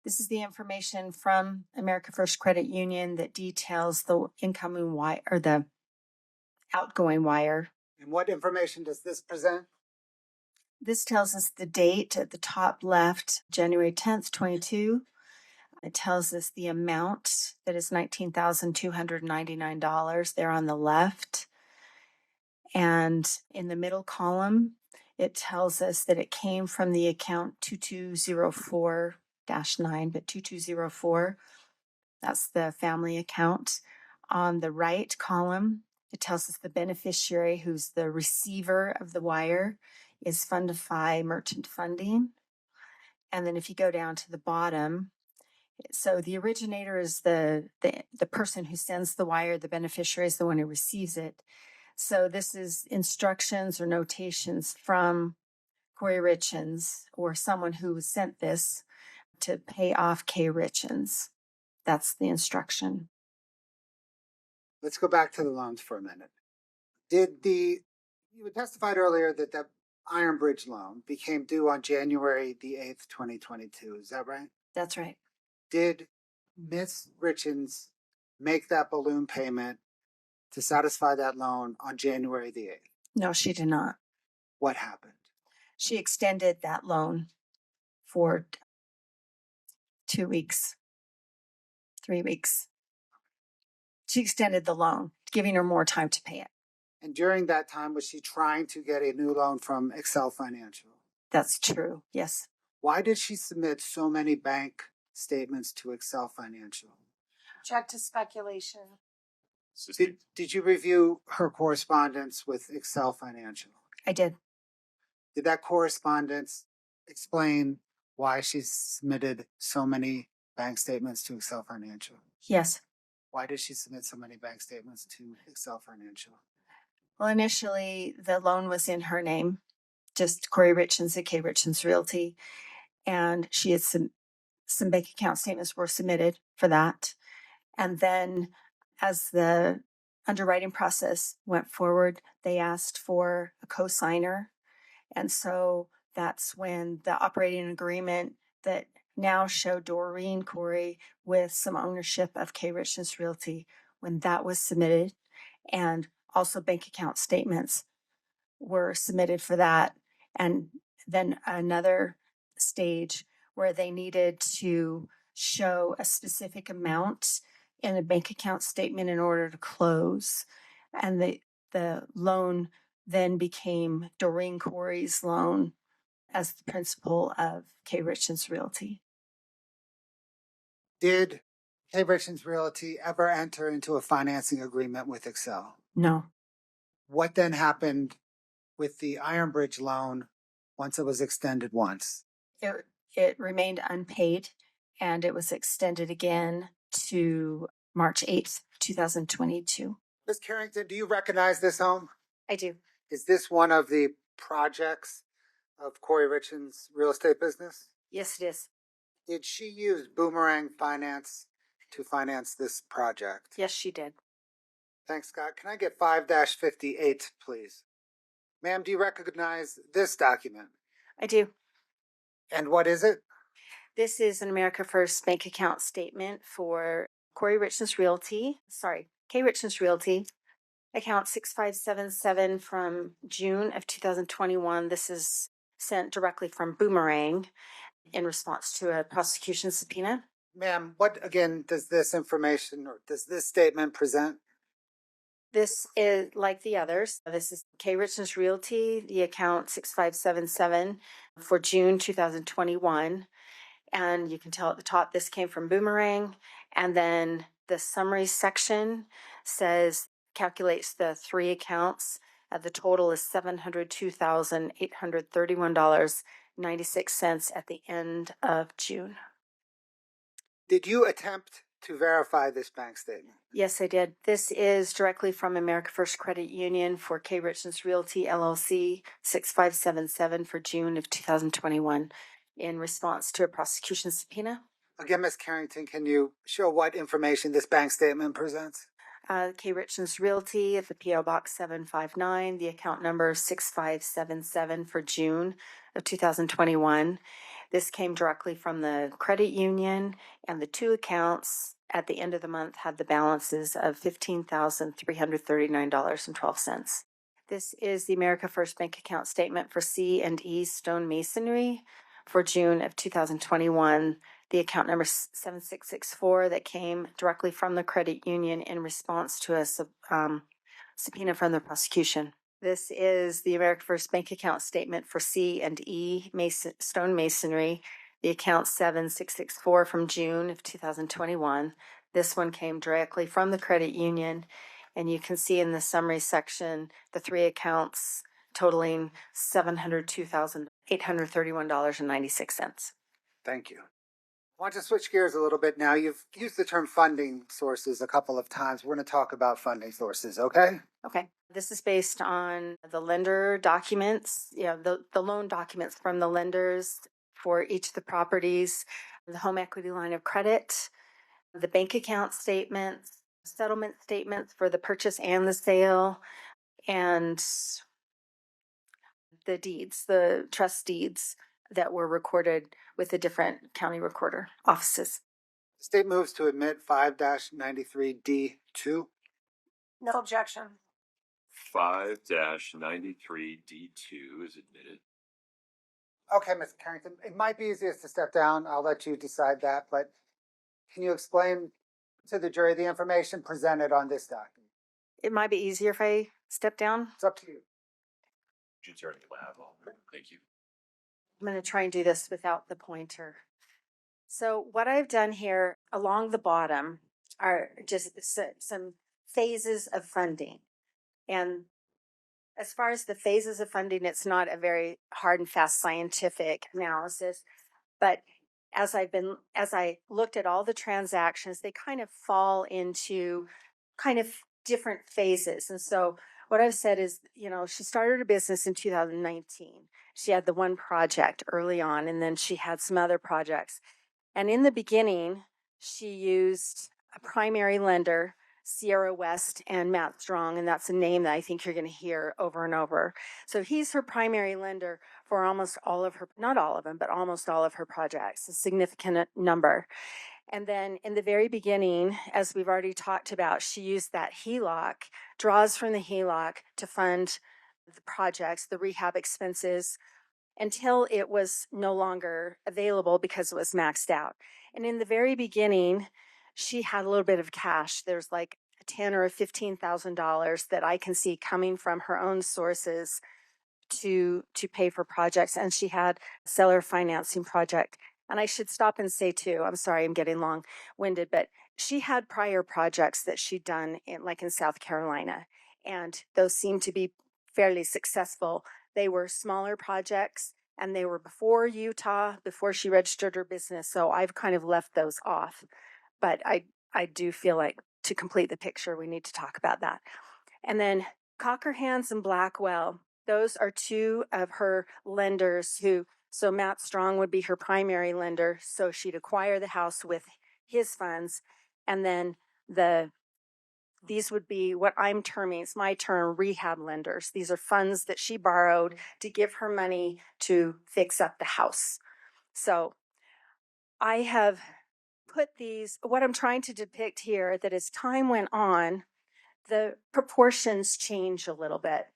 This is the information from America First Credit Union that details the incoming wire or the outgoing wire. And what information does this present? This tells us the date at the top left, January 10th, 22. It tells us the amount that is $19,299 there on the left. And in the middle column, it tells us that it came from the account 2204-9, but 2204, that's the family account. On the right column, it tells us the beneficiary, who's the receiver of the wire, is FundFi Merchant Funding. And then if you go down to the bottom, so the originator is the person who sends the wire, the beneficiary is the one who receives it. So this is instructions or notations from Kouri Richins or someone who sent this to pay off K Richins. That's the instruction. Let's go back to the loans for a minute. You had testified earlier that the Iron Bridge loan became due on January the 8th, 2022. Is that right? That's right. Did Ms. Richins make that balloon payment to satisfy that loan on January the 8th? No, she did not. What happened? She extended that loan for 2 weeks, 3 weeks. She extended the loan, giving her more time to pay it. And during that time, was she trying to get a new loan from Excel Financial? That's true. Yes. Why did she submit so many bank statements to Excel Financial? Object to speculation. Did you review her correspondence with Excel Financial? I did. Did that correspondence explain why she submitted so many bank statements to Excel Financial? Yes. Why did she submit so many bank statements to Excel Financial? Well, initially, the loan was in her name, just Kouri Richins at K Richins Realty. And she had some bank account statements were submitted for that. And then as the underwriting process went forward, they asked for a co-signer. And so that's when the operating agreement that now showed Doreen Kouri with some ownership of K Richins Realty, when that was submitted, and also bank account statements were submitted for that. And then another stage where they needed to show a specific amount in a bank account statement in order to close. And the loan then became Doreen Kouri's loan as the principal of K Richins Realty. Did K Richins Realty ever enter into a financing agreement with Excel? No. What then happened with the Iron Bridge loan once it was extended once? It remained unpaid, and it was extended again to March 8th, 2022. Ms. Karrington, do you recognize this home? I do. Is this one of the projects of Kouri Richins' real estate business? Yes, it is. Did she use Boomerang Finance to finance this project? Yes, she did. Thanks, Scott. Can I get 5-58, please? Ma'am, do you recognize this document? I do. And what is it? This is an America First bank account statement for Kouri Richins Realty. K Richins Realty. Account 6577 from June of 2021. This is sent directly from Boomerang in response to a prosecution subpoena. Ma'am, what again does this information or does this statement present? This is like the others. This is K Richins Realty, the account 6577 for June 2021. And you can tell at the top, this came from Boomerang. And then the summary section calculates the three accounts. The total is $702,831.96 at the end of June. Did you attempt to verify this bank statement? Yes, I did. This is directly from America First Credit Union for K Richins Realty, LLC, 6577 for June of 2021 in response to a prosecution subpoena. Again, Ms. Karrington, can you show what information this bank statement presents? K Richins Realty at the P.O. Box 759, the account number 6577 for June of 2021. This came directly from the credit union, and the two accounts at the end of the month had the balances of $15,339.12. This is the America First bank account statement for C&E Stone Masonry for June of 2021. The account number 7664 that came directly from the credit union in response to a subpoena from the prosecution. This is the America First bank account statement for C&E Stone Masonry, the account 7664 from June of 2021. This one came directly from the credit union, and you can see in the summary section the three accounts totaling $702,831.96. Thank you. I want to switch gears a little bit now. You've used the term funding sources a couple of times. We're going to talk about funding sources, okay? Okay. This is based on the lender documents, the loan documents from the lenders for each of the properties. the home equity line of credit, the bank account statements, settlement statements for the purchase and the sale, and the deeds, the trust deeds that were recorded with the different county recorder offices. The state moves to admit 5-93D2. No objection. 5-93D2 is admitted. Okay, Ms. Karrington, it might be easiest to step down. I'll let you decide that, but can you explain to the jury the information presented on this document? It might be easier if I step down. It's up to you. Attorney Lab. Thank you. I'm going to try and do this without the pointer. So what I've done here along the bottom are just some phases of funding. And as far as the phases of funding, it's not a very hard and fast scientific analysis, but as I looked at all the transactions, they kind of fall into kind of different phases. And so what I've said is, she started her business in 2019. She had the one project early on, and then she had some other projects. And in the beginning, she used a primary lender, Sierra West and Matt Strong, and that's a name that I think you're going to hear over and over. So he's her primary lender for almost all of her, not all of them, but almost all of her projects, a significant number. And then in the very beginning, as we've already talked about, she used that HELOC, draws from the HELOC to fund the projects, the rehab expenses, until it was no longer available because it was maxed out. And in the very beginning, she had a little bit of cash. There's like $10,000 or $15,000 that I can see coming from her own sources to pay for projects. And she had a seller financing project. And I should stop and say too, I'm sorry, I'm getting long-winded, but she had prior projects that she'd done in South Carolina. And those seemed to be fairly successful. They were smaller projects and they were before Utah, before she registered her business. So I've kind of left those off. But I do feel like to complete the picture, we need to talk about that. And then Cockerhands and Blackwell, those are two of her lenders so Matt Strong would be her primary lender. So she'd acquire the house with his funds. And then these would be what I'm terming, it's my term, rehab lenders. These are funds that she borrowed to give her money to fix up the house. So I have put what I'm trying to depict here, that as time went on, the proportions change a little bit.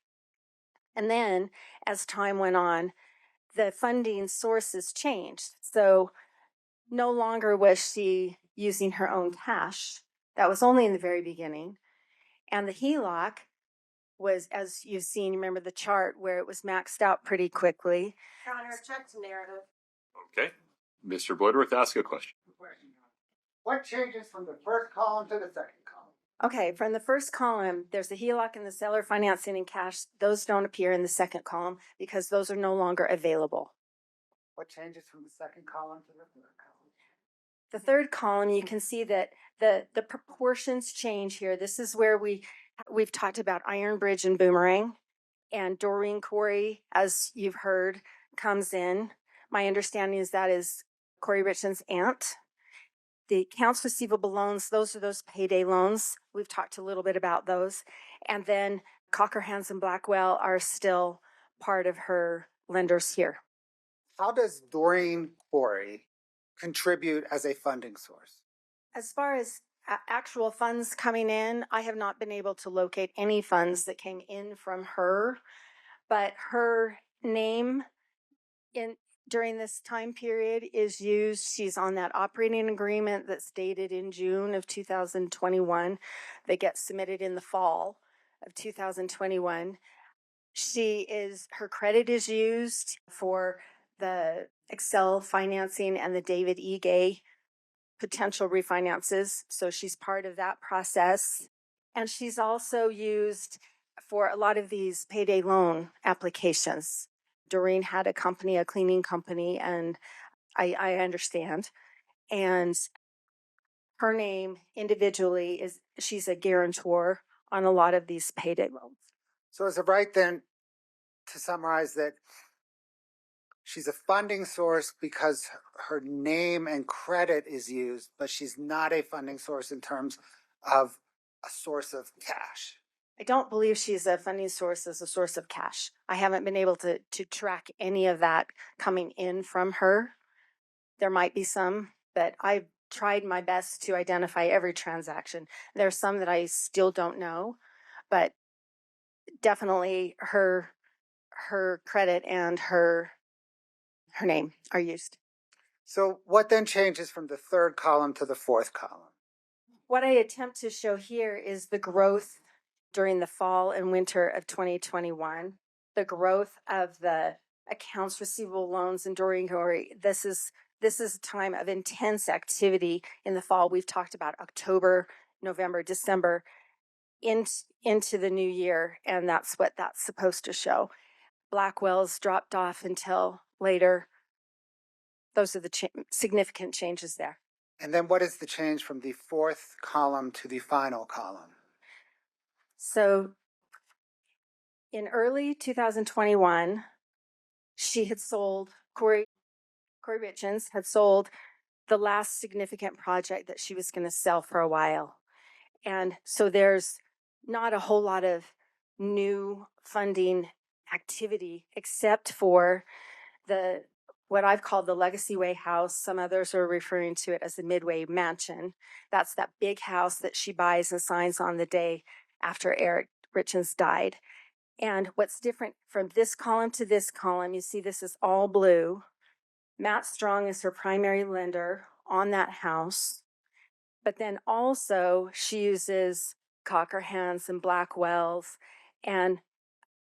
And then as time went on, the funding sources changed. So no longer was she using her own cash. That was only in the very beginning. And the HELOC was, as you've seen, remember the chart where it was maxed out pretty quickly. Your Honor, check the narrative. Okay. Mr. Bloodworth, ask a question. What changes from the first column to the second column? Okay, from the first column, there's the HELOC and the seller financing and cash. Those don't appear in the second column because those are no longer available. What changes from the second column to the third column? The third column, you can see that the proportions change here. This is where we've talked about Iron Bridge and Boomerang, and Doreen Kouri, as you've heard, comes in. My understanding is that is Kouri Richins' aunt. The accounts receivable loans, those are those payday loans. We've talked a little bit about those. And then Cockerhands and Blackwell are still part of her lenders here. How does Doreen Kouri contribute as a funding source? As far as actual funds coming in, I have not been able to locate any funds that came in from her, but her name during this time period is used. She's on that operating agreement that's dated in June of 2021 that gets submitted in the fall of 2021. Her credit is used for the Excel financing and the David E. Gay potential refinances. So she's part of that process. And she's also used for a lot of these payday loan applications. Doreen had a company, a cleaning company, and I understand. And her name individually she's a guarantor on a lot of these payday loans. So is it right then to summarize that She's a funding source because her name and credit is used, but she's not a funding source in terms of a source of cash. I don't believe she's a funding source as a source of cash. I haven't been able to track any of that coming in from her. There might be some, but I've tried my best to identify every transaction. There's some that I still don't know, but definitely her credit and her name are used. So what then changes from the third column to the fourth column? What I attempt to show here is the growth during the fall and winter of 2021, the growth of the accounts receivable loans and during this is a time of intense activity in the fall. We've talked about October, November, December into the new year, and that's what that's supposed to show. Blackwell's dropped off until later. Those are the significant changes there. And then what is the change from the fourth column to the final column? So in early 2021, she had sold, Kouri Richins had sold the last significant project that she was going to sell for a while. And so there's not a whole lot of new funding activity except for what I've called the Legacy Way house. Some others are referring to it as the Midway mansion. That's that big house that she buys and signs on the day after Eric Richins died. And what's different from this column to this column, you see this is all blue. Matt Strong is her primary lender on that house. But then also she uses Cockerhands and Blackwells and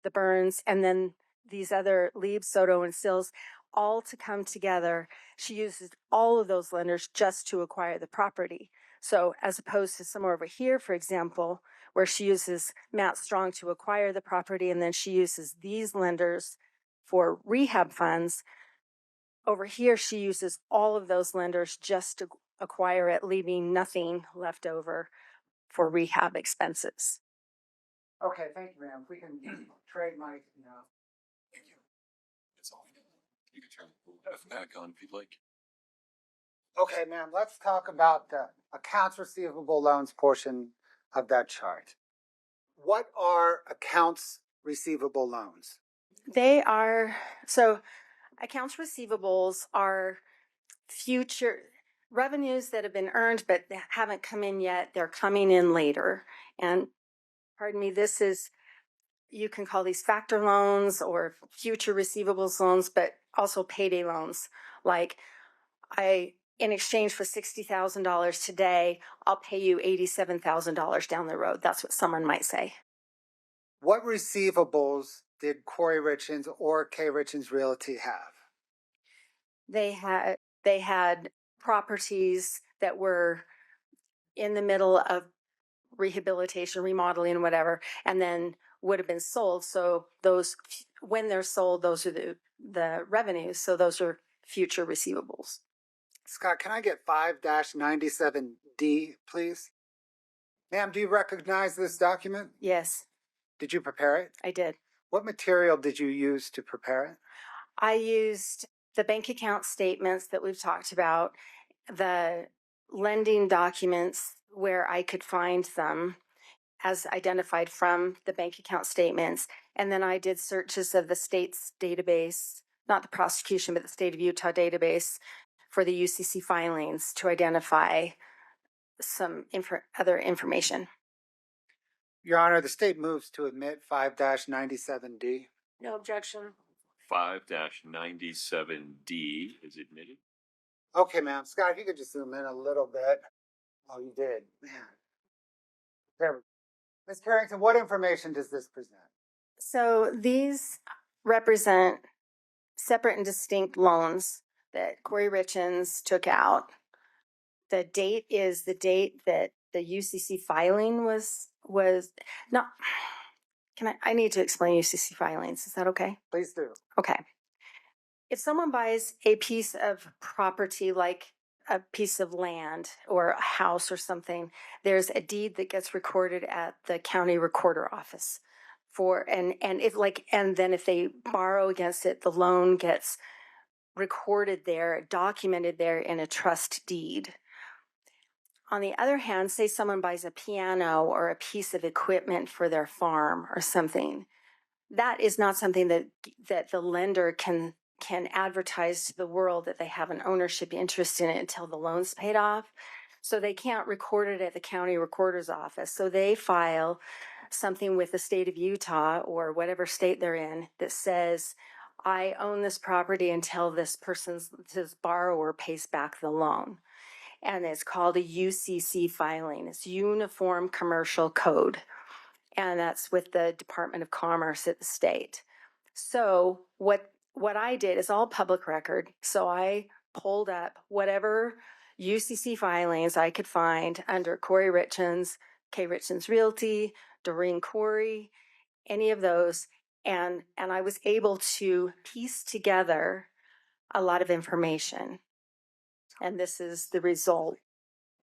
the Burns and then these other Lieb, Soto, and Sills all to come together. She uses all of those lenders just to acquire the property. So as opposed to somewhere over here, for example, where she uses Matt Strong to acquire the property and then she uses these lenders for rehab funds, over here she uses all of those lenders just to acquire it, leaving nothing left over for rehab expenses. Okay, thank you, ma'am. We can trade Mike now. Thank you. That's all. You can turn the F back on if you'd like. Okay, ma'am, let's talk about the accounts receivable loans portion of that chart. What are accounts receivable loans? They are, so accounts receivables are future revenues that have been earned but haven't come in yet. They're coming in later. And pardon me, this is, you can call these factor loans or future receivables loans, but also payday loans. Like in exchange for $60,000 today, I'll pay you $87,000 down the road. That's what someone might say. What receivables did Kouri Richins or K Richins Realty have? They had properties that were in the middle of rehabilitation, remodeling, whatever, and then would have been sold. So those, when they're sold, those are the revenues. So those are future receivables. Scott, can I get 5-97D, please? Ma'am, do you recognize this document? Yes. Did you prepare it? I did. What material did you use to prepare it? I used the bank account statements that we've talked about, the lending documents where I could find them as identified from the bank account statements. And then I did searches of the state's database, not the prosecution, but the state of Utah database for the UCC filings to identify some other information. Your Honor, the state moves to admit 5-97D. No objection. 5-97D is admitted. Okay, ma'am. Scott, if you could just zoom in a little bit. Oh, you did. Man. There we go. Ms. Karrington, what information does this present? So these represent separate and distinct loans that Kouri Richins took out. The date is the date that the UCC filing was not. I need to explain UCC filings. Is that okay? Please do. Okay. If someone buys a piece of property, like a piece of land or a house or something, there's a deed that gets recorded at the county recorder office and then if they borrow against it, the loan gets recorded there, documented there in a trust deed. On the other hand, say someone buys a piano or a piece of equipment for their farm or something. That is not something that the lender can advertise to the world that they have an ownership interest in it until the loan's paid off. So they can't record it at the county recorder's office. So they file something with the state of Utah or whatever state they're in that says, I own this property until this borrower pays back the loan. And it's called a UCC filing. It's Uniform Commercial Code. And that's with the Department of Commerce at the state. So what I did is all public record. So I pulled up whatever UCC filings I could find under Kouri Richins, K Richins Realty, Doreen Kouri, any of those. And I was able to piece together a lot of information. And this is the result.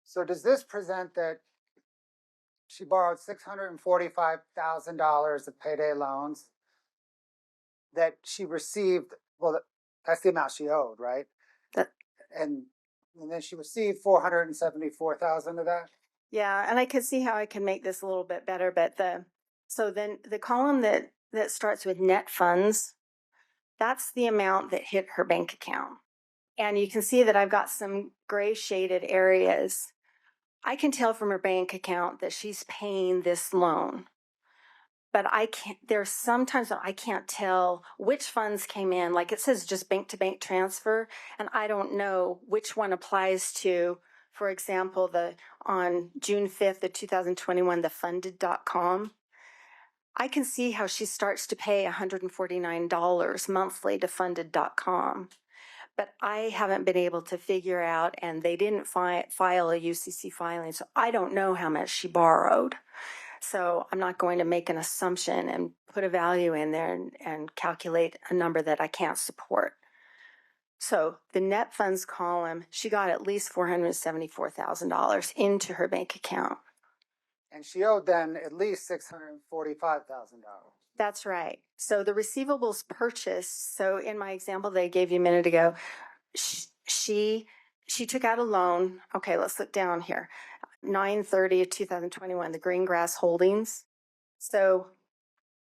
So does this present that she borrowed $645,000 of payday loans that she received? Well, that's the amount she owed, right? And then she received $474,000 of that. Yeah, and I could see how I can make this a little bit better, but so then the column that starts with net funds, that's the amount that hit her bank account. And you can see that I've got some gray shaded areas. I can tell from her bank account that she's paying this loan. But there's sometimes I can't tell which funds came in. Like it says just bank to bank transfer, and I don't know which one applies to, for example, on June 5th of 2021, the funded.com. I can see how she starts to pay $149 monthly to funded.com. But I haven't been able to figure out, and they didn't file a UCC filing, so I don't know how much she borrowed. So I'm not going to make an assumption and put a value in there and calculate a number that I can't support. So the net funds column, she got at least $474,000 into her bank account. And she owed then at least $645,000. That's right. So the receivables purchased, so in my example they gave you a minute ago, she took out a loan. Okay, let's look down here. 9/30/2021, the Green Grass Holdings. So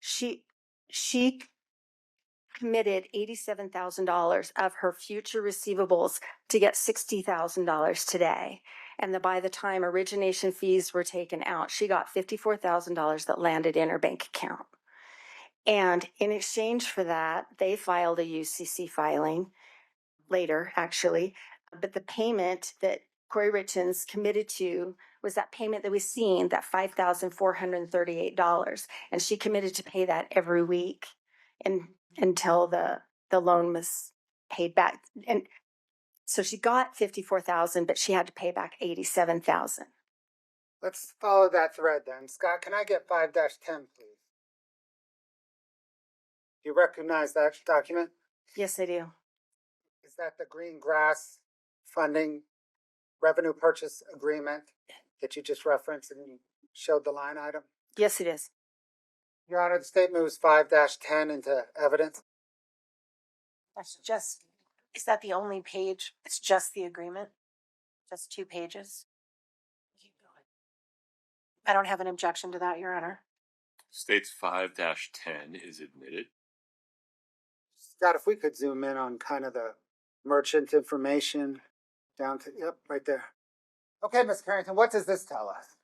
she committed $87,000 of her future receivables to get $60,000 today. And by the time origination fees were taken out, she got $54,000 that landed in her bank account. And in exchange for that, they filed a UCC filing later, actually. But the payment that Kouri Richins committed to was that payment that we've seen, that $5,438. And she committed to pay that every week until the loan was paid back. And so she got $54,000, but she had to pay back $87,000. Let's follow that thread then. Scott, can I get 5-10, please? Do you recognize that document? Yes, I do. Is that the Green Grass Funding Revenue Purchase Agreement that you just referenced and you showed the line item? Yes, it is. Your Honor, the state moves 5-10 into evidence. Is that the only page? It's just the agreement? Just 2 pages? I don't have an objection to that, Your Honor. States 5-10 is admitted. Scott, if we could zoom in on kind of the merchant information down to, yep, right there. Okay, Ms. Karrington, what does this tell us?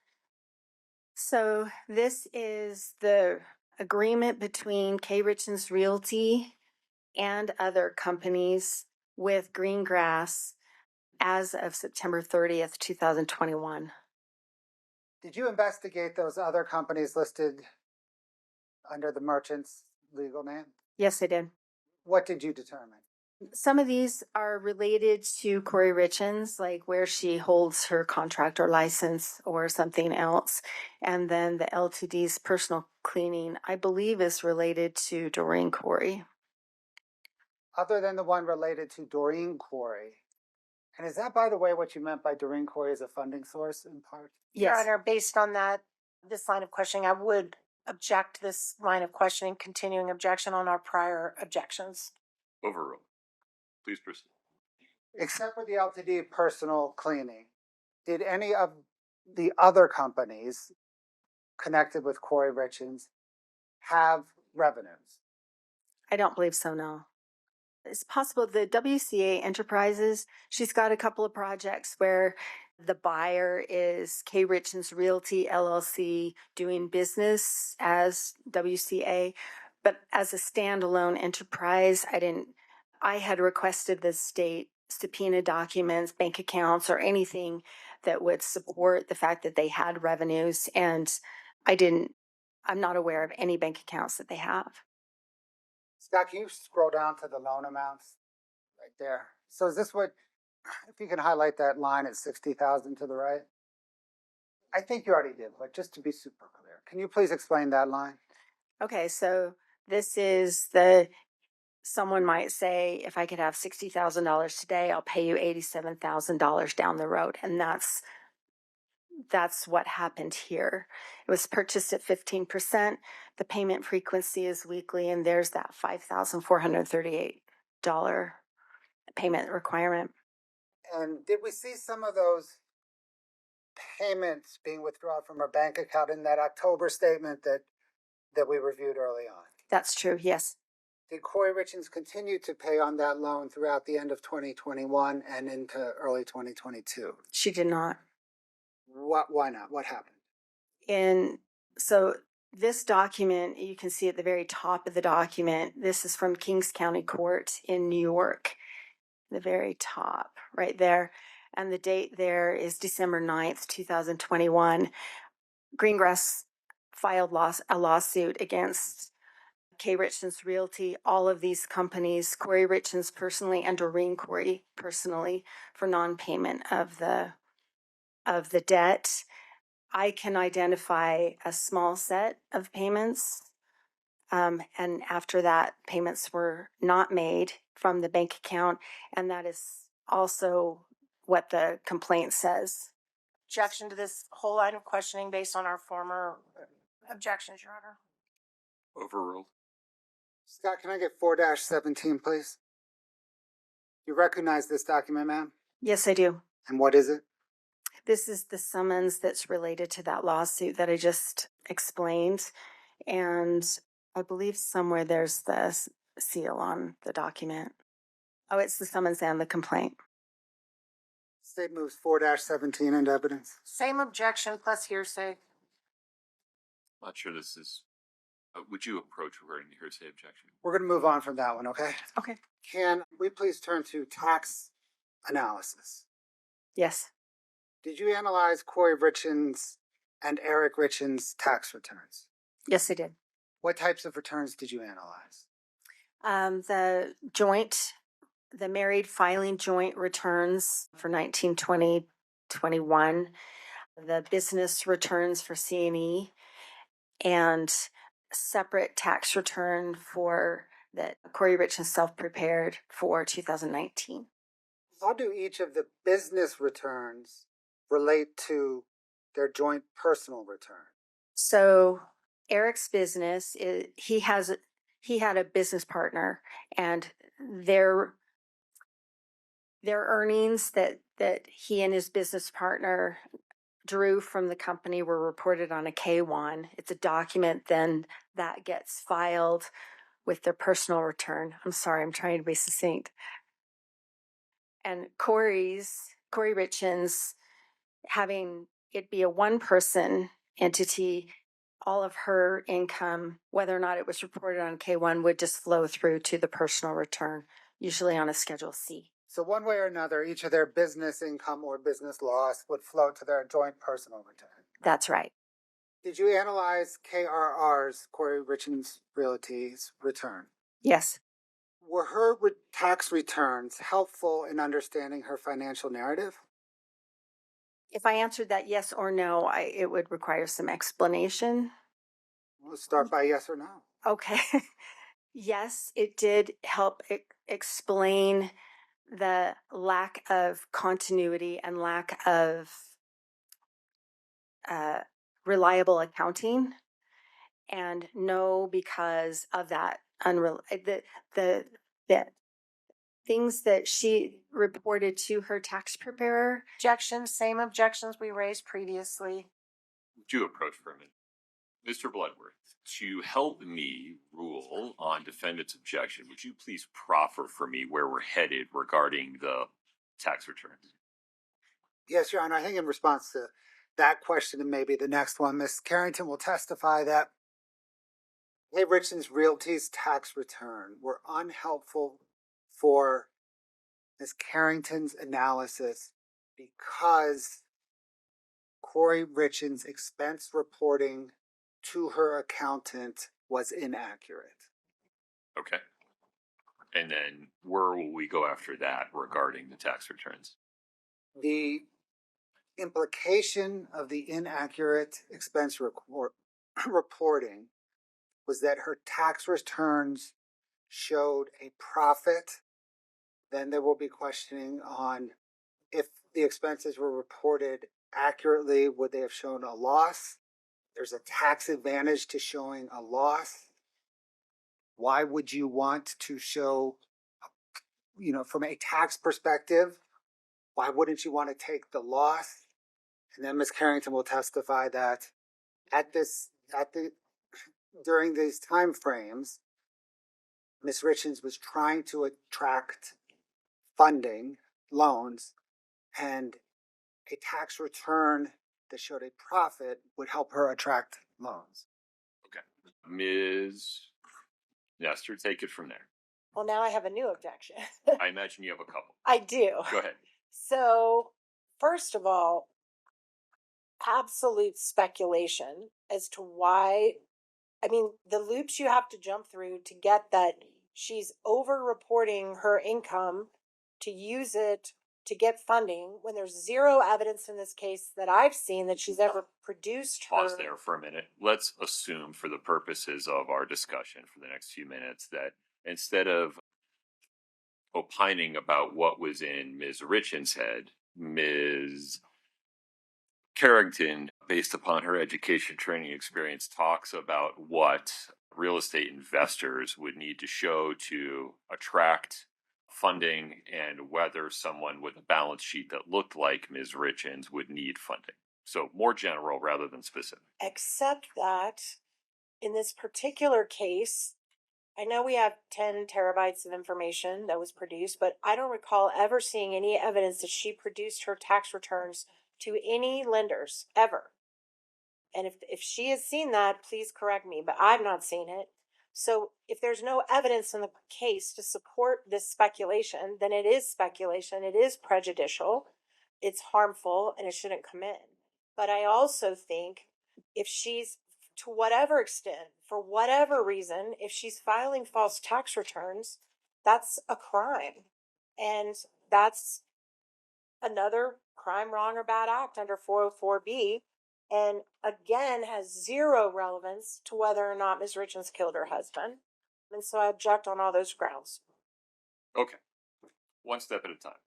So this is the agreement between K Richins Realty and other companies with Green Grass as of September 30th, 2021. Did you investigate those other companies listed under the merchant's legal name? Yes, I did. What did you determine? Some of these are related to Kouri Richins, like where she holds her contractor license or something else. And then the L2D's personal cleaning, I believe, is related to Doreen Kouri. Other than the one related to Doreen Kouri. And is that, by the way, what you meant by Doreen Kouri as a funding source in part? Your Yes. Honor, based on this line of questioning, I would object this line of questioning, continuing objection on our prior objections. Overruled. Please proceed. Except for the LTD personal cleaning, did any of the other companies connected with Kouri Richins have revenues? I don't believe so, no. It's possible the WCA Enterprises, she's got a couple of projects where the buyer is K Richins Realty LLC doing business as WCA, but as a standalone enterprise, I had requested the state subpoena documents, bank accounts, or anything that would support the fact that they had revenues, and I'm not aware of any bank accounts that they have. Scott, can you scroll down to the loan amounts right there? So is this what, if you can highlight that line at 60,000 to the right? I think you already did, but just to be super clear, can you please explain that line? Okay, so this is someone might say, if I could have $60,000 today, I'll pay you $87,000 down the road. And that's what happened here. It was purchased at 15%. The payment frequency is weekly, and there's that $5,438 payment requirement. And did we see some of those payments being withdrawn from her bank account in that October statement that we reviewed early on? That's true, yes. Did Kouri Richins continue to pay on that loan throughout the end of 2021 and into early 2022? She did not. Why not? What happened? So this document, you can see at the very top of the document, this is from Kings County Court in New York, the very top right there. And the date there is December 9th, 2021. Greengrass filed a lawsuit against K Richins Realty, all of these companies, Kouri Richins personally and Doreen Kouri personally, for non-payment of the debt. I can identify a small set of payments, and after that, payments were not made from the bank account, and that is also what the complaint says. Objection to this whole line of questioning based on our former objections, Your Honor. Overruled. Scott, can I get 4-17, please? You recognize this document, ma'am? Yes, I do. And what is it? This is the summons that's related to that lawsuit that I just explained. And I believe somewhere there's the seal on the document. Oh, it's the summons and the complaint. State moves 4-17 into evidence. Same objection plus hearsay. Not sure this is. Would you approach regarding the hearsay objection? We're going to move on from that one, okay? Okay. Can we please turn to tax analysis? Yes. Did you analyze Kouri Richins and Eric Richins' tax returns? Yes, I did. What types of returns did you analyze? The married filing joint returns for 1920-21, the business returns for C&E, and separate tax return for that Kouri Richins self-prepared for 2019. How do each of the business returns relate to their joint personal return? So Eric's business, he had a business partner, and their earnings that he and his business partner drew from the company were reported on a K-1. It's a document then that gets filed with their personal return. I'm sorry, I'm trying to be succinct. And Kouri Richins, having it be a one-person entity, all of her income, whether or not it was reported on K-1, would just flow through to the personal return, usually on a Schedule C. So one way or another, each of their business income or business loss would flow to their joint personal return. That's right. Did you analyze KRR's, Kouri Richins Realty's return? Yes. Were her tax returns helpful in understanding her financial narrative? If I answered that yes or no, it would require some explanation. Let's start by yes or no. Okay. Yes, it did help explain the lack of continuity and lack of reliable accounting. And no, because of that things that she reported to her tax preparer. Objections, same objections we raised previously. Would you approach for a minute? Mr. Bloodworth, to help me rule on defendant's objection, would you please proffer for me where we're headed regarding the tax returns? Yes, Your Honor. I think in response to that question and maybe the next one, Ms. Karrington will testify that K Richins Realty's tax return were unhelpful for Ms. Carrington's analysis because Kouri Richins' expense reporting to her accountant was inaccurate. Okay. And then where will we go after that regarding the tax returns? The implication of the inaccurate expense reporting was that her tax returns showed a profit. Then there will be questioning on if the expenses were reported accurately, would they have shown a loss? There's a tax advantage to showing a loss. Why would you want to show, from a tax perspective, why wouldn't you want to take the loss? And then Ms. Karrington will testify that during these time frames, Ms. Richins was trying to attract funding, loans, and a tax return that showed a profit would help her attract loans. Okay. Ms. Nestor, take it from there. Well, now I have a new objection. I imagine you have a couple. I do. Go ahead. So, first of all, absolute speculation as to why. I mean, the loops you have to jump through to get that she's over reporting her income to use it to get funding when there's zero evidence in this case that I've seen that she's ever produced her. Pause there for a minute. Let's assume for the purposes of our discussion for the next few minutes that instead of opining about what was in Ms. Richins' head, Ms. Karrington, based upon her education training experience, talks about what real estate investors would need to show to attract funding and whether someone with a balance sheet that looked like Ms. Richins would need funding. So more general rather than specific. Except that in this particular case, I know we have 10 terabytes of information that was produced, but I don't recall ever seeing any evidence that she produced her tax returns to any lenders ever. And if she has seen that, please correct me, but I've not seen it. So if there's no evidence in the case to support this speculation, then it is speculation. It is prejudicial. It's harmful and it shouldn't come in. But I also think if she's, to whatever extent, for whatever reason, if she's filing false tax returns, that's a crime. And that's another crime, wrong, or bad act under 404B. And again, has zero relevance to whether or not Ms. Richins killed her husband. And so I object on all those grounds. Okay. One step at a time.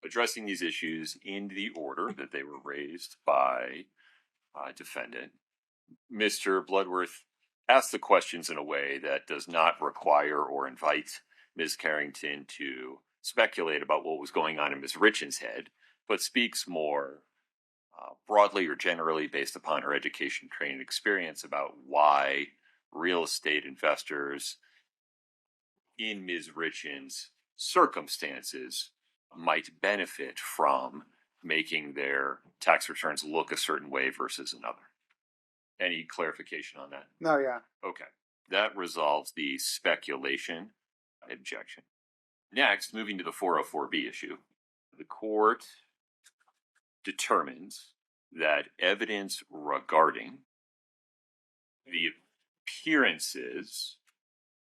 Addressing these issues in the order that they were raised by defendant. Mr. Bloodworth asked the questions in a way that does not require or invite Ms. Karrington to speculate about what was going on in Ms. Richins' head, but speaks more broadly or generally based upon her education, training, experience about why real estate investors in Ms. Richins' circumstances might benefit from making their tax returns look a certain way versus another. Any clarification on that? No, yeah. Okay. That resolves the speculation objection. Next, moving to the 404B issue, the court determines that evidence regarding the appearances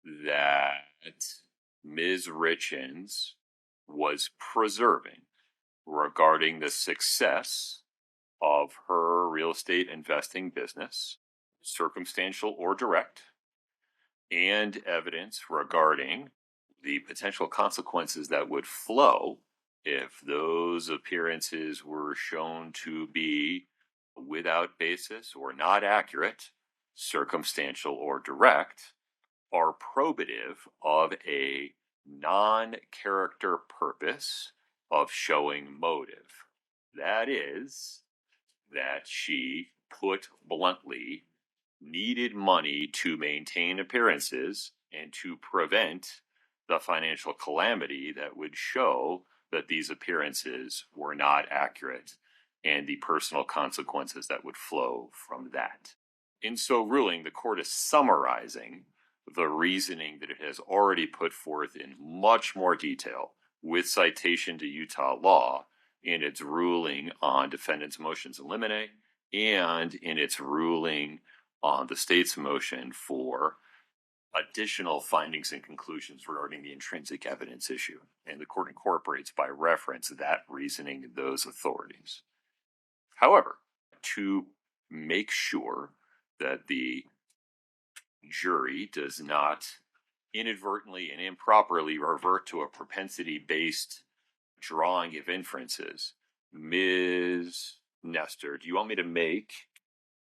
that Ms. Richins was preserving regarding the success of her real estate investing business, circumstantial or direct, and evidence regarding the potential consequences that would flow if those appearances were shown to be without basis or not accurate, circumstantial or direct, are probative of a non-character purpose of showing motive. That is, that she, put bluntly, needed money to maintain appearances and to prevent the financial calamity that would show that these appearances were not accurate and the personal consequences that would flow from that. In so ruling, the court is summarizing the reasoning that it has already put forth in much more detail with citation to Utah law in its ruling on defendant's motions in limine and in its ruling on the state's motion for additional findings and conclusions regarding the intrinsic evidence issue. And the court incorporates by reference that reasoning in those authorities. However, to make sure that the jury does not inadvertently and improperly revert to a propensity-based drawing of inferences, Ms. Nestor, do you want me to make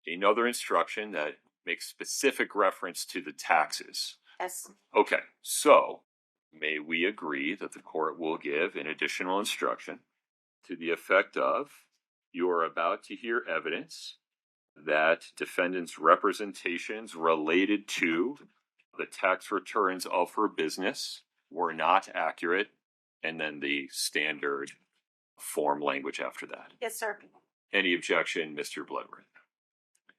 another instruction that makes specific reference to the taxes? Yes. Okay, so may we agree that the court will give an additional instruction to the effect of, you are about to hear evidence that defendant's representations related to the tax returns of her business were not accurate, and then the standard form language after that. Yes, sir. Any objection, Mr. Bloodworth?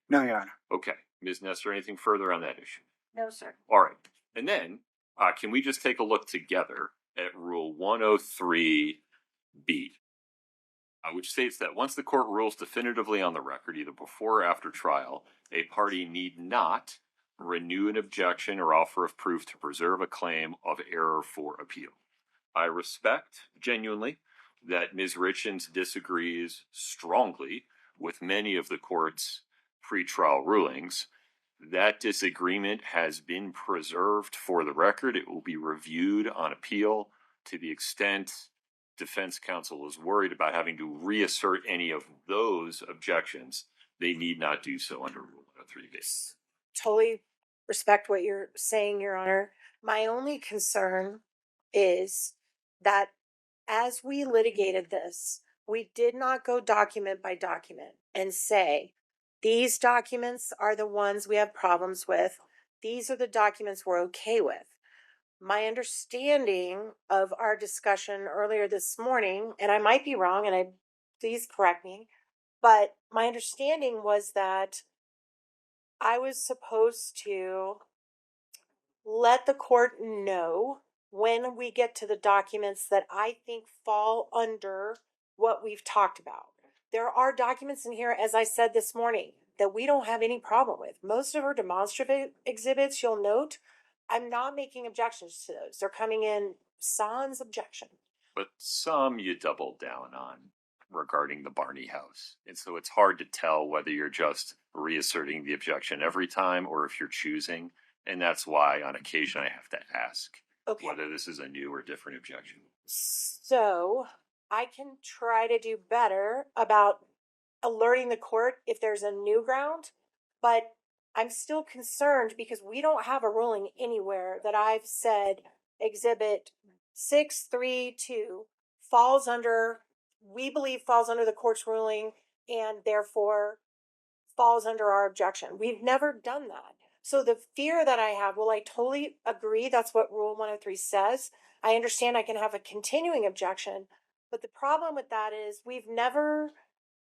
No, Your Honor. Okay. Ms. Nestor, anything further on that issue? No, sir. All right. And then, can we just take a look together at Rule 103B, which states that once the court rules definitively on the record, either before or after trial, a party need not renew an objection or offer of proof to preserve a claim of error for appeal. I respect genuinely that Ms. Richins disagrees strongly with many of the court's pretrial rulings. That disagreement has been preserved for the record. It will be reviewed on appeal. To the extent defense counsel is worried about having to reassert any of those objections, they need not do so under Rule 103B. Totally respect what you're saying, Your Honor. My only concern is that as we litigated this, we did not go document by document and say, these documents are the ones we have problems with. These are the documents we're okay with. My understanding of our discussion earlier this morning, and I might be wrong, and please correct me, but my understanding was that I was supposed to let the court know when we get to the documents that I think fall under what we've talked about. There are documents in here, as I said this morning, that we don't have any problem with. Most of our demonstrative exhibits, you'll note, I'm not making objections to those. They're coming in sans objection. But some you doubled down on regarding the Barney house. And so it's hard to tell whether you're just reasserting the objection every time or if you're choosing. And that's why on occasion I have to ask whether this is a new or different objection. So I can try to do better about alerting the court if there's a new ground, but I'm still concerned because we don't have a ruling anywhere that I've said exhibit 632 we believe falls under the court's ruling and therefore falls under our objection. We've never done that. So the fear that I have, I totally agree that's what Rule 103 says. I understand I can have a continuing objection, but the problem with that is we've never,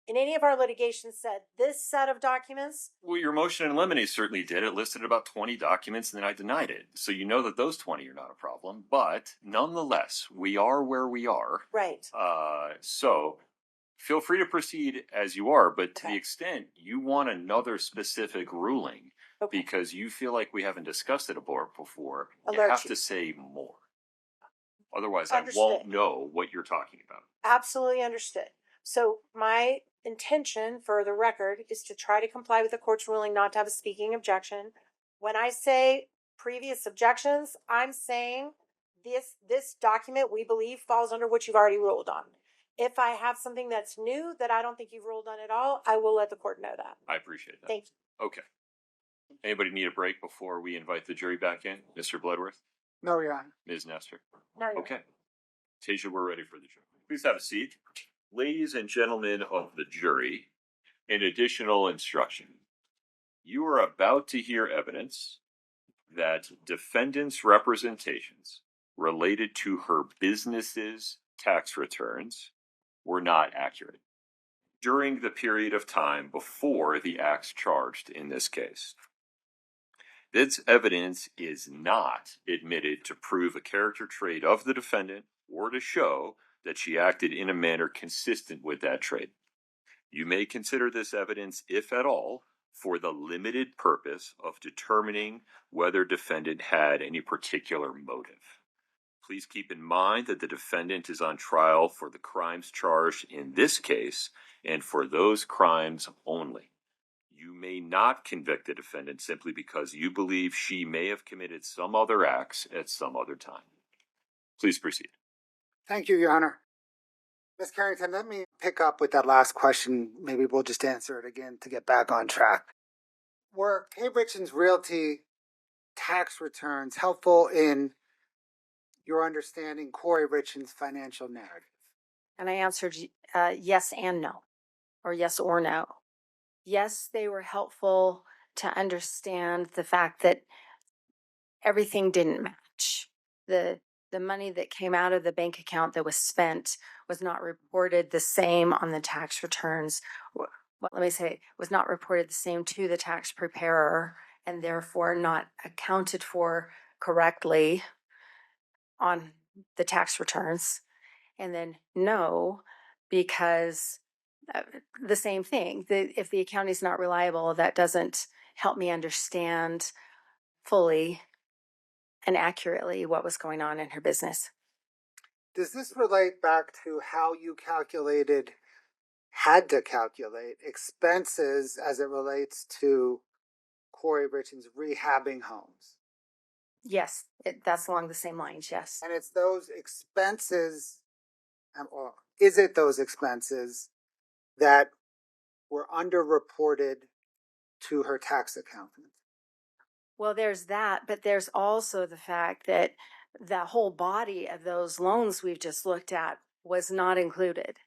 in any of our litigations, said this set of documents. Well, your motion in limine certainly did. It listed about 20 documents and then I denied it. So you know that those 20 are not a problem, but nonetheless, we are where we are. Right. So feel free to proceed as you are, but to the extent you want another specific ruling, because you feel like we haven't discussed it before, you have to say more. Otherwise, Understood. I won't know what you're talking about. Absolutely understood. So my intention, for the record, is to try to comply with the court's ruling not to have a speaking objection. When I say previous objections, I'm saying this document we believe falls under what you've already ruled on. If I have something that's new that I don't think you've ruled on at all, I will let the court know that. I appreciate that. Thank you. Okay. Anybody need a break before we invite the jury back in? Mr. Bloodworth? No, Your Honor. Ms. Nestor? No, Your Okay. Tasia, we're ready for the jury. Please have a seat. Ladies and gentlemen of the jury, an additional instruction. You are about to hear evidence that defendant's representations related to her business's tax returns were not accurate during the period of time before the acts charged in this case. This evidence is not admitted to prove a character trait of the defendant or to show that she acted in a manner consistent with that trait. You may consider this evidence, if at all, for the limited purpose of determining whether defendant had any particular motive. Please keep in mind that the defendant is on trial for the crimes charged in this case and for those crimes only. You may not convict the defendant simply because you believe she may have committed some other acts at some other time. Please proceed. Thank you, Your Honor. Ms. Karrington, let me pick up with that last question. Maybe we'll just answer it again to get back on track. Were K Richins Realty tax returns helpful in your understanding Kouri Richins' financial narrative? And I answered yes and no, or yes or no. Yes, they were helpful to understand the fact that everything didn't match. The money that came out of the bank account that was spent was not reported the same on the tax returns. Well, let me say, was not reported the same to the tax preparer and therefore not accounted for correctly on the tax returns. And then no, because the same thing. If the accounting is not reliable, that doesn't help me understand fully and accurately what was going on in her business. Does this relate back to how you had to calculate expenses as it relates to Kouri Richins rehabbing homes? Yes, that's along the same lines, yes. And it's those expenses, or is it those expenses that were underreported to her tax accountant? Well, there's that, but there's also the fact that the whole body of those loans we've just looked at was not included.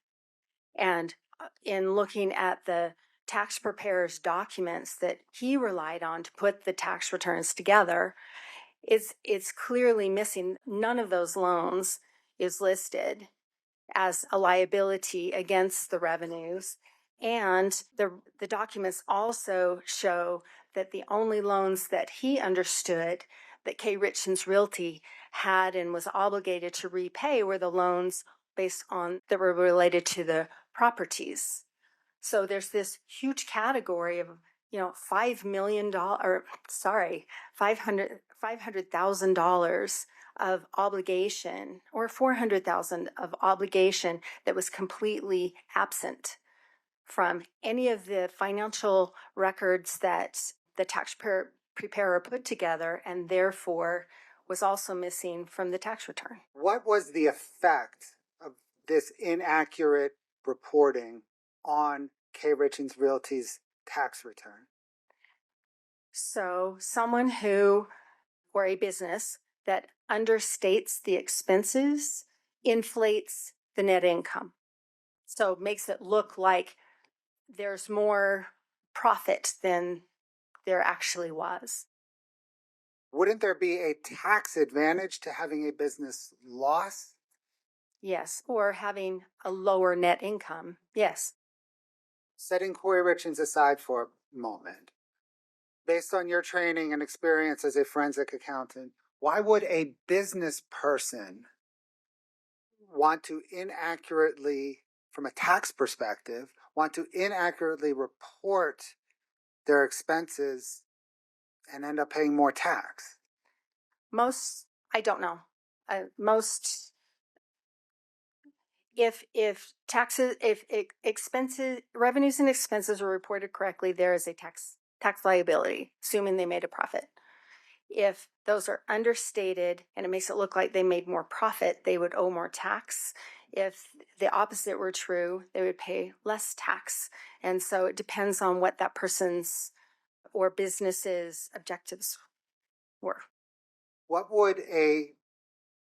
And in looking at the tax preparer's documents that he relied on to put the tax returns together, it's clearly missing. None of those loans is listed as a liability against the revenues. And the documents also show that the only loans that he understood that K Richins Realty had and was obligated to repay were the loans based on that were related to the properties. So there's this huge category of, $500,000 of obligation, or $400,000 of obligation that was completely absent from any of the financial records that the tax preparer put together, and therefore was also missing from the tax return. What was the effect of this inaccurate reporting on K Richins Realty's tax return? So someone or a business that understates the expenses inflates the net income. So it makes it look like there's more profit than there actually was. Wouldn't there be a tax advantage to having a business loss? Yes, or having a lower net income. Yes. Setting Kouri Richins aside for a moment, based on your training and experience as a forensic accountant, why would a business person want to inaccurately, from a tax perspective, report their expenses and end up paying more tax? I don't know. If expenses, revenues and expenses are reported correctly, there is a tax liability, assuming they made a profit. If those are understated and it makes it look like they made more profit, they would owe more tax. If the opposite were true, they would pay less tax. And so it depends on what that person's or business's objectives were. What would a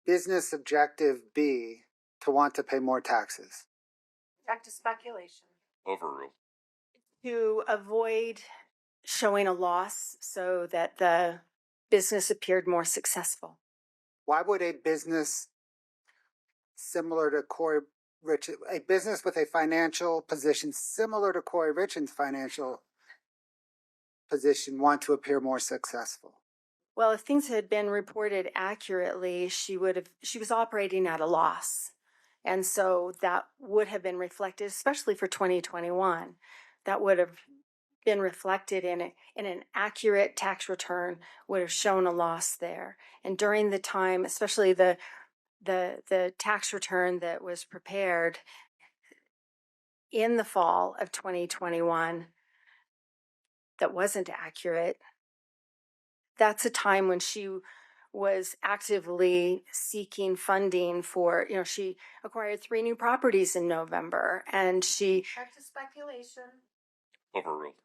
business objective be to want to pay more taxes? Back to speculation. Overruled. To avoid showing a loss so that the business appeared more successful. Why would a business similar to Kouri Richins, a business with a financial position similar to Kouri Richins' financial position, want to appear more successful? Well, if things had been reported accurately, she was operating at a loss. And so that would have been reflected, especially for 2021. That would have been reflected in an accurate tax return, would have shown a loss there. And during the time, especially the tax return that was prepared in the fall of 2021 that wasn't accurate, that's a time when she was actively seeking funding for, she acquired 3 new properties in November, and Back to speculation. Overruled.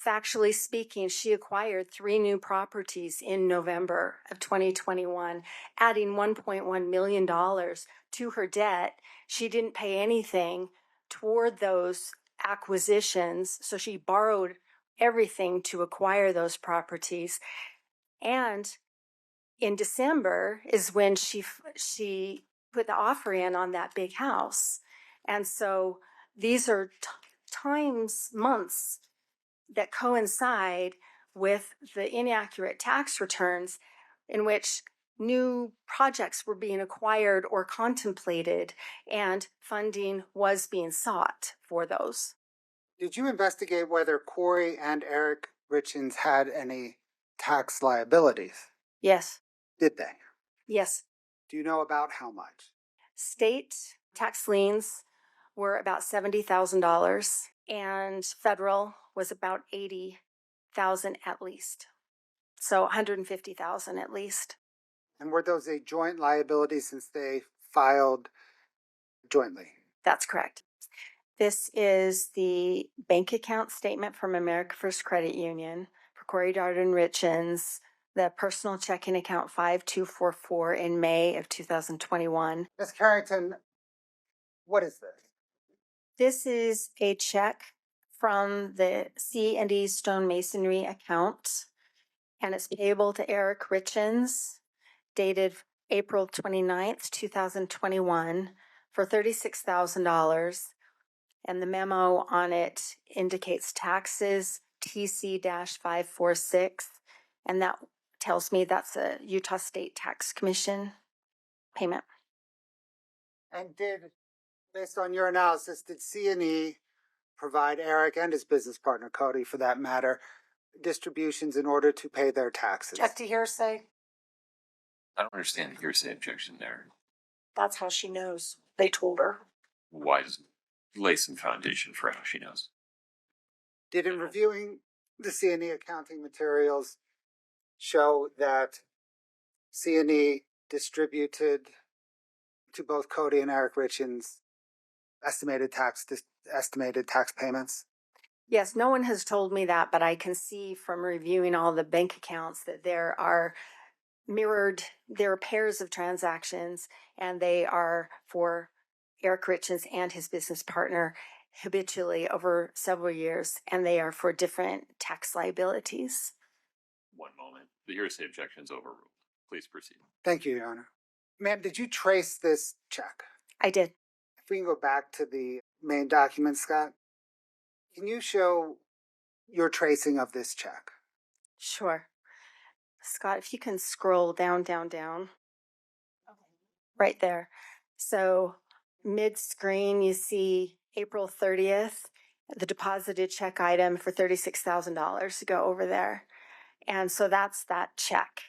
factually speaking, she acquired 3 new properties in November of 2021, adding $1.1 million to her debt. She didn't pay anything toward those acquisitions, so she borrowed everything to acquire those properties. And in December is when she put the offer in on that big house. And so these are months that coincide with the inaccurate tax returns in which new projects were being acquired or contemplated and funding was being sought for those. Did you investigate whether Kouri and Eric Richins had any tax liabilities? Yes. Did they? Yes. Do you know about how much? State tax liens were about $70,000 and federal was about $80,000 at least. So $150,000 at least. And were those a joint liability since they filed jointly? That's correct. This is the bank account statement from America First Credit Union for Kouri Richins, the personal checking account 5244 in May of 2021. Ms. Karrington, what is this? This is a check from the C&E Stone Masonry account, and it's payable to Eric Richins, dated April 29th, 2021, for $36,000. And the memo on it indicates taxes TC-546, and that tells me that's a Utah State Tax Commission payment. And based on your analysis, did C&E provide Eric and his business partner, Cody, for that matter, distributions in order to pay their taxes? Check to hearsay. I don't understand the hearsay objection there. That's how she knows. They told her. Why does it lay some foundation for how she knows? Did in reviewing the C&E accounting materials show that C&E distributed to both Cody and Eric Richins estimated tax payments? Yes, no one has told me that, but I can see from reviewing all the bank accounts that there are pairs of transactions, and they are for Eric Richins and his business partner habitually over several years, and they are for different tax liabilities. One moment. The hearsay objection is overruled. Please proceed. Thank you, Your Honor. Ma'am, did you trace this check? I did. If we can go back to the main document, Scott, can you show your tracing of this check? Sure. Scott, if you can scroll down. Right there. So mid-screen, you see April 30th, the deposited check item for $36,000 to go over there. And so that's that check.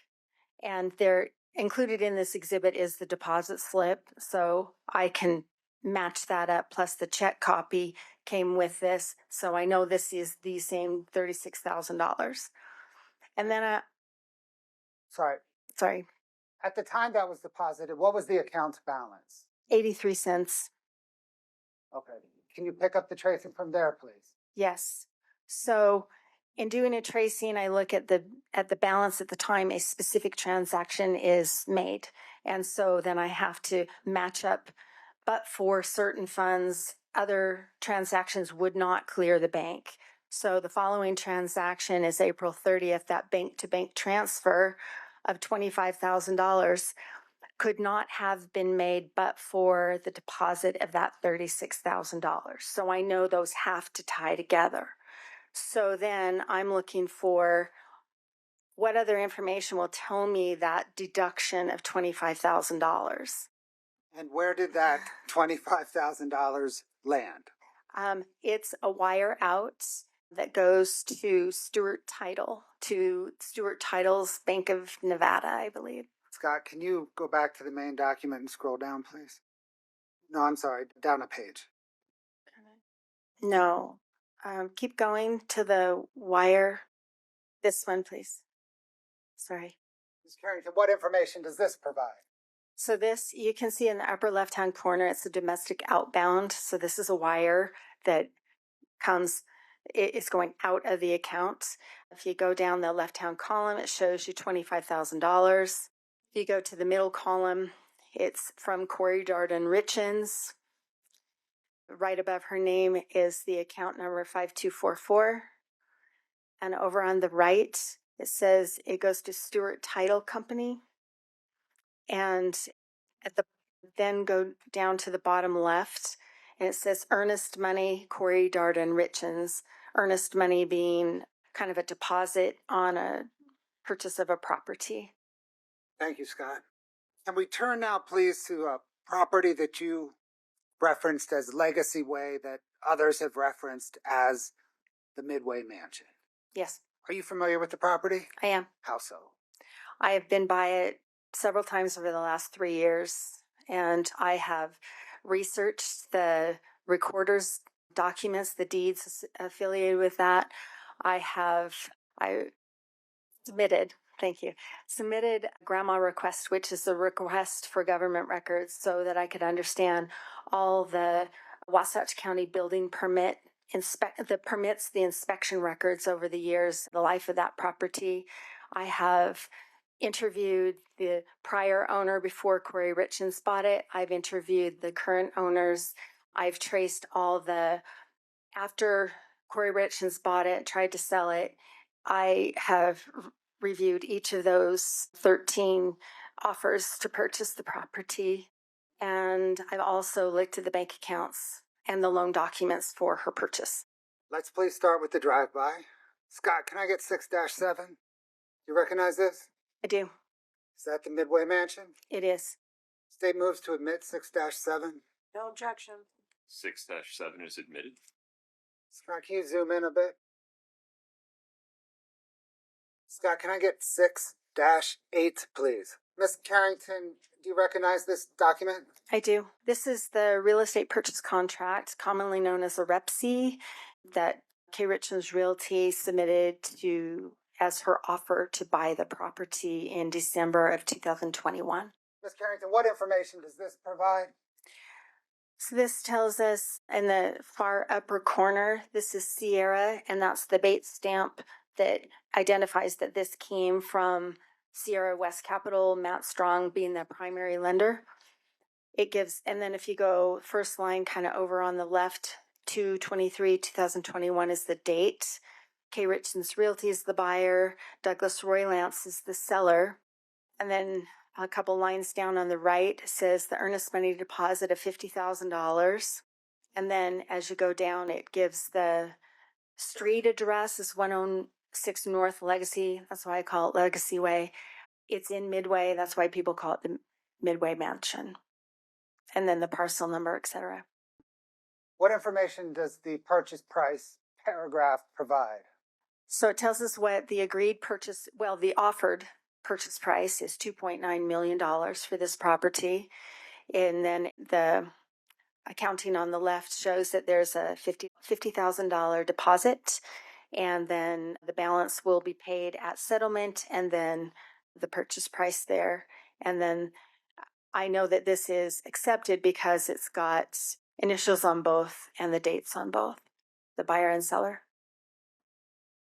And they're included in this exhibit is the deposit slip. So I can match that up. Plus the check copy came with this. So I know this is the same $36,000. And then, sorry. At the time that was deposited, what was the account balance? 83 cents. Okay. Can you pick up the tracing from there, please? Yes. So In doing a tracing, I look at the balance at the time a specific transaction is made. And so then I have to match up, but for certain funds, other transactions would not clear the bank. So the following transaction is April 30th, that bank-to-bank transfer of $25,000 could not have been made but for the deposit of that $36,000. So I know those have to tie together. So then I'm looking for what other information will tell me that deduction of $25,000. And where did that $25,000 land? It's a wire out that goes to Stewart Title's Bank of Nevada, I believe. Scott, can you go back to the main document and scroll down, please? No, I'm sorry, down a page. No. Keep going to the wire. This one, please. Sorry. Ms. Karrington, what information does this provide? So this, you can see in the upper left-hand corner, it's a domestic outbound. So this is a wire that it's going out of the account. If you go down the left-hand column, it shows you $25,000. If you go to the middle column, it's from Kouri Richins. Right above her name is the account number 5244. And over on the right, it says it goes to Stewart Title Company. And then go down to the bottom left, and it says earnest money, Kouri Richins. Earnest money being kind of a deposit on a purchase of a property. Thank you, Scott. Can we turn now, please, to a property that you referenced as Legacy Way that others have referenced as the Midway Mansion? Yes. Are you familiar with the property? I am. How so? I have been by it several times over the last 3 years, and I have researched the recorder's documents, the deeds affiliated with that. I submitted grandma request, which is a request for government records so that I could understand all the Wasatch County building permit the inspection records over the years, the life of that property. I have interviewed the prior owner before Kouri Richins bought it. I've interviewed the current owners. I've traced all after Kouri Richins bought it, tried to sell it. I have reviewed each of those 13 offers to purchase the property. And I've also looked at the bank accounts and the loan documents for her purchase. Let's please start with the drive-by. Scott, can I get 6-7? Do you recognize this? I do. Is that the Midway Mansion? It is. State moves to admit 6-7. No objection. 6-7 is admitted. Scott, can you zoom in a bit? Scott, can I get 6-8, please? Ms. Karrington, do you recognize this document? I do. This is the real estate purchase contract, commonly known as a REPC, that K Richins Realty submitted as her offer to buy the property in December of 2021. Ms. Karrington, what information does this provide? So this tells us in the far upper corner, this is Sierra, and that's the bait stamp that identifies that this came from Sierra West Capital, Matt Strong being the primary lender. It gives, and then if you go first line kind of over on the left, 2/23/2021 is the date. K Richins Realty is the buyer. Douglas Roylance is the seller. And then a couple lines down on the right says the earnest money deposit of $50,000. And then as you go down, it gives the street address is 106 North Legacy. That's why I call it Legacy Way. It's in Midway. That's why people call it the Midway Mansion. And then the parcel number, etc. What information does the purchase price paragraph provide? So it tells us what the the offered purchase price is $2.9 million for this property. And then the accounting on the left shows that there's a $50,000 deposit, and then the balance will be paid at settlement, and then the purchase price there. And then I know that this is accepted because it's got initials on both and the dates on both, the buyer and seller.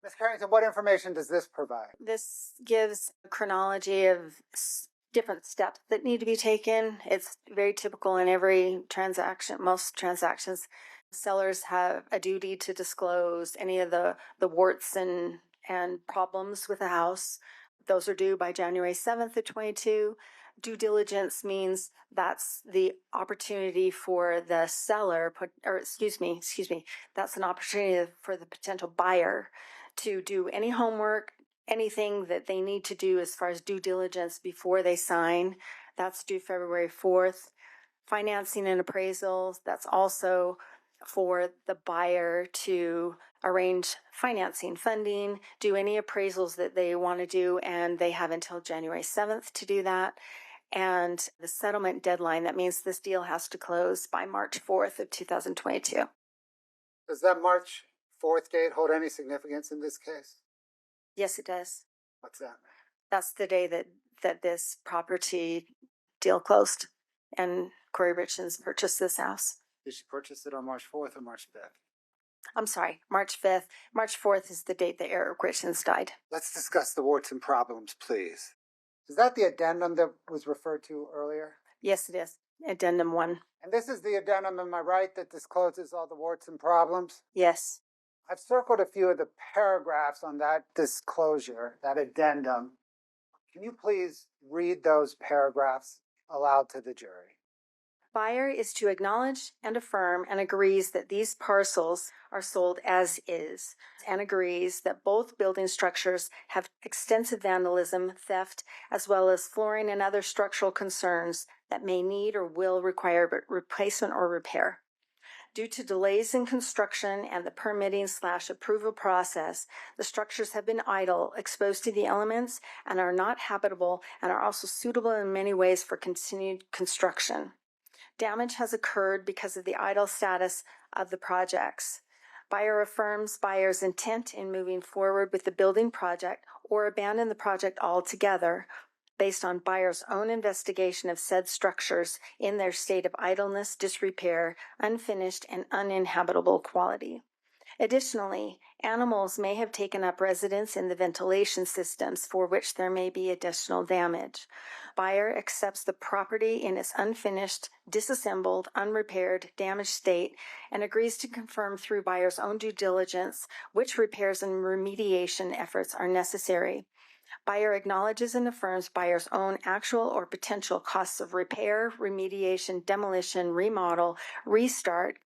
Ms. Karrington, what information does this provide? This gives a chronology of different steps that need to be taken. It's very typical in every transaction, most transactions. Sellers have a duty to disclose any of the warts and problems with the house. Those are due by January 7th of 22. Due diligence means that's the opportunity for the seller, that's an opportunity for the potential buyer to do any homework, anything that they need to do as far as due diligence before they sign. That's due February 4th. Financing and appraisals, that's also for the buyer to arrange financing, funding, do any appraisals that they want to do, and they have until January 7th to do that. And the settlement deadline, that means this deal has to close by March 4th of 2022. Does that March 4th date hold any significance in this case? Yes, it does. What's that? That's the day that this property deal closed and Kouri Richins purchased this house. Did she purchase it on March 4th or March 5th? I'm sorry, March 5th. March 4th is the date that Eric Richins died. Let's discuss the warts and problems, please. Is that the addendum that was referred to earlier? Yes, it is. Addendum 1. And this is the addendum, am I right, that discloses all the warts and problems? Yes. I've circled a few of the paragraphs on that disclosure, that addendum. Can you please read those paragraphs aloud to the jury? Buyer is to acknowledge and affirm and agrees that these parcels are sold as is, and agrees that both building structures have extensive vandalism, theft, as well as flooring and other structural concerns that may need or will require replacement or repair. Due to delays in construction and the permitting/approval process, the structures have been idle, exposed to the elements, and are not habitable, and are also suitable in many ways for continued construction. Damage has occurred because of the idle status of the projects. Buyer affirms buyer's intent in moving forward with the building project or abandon the project altogether based on buyer's own investigation of said structures in their state of idleness, disrepair, unfinished, and uninhabitable quality. Additionally, animals may have taken up residence in the ventilation systems for which there may be additional damage. Buyer accepts the property in its unfinished, disassembled, unrepaired, damaged state and agrees to confirm through buyer's own due diligence which repairs and remediation efforts are necessary. Buyer acknowledges and affirms buyer's own actual or potential costs of repair, remediation, demolition, remodel, restart,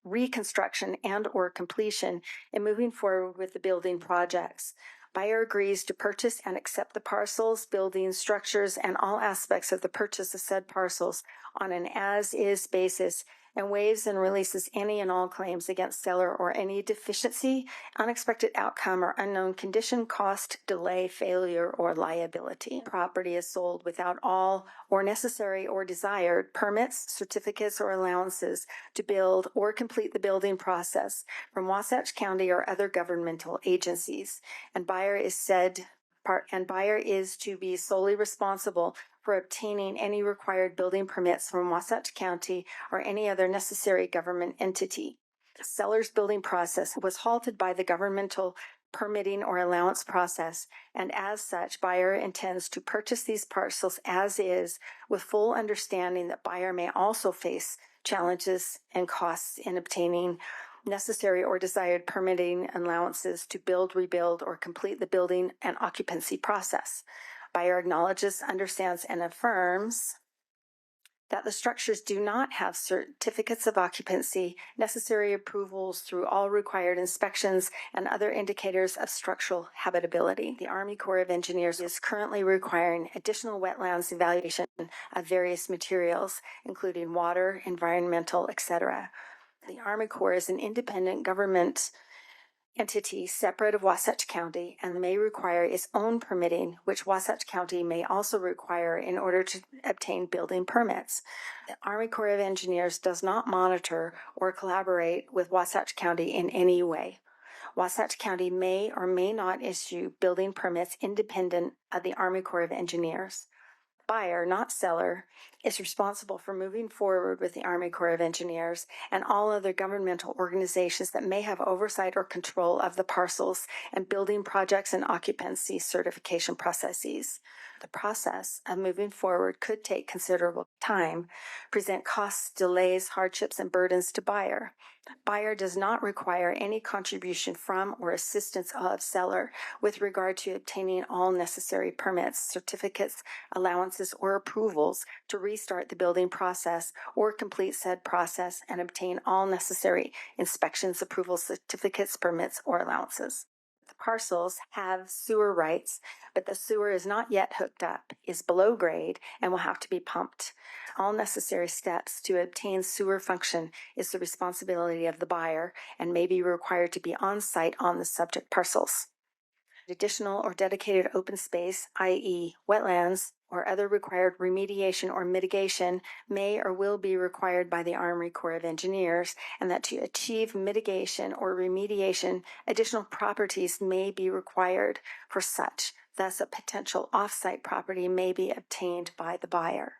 reconstruction, and or completion in moving forward with the building projects. Buyer agrees to purchase and accept the parcels, buildings, structures, and all aspects of the purchase of said parcels on an as-is basis and waives and releases any and all claims against seller or any deficiency, unexpected outcome, or unknown condition, cost, delay, failure, or liability. Property is sold without all or necessary or desired permits, certificates, or allowances to build or complete the building process from Wasatch County or other governmental agencies, and buyer is to be solely responsible for obtaining any required building permits from Wasatch County or any other necessary government entity. The seller's building process was halted by the governmental permitting or allowance process, and as such, buyer intends to purchase these parcels as is, with full understanding that buyer may also face challenges and costs in obtaining necessary or desired permitting allowances to build, rebuild, or complete the building and occupancy process. Buyer acknowledges, understands, and affirms that the structures do not have certificates of occupancy, necessary approvals through all required inspections, and other indicators of structural habitability. The Army Corps of Engineers is currently requiring additional wetlands evaluation of various materials, including water, environmental, etc. The Army Corps is an independent government entity separate of Wasatch County and may require its own permitting, which Wasatch County may also require in order to obtain building permits. The Army Corps of Engineers does not monitor or collaborate with Wasatch County in any way. Wasatch County may or may not issue building permits independent of the Army Corps of Engineers. buyer, not seller, is responsible for moving forward with the Army Corps of Engineers and all other governmental organizations that may have oversight or control of the parcels and building projects and occupancy certification processes. The process of moving forward could take considerable time, present costs, delays, hardships, and burdens to buyer. Buyer does not require any contribution from or assistance of seller with regard to obtaining all necessary permits, certificates, allowances, or approvals to restart the building process or complete said process and obtain all necessary inspections, approvals, certificates, permits, or allowances. The parcels have sewer rights, but the sewer is not yet hooked up, is below grade, and will have to be pumped. All necessary steps to obtain sewer function is the responsibility of the buyer and may be required to be on site on the subject parcels. Additional or dedicated open space, i.e. wetlands, or other required remediation or mitigation may or will be required by the Army Corps of Engineers, and that to achieve mitigation or remediation, additional properties may be required for such. Thus, a potential off-site property may be obtained by the buyer.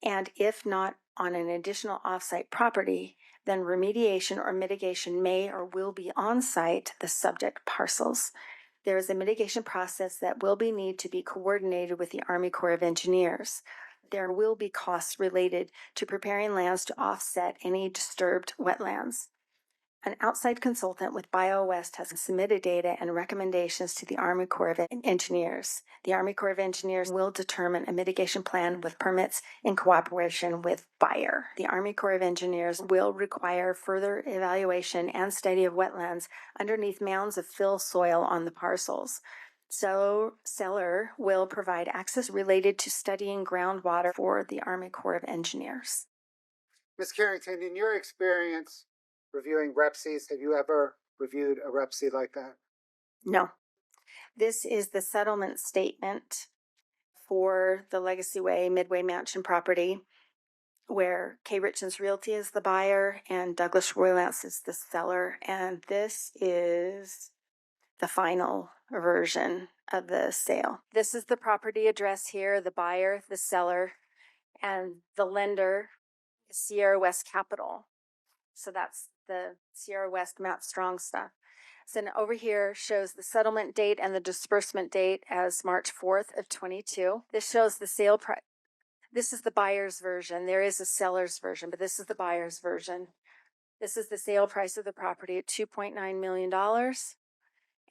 And if not on an additional off-site property, then remediation or mitigation may or will be on-site the subject parcels. There is a mitigation process that will need to be coordinated with the Army Corps of Engineers. There will be costs related to preparing lands to offset any disturbed wetlands. An outside consultant with BioWest has submitted data and recommendations to the Army Corps of Engineers. The Army Corps of Engineers will determine a mitigation plan with permits in cooperation with buyer. The Army Corps of Engineers will require further evaluation and study of wetlands underneath mounds of fill soil on the parcels. So, seller will provide access related to studying groundwater for the Army Corps of Engineers. Ms. Karrington, in your experience reviewing REPCs, have you ever reviewed a REPC like that? No. This is the settlement statement for the Legacy Way Midway Mansion property, where K Richins Realty is the buyer and Douglas Roylance is the seller. And this is the final version of the sale. This is the property address here, the buyer, the seller, and the lender is Sierra West Capital. So that's the Sierra West Matt Strong stuff. So then over here shows the settlement date and the disbursement date as March 4th of 22. This shows the sale price. This is the buyer's version. There is a seller's version, but this is the buyer's version. This is the sale price of the property at $2.9 million.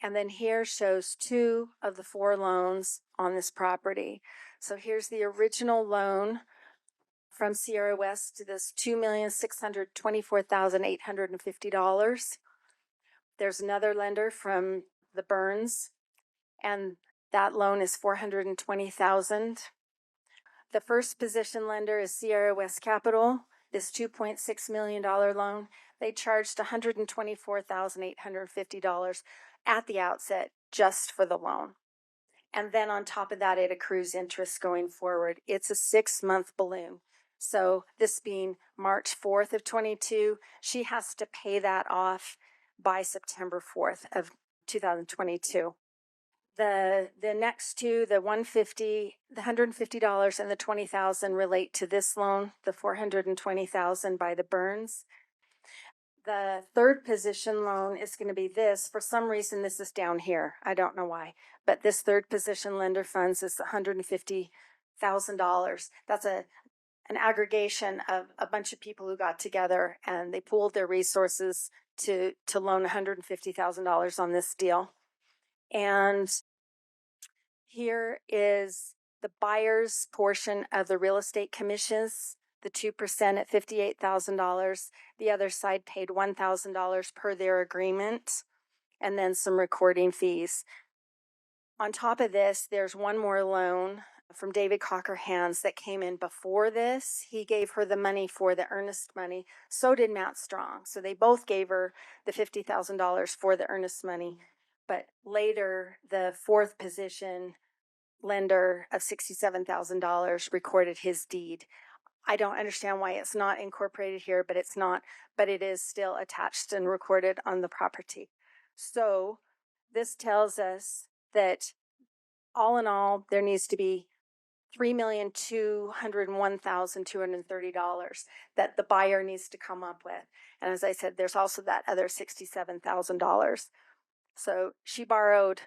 And then here shows 2 of the 4 loans on this property. So here's the original loan from Sierra West to this $2,624,850. There's another lender from the Burns, and that loan is $420,000. The first position lender is Sierra West Capital, this $2.6 million loan. They charged $124,850 at the outset just for the loan. And then on top of that, it accrues interest going forward. It's a 6-month balloon. So this being March 4th of 22, she has to pay that off by September 4th of 2022. The next two, the $150 and the $20,000 relate to this loan, the $420,000 by the Burns. The third position loan is going to be this. For some reason, this is down here. I don't know why, but this third position lender funds is $150,000. That's an aggregation of a bunch of people who got together and they pooled their resources to loan $150,000 on this deal. And here is the buyer's portion of the real estate commissions, the 2% at $58,000. The other side paid $1,000 per their agreement, and then some recording fees. On top of this, there's one more loan from David Cocker Hands that came in before this. He gave her the money for the earnest money. So did Matt Strong. So they both gave her the $50,000 for the earnest money. But later, the fourth position lender of $67,000 recorded his deed. I don't understand why it's not incorporated here, but it's not, but it is still attached and recorded on the property. So this tells us that all in all, there needs to be $3,201,230 that the buyer needs to come up with. And as I said, there's also that other $67,000. So she borrowed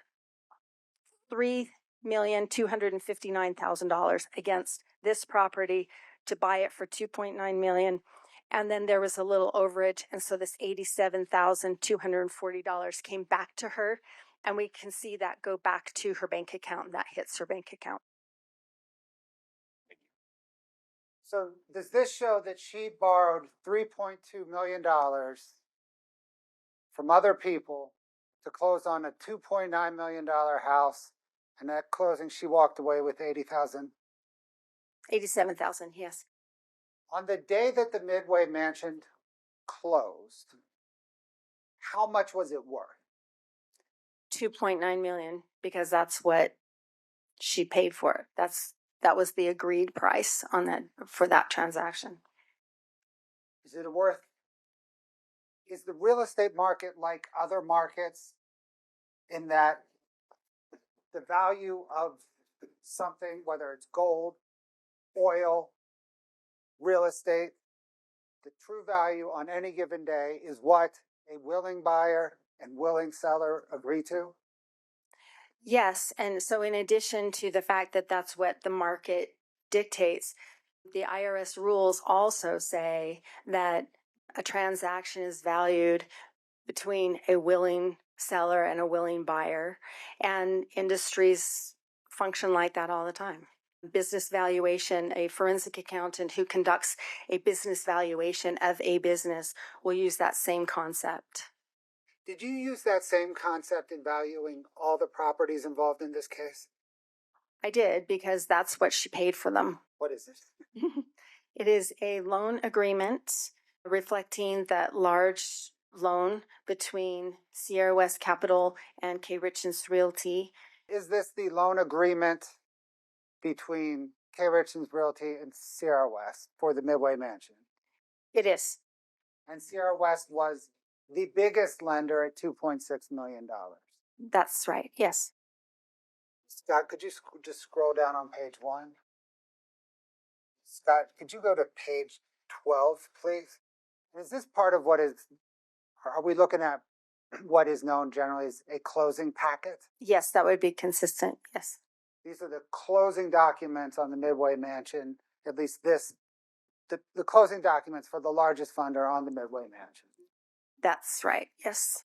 $3,259,000 against this property to buy it for $2.9 million. And then there was a little overage. And so this $87,240 came back to her. And we can see that go back to her bank account, and that hits her bank account. So does this show that she borrowed $3.2 million from other people to close on a $2.9 million house, and at closing she walked away with $80,000? $87,000, yes. On the day that the Midway mansion closed, how much was it worth? $2.9 million, because that's what she paid for it. That was the agreed price on that for that transaction. Is it worth? Is the real estate market like other markets in that the value of something, whether it's gold, oil, real estate, the true value on any given day is what a willing buyer and willing seller agree to? Yes, and so in addition to the fact that that's what the market dictates, the IRS rules also say that a transaction is valued between a willing seller and a willing buyer, and industries function like that all the time. Business valuation, a forensic accountant who conducts a business valuation of a business will use that same concept. Did you use that same concept in valuing all the properties involved in this case? I did, because that's what she paid for them. What is it? It is a loan agreement reflecting that large loan between Sierra West Capital and K Richins Realty. Is this the loan agreement between K Richins Realty and Sierra West for the Midway mansion? It is. And Sierra West was the biggest lender at $2.6 million. That's right, yes. Scott, could you just scroll down on page 1? Scott, could you go to page 12, please? Is this part of what is, are we looking at what is known generally as a closing packet? Yes, that would be consistent, yes. These are the closing documents on the Midway mansion, at least the closing documents for the largest funder on the Midway mansion. That's right, yes.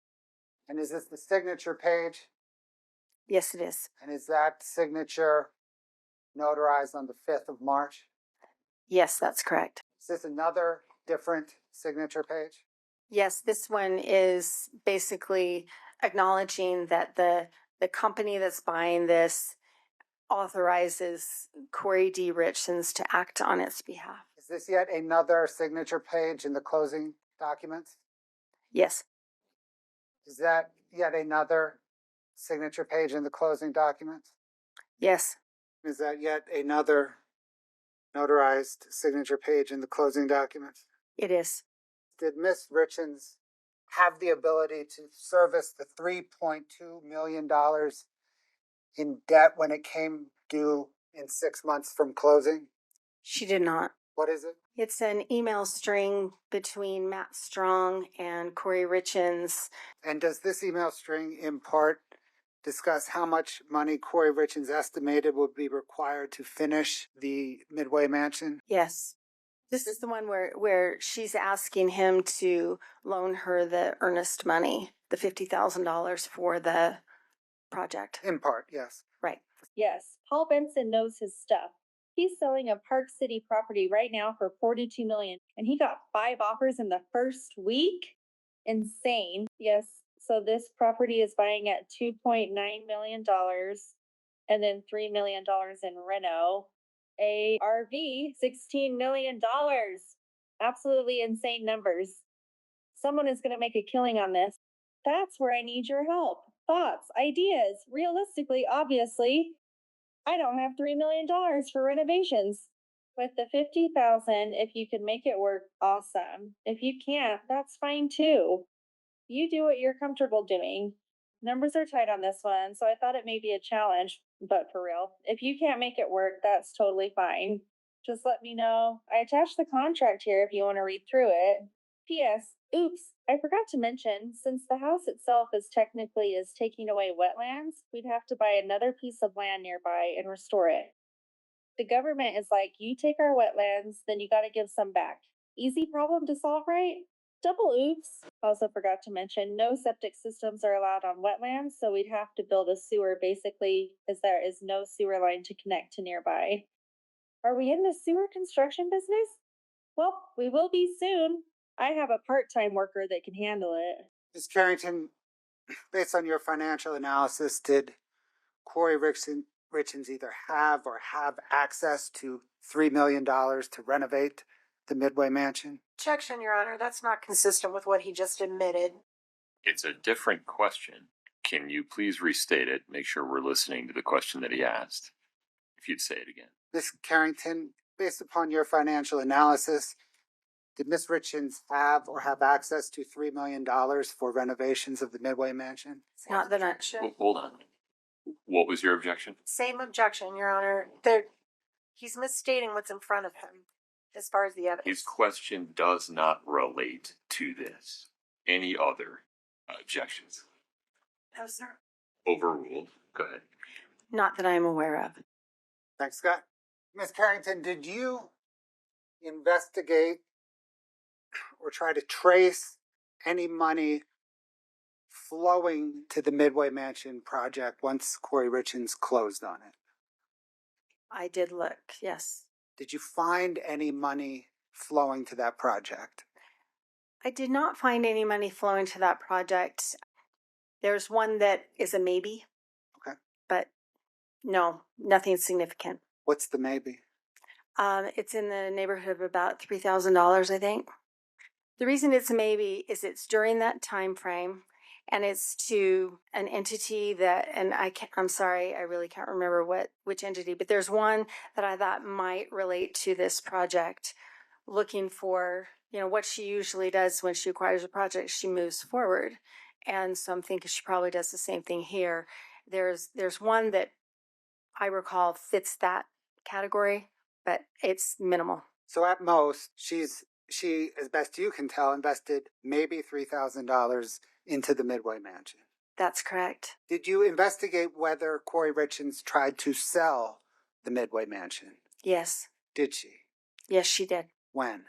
And is this the signature page? Yes, it is. And is that signature notarized on the 5th of March? Yes, that's correct. Is this another different signature page? Yes, this one is basically acknowledging that the company that's buying this authorizes Kouri Richins to act on its behalf. Is this yet another signature page in the closing documents? Yes. Is that yet another signature page in the closing documents? Yes. Is that yet another notarized signature page in the closing documents? It is. Did Ms. Richins have the ability to service the $3.2 million in debt when it came due in 6 months from closing? She did not. What is it? It's an email string between Matt Strong and Kouri Richins. And does this email string in part discuss how much money Kouri Richins estimated would be required to finish the Midway mansion? Yes. This is the one where she's asking him to loan her the earnest money, the $50,000 for the project. In part, yes. Right. Yes, Paul Benson knows his stuff. He's selling a Park City property right now for $42 million, and he got 5 offers in the first week. Insane. Yes, so this property is buying at $2.9 million and then $3 million in reno. A RV, $16 million. Absolutely insane numbers. Someone is going to make a killing on this. That's where I need your help. Thoughts, ideas. Realistically, obviously, I don't have $3 million for renovations. With the $50,000, if you can make it work, awesome. If you can't, that's fine too. You do what you're comfortable doing. Numbers are tight on this one, so I thought it may be a challenge. But for real, if you can't make it work, that's totally fine. Just let me know. I attached the contract here if you want to read through it. P.S. Oops, I forgot to mention, since the house itself is taking away wetlands, we'd have to buy another piece of land nearby and restore it. The government is like, you take our wetlands, then you gotta give some back. Easy problem to solve, right? Double oops. Also forgot to mention, no septic systems are allowed on wetlands, so we'd have to build a sewer basically, as there is no sewer line to connect to nearby. Are we in the sewer construction business? Well, we will be soon. I have a part-time worker that can handle it. Ms. Karrington, based on your financial analysis, did Kouri Richins either have or have access to $3 million to renovate the Midway mansion? Objection, Your Honor. That's not consistent with what he just admitted. It's a different question. Can you please restate it? Make sure we're listening to the question that he asked. If you'd say it again. Ms. Karrington, based upon your financial analysis, did Ms. Richins have or have access to $3 million for renovations of the Midway mansion? Not that I. Hold on. What was your objection? Same objection, Your Honor. He's misstating what's in front of him as far as the evidence. His question does not relate to this. Any other objections? No, sir. Overruled. Go ahead. Not that I'm aware of. Thanks, Scott. Ms. Karrington, did you investigate or try to trace any money flowing to the Midway Mansion project once Kouri Richins closed on it? I did look, yes. Did you find any money flowing to that project? I did not find any money flowing to that project. There's one that is a maybe. Okay. But no, nothing significant. What's the maybe? It's in the neighborhood of about $3,000, I think. The reason it's a maybe is it's during that time frame, and it's to an entity that, and I'm sorry, I really can't remember which entity, but there's one that I thought might relate to this project, looking for, what she usually does when she acquires a project, she moves forward. And so I'm thinking she probably does the same thing here. There's one that I recall fits that category, but it's minimal. So at most, she, as best you can tell, invested maybe $3,000 into the Midway Mansion. That's correct. Did you investigate whether Kouri Richins tried to sell the Midway Mansion? Yes. Did she? Yes, she did. When?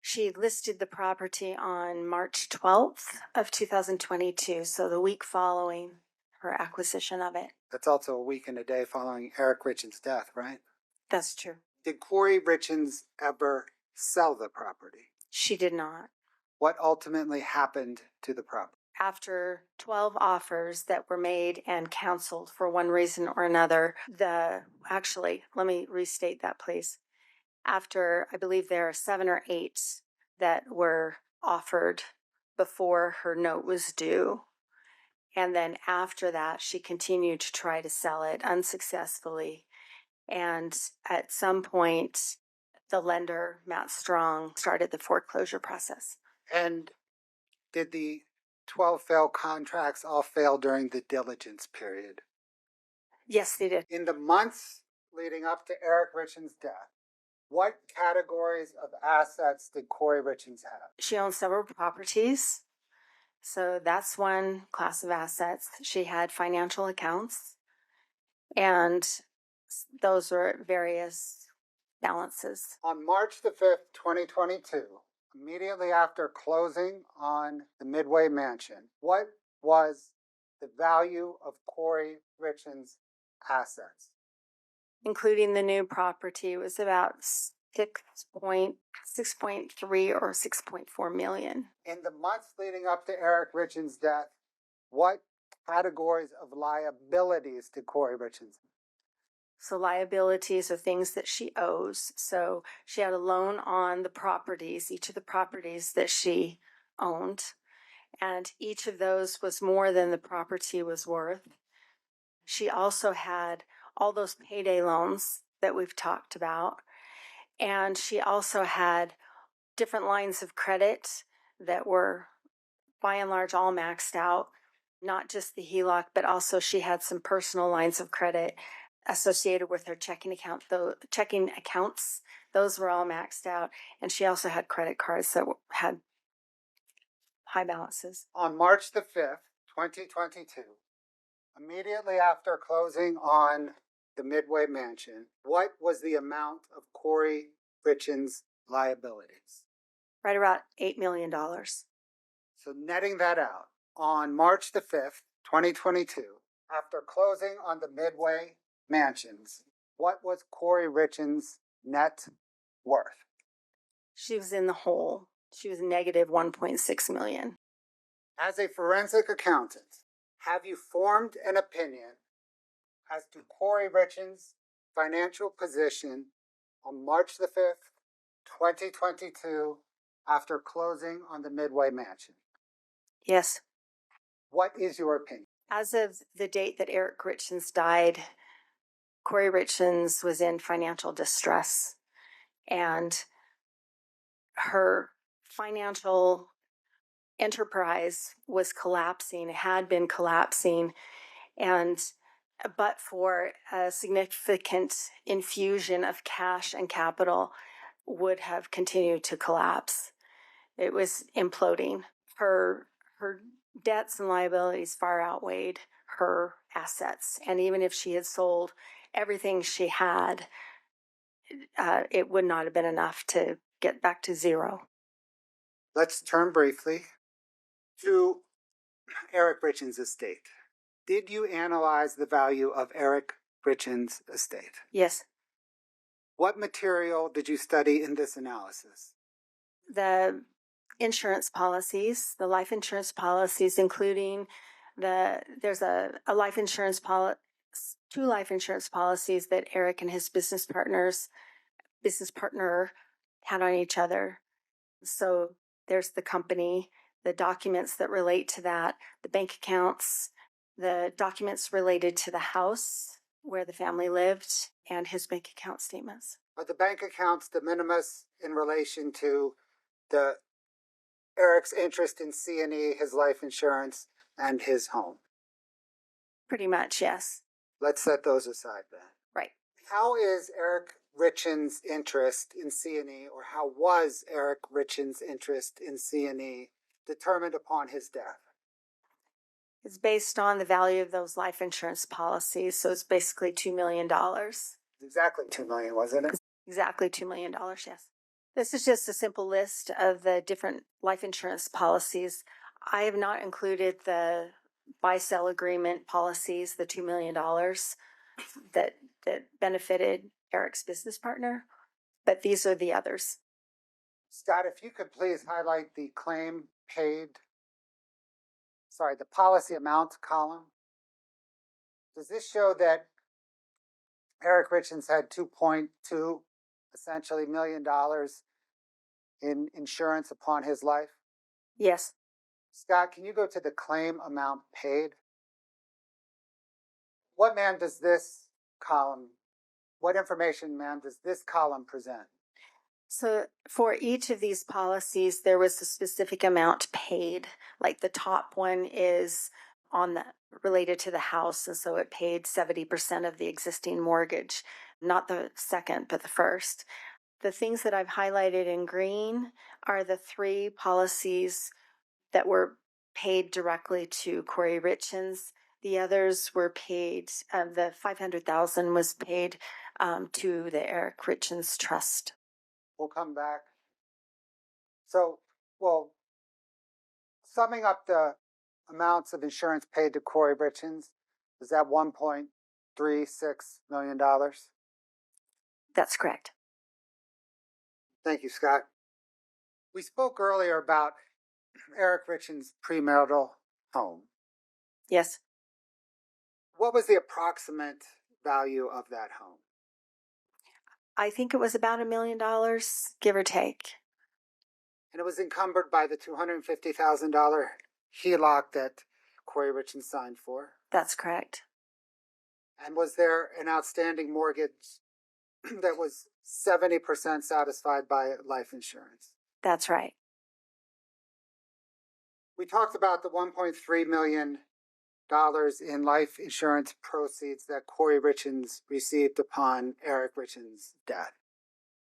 She listed the property on March 12th of 2022, so the week following her acquisition of it. That's also a week and a day following Eric Richins' death, right? That's true. Did Kouri Richins ever sell the property? She did not. What ultimately happened to the property? After 12 offers that were made and canceled for one reason or another, let me restate that, please. After, I believe there are 7 or 8 that were offered before her note was due. And then after that, she continued to try to sell it unsuccessfully. And at some point, the lender, Matt Strong, started the foreclosure process. And did the 12 failed contracts all fail during the diligence period? Yes, they did. In the months leading up to Eric Richins' death, what categories of assets did Kouri Richins have? She owns several properties. So that's one class of assets. She had financial accounts, and those were various balances. On March the 5th, 2022, immediately after closing on the Midway Mansion, what was the value of Kouri Richins' assets? Including the new property, it was about 6.3 or 6.4 million. In the months leading up to Eric Richins' death, what categories of liabilities did Kouri Richins have? So liabilities are things that she owes. So she had a loan on the properties, each of the properties that she owned, and each of those was more than the property was worth. She also had all those payday loans that we've talked about, and she also had different lines of credit that were by and large all maxed out. not just the HELOC, but also she had some personal lines of credit associated with her checking account. Checking accounts, those were all maxed out. And she also had credit cards that had high balances. On March the 5th, 2022, immediately after closing on the Midway mansion, what was the amount of Kouri Richins' liabilities? Right about $8 million. So netting that out, on March the 5th, 2022, after closing on the Midway mansions, what was Kouri Richins' net worth? She was in the hole. She was negative 1.6 million. As a forensic accountant, have you formed an opinion as to Kouri Richins' financial position on March the 5th, 2022, after closing on the Midway mansion? Yes. What is your opinion? As of the date that Eric Richins died, Kouri Richins was in financial distress, and her financial enterprise was collapsing, had been collapsing, and but for a significant infusion of cash and capital would have continued to collapse. It was imploding. Her debts and liabilities far outweighed her assets, and even if she had sold everything she had, it would not have been enough to get back to zero. Let's turn briefly to Eric Richins' estate. Did you analyze the value of Eric Richins' estate? Yes. What material did you study in this analysis? The insurance policies, the life insurance policies, including there's a life insurance two life insurance policies that Eric and his business partner had on each other. So there's the company, the documents that relate to that, the bank accounts, the documents related to the house where the family lived, and his bank account statements. Are the bank accounts de minimis in relation to Eric's interest in C&E, his life insurance, and his home? Pretty much, yes. Let's set those aside then. Right. How is Eric Richins' interest in C&E, or how was Eric Richins' interest in C&E determined upon his death? It's based on the value of those life insurance policies, so it's basically $2 million. Exactly $2 million, wasn't it? Exactly $2 million, yes. This is just a simple list of the different life insurance policies. I have not included the buy-sell agreement policies, the $2 million that benefited Eric's business partner, but these are the others. Scott, if you could please highlight the the policy amount column. Does this show that Eric Richins had $2.2 essentially $1 million in insurance upon his life? Yes. Scott, can you go to the claim amount paid? What information, ma'am, does this column present? So for each of these policies, there was a specific amount paid. Like the top one is related to the house, and so it paid 70% of the existing mortgage, not the second, but the first. The things that I've highlighted in green are the 3 policies that were paid directly to Kouri Richins. The others were paid, the $500,000 was paid to the Eric Richins Trust. We'll come back. So, summing up the amounts of insurance paid to Kouri Richins, is that $1.36 million? That's correct. Thank you, Scott. We spoke earlier about Eric Richins' premarital home. Yes. What was the approximate value of that home? I think it was about $1 million, give or take. And it was encumbered by the $250,000 HELOC that Kouri Richins signed for? That's correct. And was there an outstanding mortgage that was 70% satisfied by life insurance? That's right. We talked about the $1.3 million in life insurance proceeds that Kouri Richins received upon Eric Richins' death.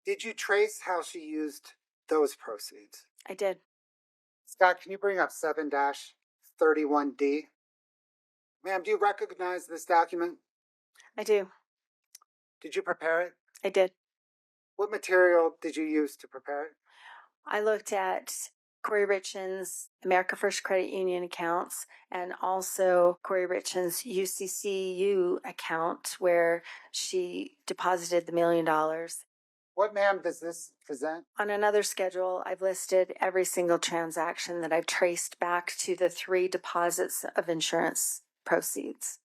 Did you trace how she used those proceeds? I did. Scott, can you bring up 7-31D? Ma'am, do you recognize this document? I do. Did you prepare it? I did. What material did you use to prepare it? I looked at Kouri Richins' America First Credit Union accounts and also Kouri Richins' UCCU account where she deposited the $1 million. What, ma'am, does this present? On another schedule, I've listed every single transaction that I've traced back to the 3 deposits of insurance proceeds.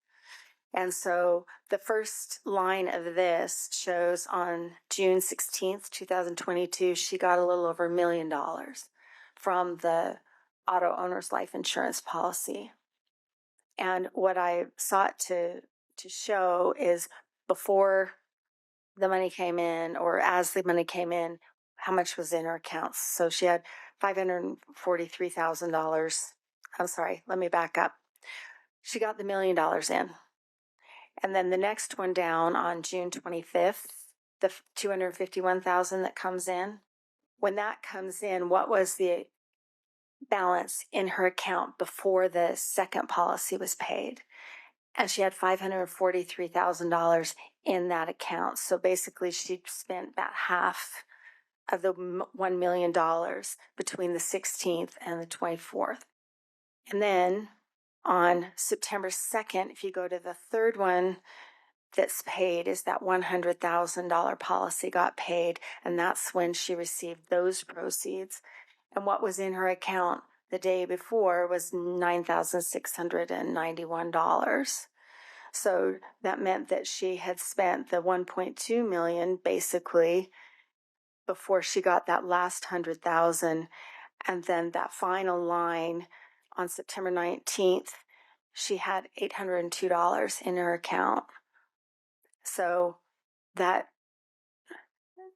And so the first line of this shows on June 16th, 2022, she got a little over $1 million from the auto owner's life insurance policy. And what I sought to show is before the money came in or as the money came in, how much was in her accounts. So she had $543,000. I'm sorry, let me back up. She got the $1 million in. And then the next one down on June 25th, the $251,000 that comes in. When that comes in, what was the balance in her account before the second policy was paid? And she had $543,000 in that account. So basically she spent about half of the $1 million between the 16th and the 24th. And then on September 2nd, if you go to the third one that's paid, is that $100,000 policy got paid. And that's when she received those proceeds. And what was in her account the day before was $9,691. So that meant that she had spent the $1.2 million basically before she got that last $100,000. And then that final line on September 19th, she had $802 in her account. So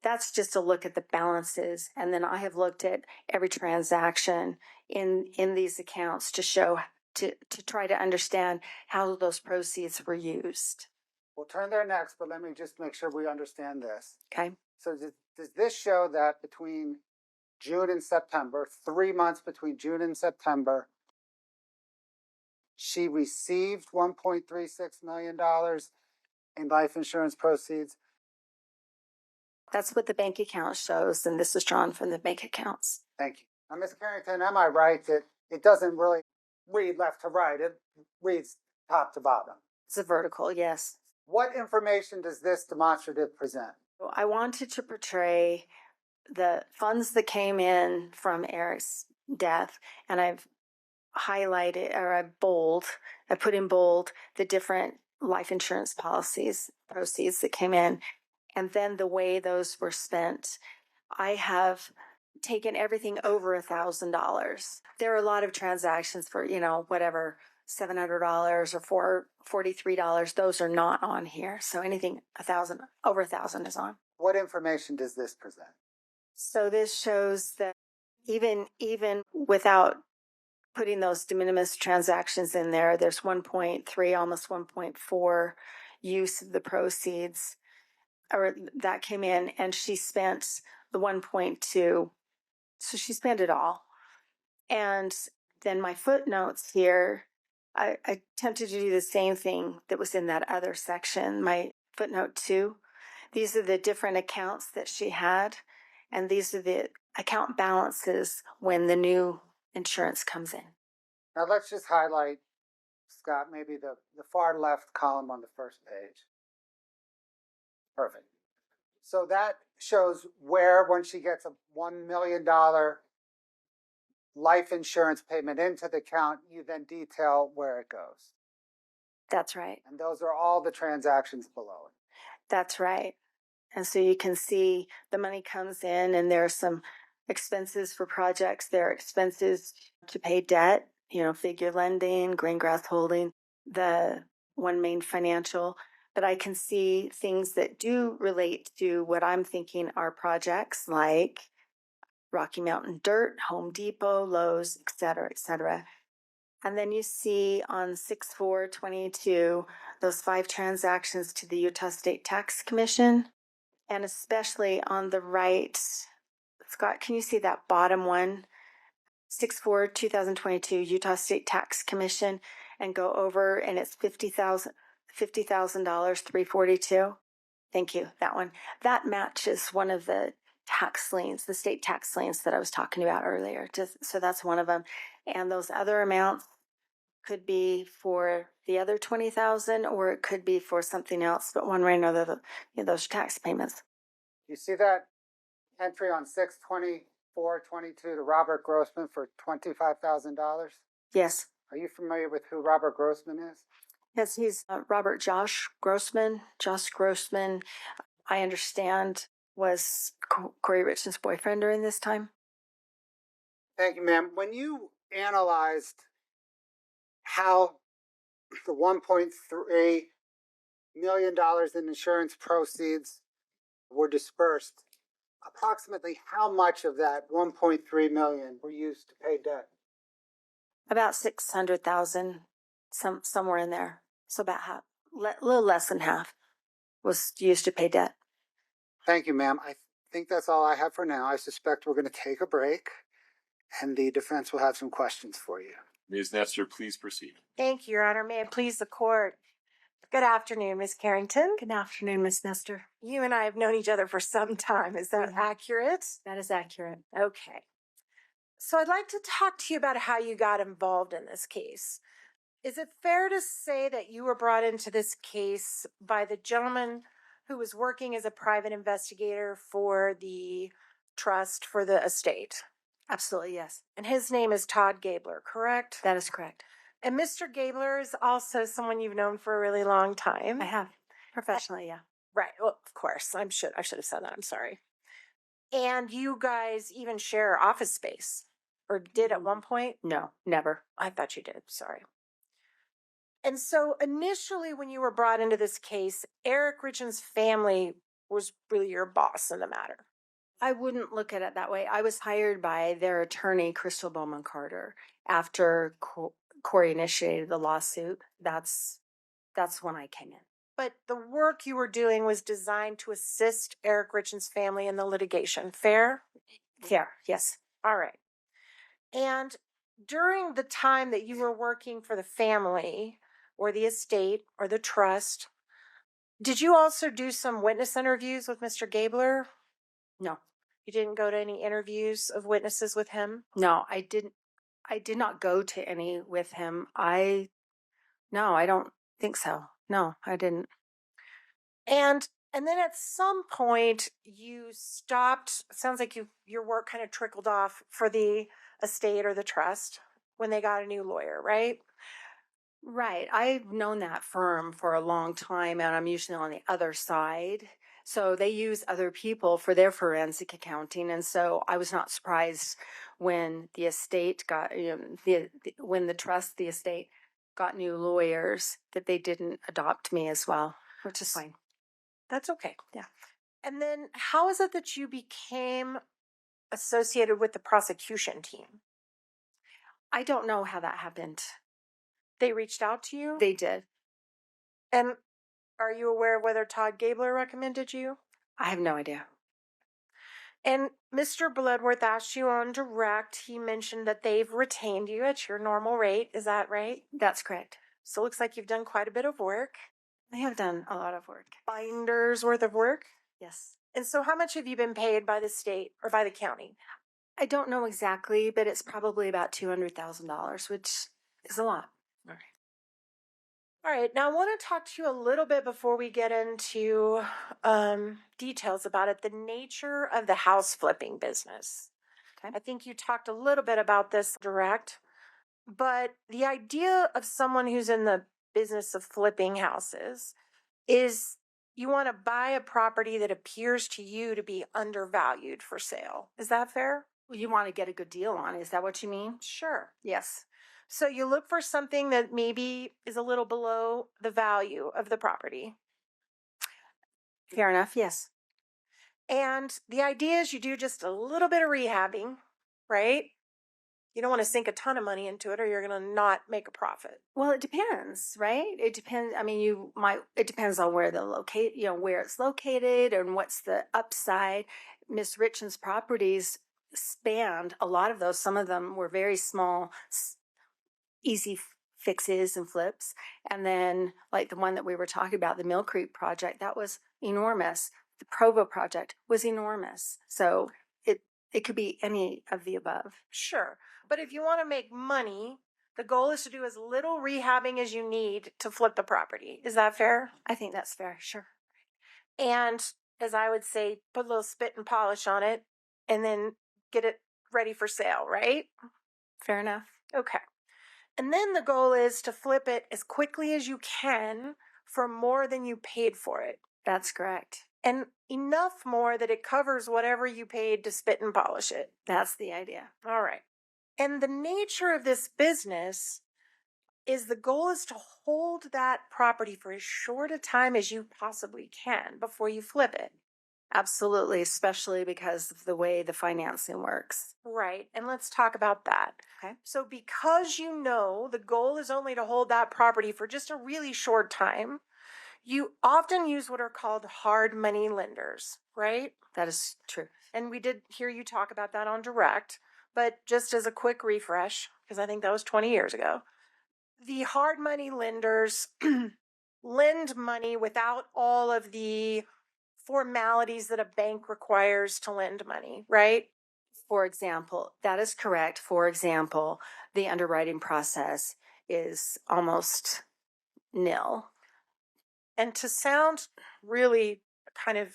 that's just a look at the balances. And then I have looked at every transaction in these accounts to show, to try to understand how those proceeds were used. We'll turn there next, but let me just make sure we understand this. Okay. So does this show that between June and September, 3 months between June and September, she received $1.36 million in life insurance proceeds? That's what the bank account shows, and this is drawn from the bank accounts. Thank you. Now, Ms. Karrington, am I right that it doesn't really read left to right? It reads top to bottom. It's a vertical, yes. What information does this demonstrative present? I wanted to portray the funds that came in from Eric's death, and I've highlighted, or I put in bold the different life insurance policies, proceeds that came in, and then the way those were spent. I have taken everything over $1,000. There are a lot of transactions for, whatever, $700 or $43. Those are not on here. So anything over $1,000 is on. What information does this present? So this shows that even without putting those de minimis transactions in there, there's 1.3, almost 1.4 use of the proceeds, or that came in, and she spent the 1.2. So she spent it all. And then my footnotes here, I attempted to do the same thing that was in that other section, my footnote 2. These are the different accounts that she had, and these are the account balances when the new insurance comes in. Now let's just highlight, Scott, maybe the far left column on the first page. Perfect. So that shows where, when she gets a $1 million life insurance payment into the account, you then detail where it goes. That's right. And those are all the transactions below it. That's right. And so you can see the money comes in, and there are some expenses for projects. There are expenses to pay debt, figure lending, grain grass holding, the One Main Financial. But I can see things that do relate to what I'm thinking are projects like Rocky Mountain Dirt, Home Depot, Lowe's, et cetera, et cetera. And then you see on 6/4/22 those 5 transactions to the Utah State Tax Commission. And especially on the right, Scott, can you see that bottom one? 6/4/2022 Utah State Tax Commission, and go over, and it's $50,000, $342. Thank you, that one. That matches one of the tax liens, the state tax liens that I was talking about earlier. So that's one of them. And those other amounts could be for the other 20,000, or it could be for something else. But one way or another, those tax payments. You see that entry on 6/24/22 to Robert Grossman for $25,000? Yes. Are you familiar with who Robert Grossman is? Yes, he's Robert Josh Grossman. Josh Grossman, I understand, was Kouri Richins' boyfriend during this time. Thank you, ma'am. When you analyzed how the $1.3 million in insurance proceeds were dispersed, approximately how much of that $1.3 million were used to pay debt? About 600,000, somewhere in there. So about half, a little less than half, was used to pay debt. Thank you, ma'am. I think that's all I have for now. I suspect we're going to take a break, and the defense will have some questions for you. Ms. Nestor, please proceed. Thank you, Your Honor. May it please the court. Good afternoon, Ms. Karrington. Good afternoon, Ms. Nestor. You and I have known each other for some time. Is that accurate? That is accurate. Okay. So I'd like to talk to you about how you got involved in this case. Is it fair to say that you were brought into this case by the gentleman who was working as a private investigator for the trust for the estate? Absolutely, yes. And his name is Todd Gabler, correct? That is correct. And Mr. Gabler is also someone you've known for a really long time. I have. Professionally, yeah. Right. Well, of course. I should have said that. I'm sorry. And you guys even share office space, or did at one point? No, never. I thought you did. Sorry. And so initially, when you were brought into this case, Eric Richins' family was really your boss in the matter. I wouldn't look at it that way. I was hired by their attorney, Crystal Bowman Carter, after Kouri initiated the lawsuit. That's when I came in. But the work you were doing was designed to assist Eric Richins' family in the litigation. Fair? Fair, yes. All right. And during the time that you were working for the family or the estate or the trust, did you also do some witness interviews with Mr. Gabler? No. You didn't go to any interviews of witnesses with him? No, I didn't. I did not go to any with him. No, I don't think so. No, I didn't. And then at some point you stopped. Sounds like your work kind of trickled off for the estate or the trust when they got a new lawyer, right? Right. I've known that firm for a long time, and I'm usually on the other side. So they use other people for their forensic accounting. And so I was not surprised when the estate got, when the trust, the estate got new lawyers, that they didn't adopt me as well, which is fine. That's okay. Yeah. And then how is it that you became associated with the prosecution team? I don't know how that happened. They reached out to you? They did. And are you aware of whether Todd Gabler recommended you? I have no idea. And Mr. Bloodworth asked you on direct. He mentioned that they've retained you at your normal rate. Is that right? That's correct. So it looks like you've done quite a bit of work. I have done a lot of work. Binders worth of work? Yes. And so how much have you been paid by the state or by the county? I don't know exactly, but it's probably about $200,000, which is a lot. All right. Now I want to talk to you a little bit before we get into details about it, the nature of the house flipping business. Okay. I think you talked a little bit about this direct, but the idea of someone who's in the business of flipping houses is you want to buy a property that appears to you to be undervalued for sale. Is that fair? Well, you want to get a good deal on it. Is that what you mean? Sure. Yes. So you look for something that maybe is a little below the value of the property. Fair enough, yes. And the idea is you do just a little bit of rehabbing, right? You don't want to sink a ton of money into it or you're going to not make a profit. Well, it depends, right? It depends. I mean, it depends on where where it's located and what's the upside. Miss Richins' properties spanned a lot of those. Some of them were very small, easy fixes and flips. And then like the one that we were talking about, the Mill Creek project, that was enormous. The Provo project was enormous. So it could be any of the above. Sure. But if you want to make money, the goal is to do as little rehabbing as you need to flip the property. Is that fair? I think that's fair, sure. And as I would say, put a little spit and polish on it and then get it ready for sale, right? Fair enough. Okay. And then the goal is to flip it as quickly as you can for more than you paid for it. That's correct. And enough more that it covers whatever you paid to spit and polish it. That's the idea. All right. And the nature of this business is the goal is to hold that property for as short a time as you possibly can before you flip it. Absolutely, especially because of the way the financing works. Right. And let's talk about that. Okay. So because you know the goal is only to hold that property for just a really short time, you often use what are called hard money lenders, right? That is true. And we did hear you talk about that on Direct, but just as a quick refresh, because I think that was 20 years ago, the hard money lenders lend money without all of the formalities that a bank requires to lend money, right? For example, that is correct. For example, the underwriting process is almost nil. And to sound really kind of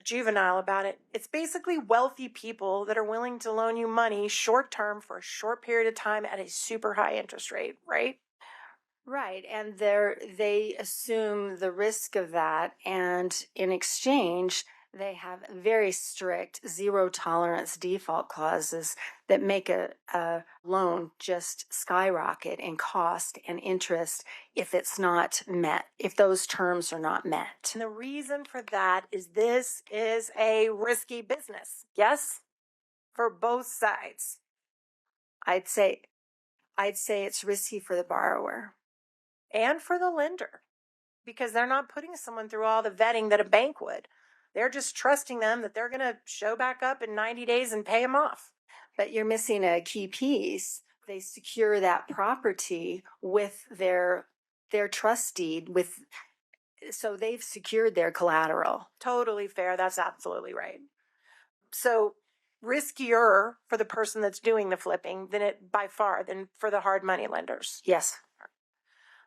juvenile about it, it's basically wealthy people that are willing to loan you money short term for a short period of time at a super high interest rate, right? Right. And they assume the risk of that. And in exchange, they have very strict zero tolerance default clauses that make a loan just skyrocket in cost and interest if it's not met, if those terms are not met. And the reason for that is this is a risky business. Yes? For both sides. I'd say it's risky for the borrower. And for the lender. Because they're not putting someone through all the vetting that a bank would. They're just trusting them that they're going to show back up in 90 days and pay them off. But you're missing a key piece. They secure that property with their trust deed so they've secured their collateral. Totally fair. That's absolutely right. So riskier for the person that's doing the flipping than for the hard money lenders. Yes.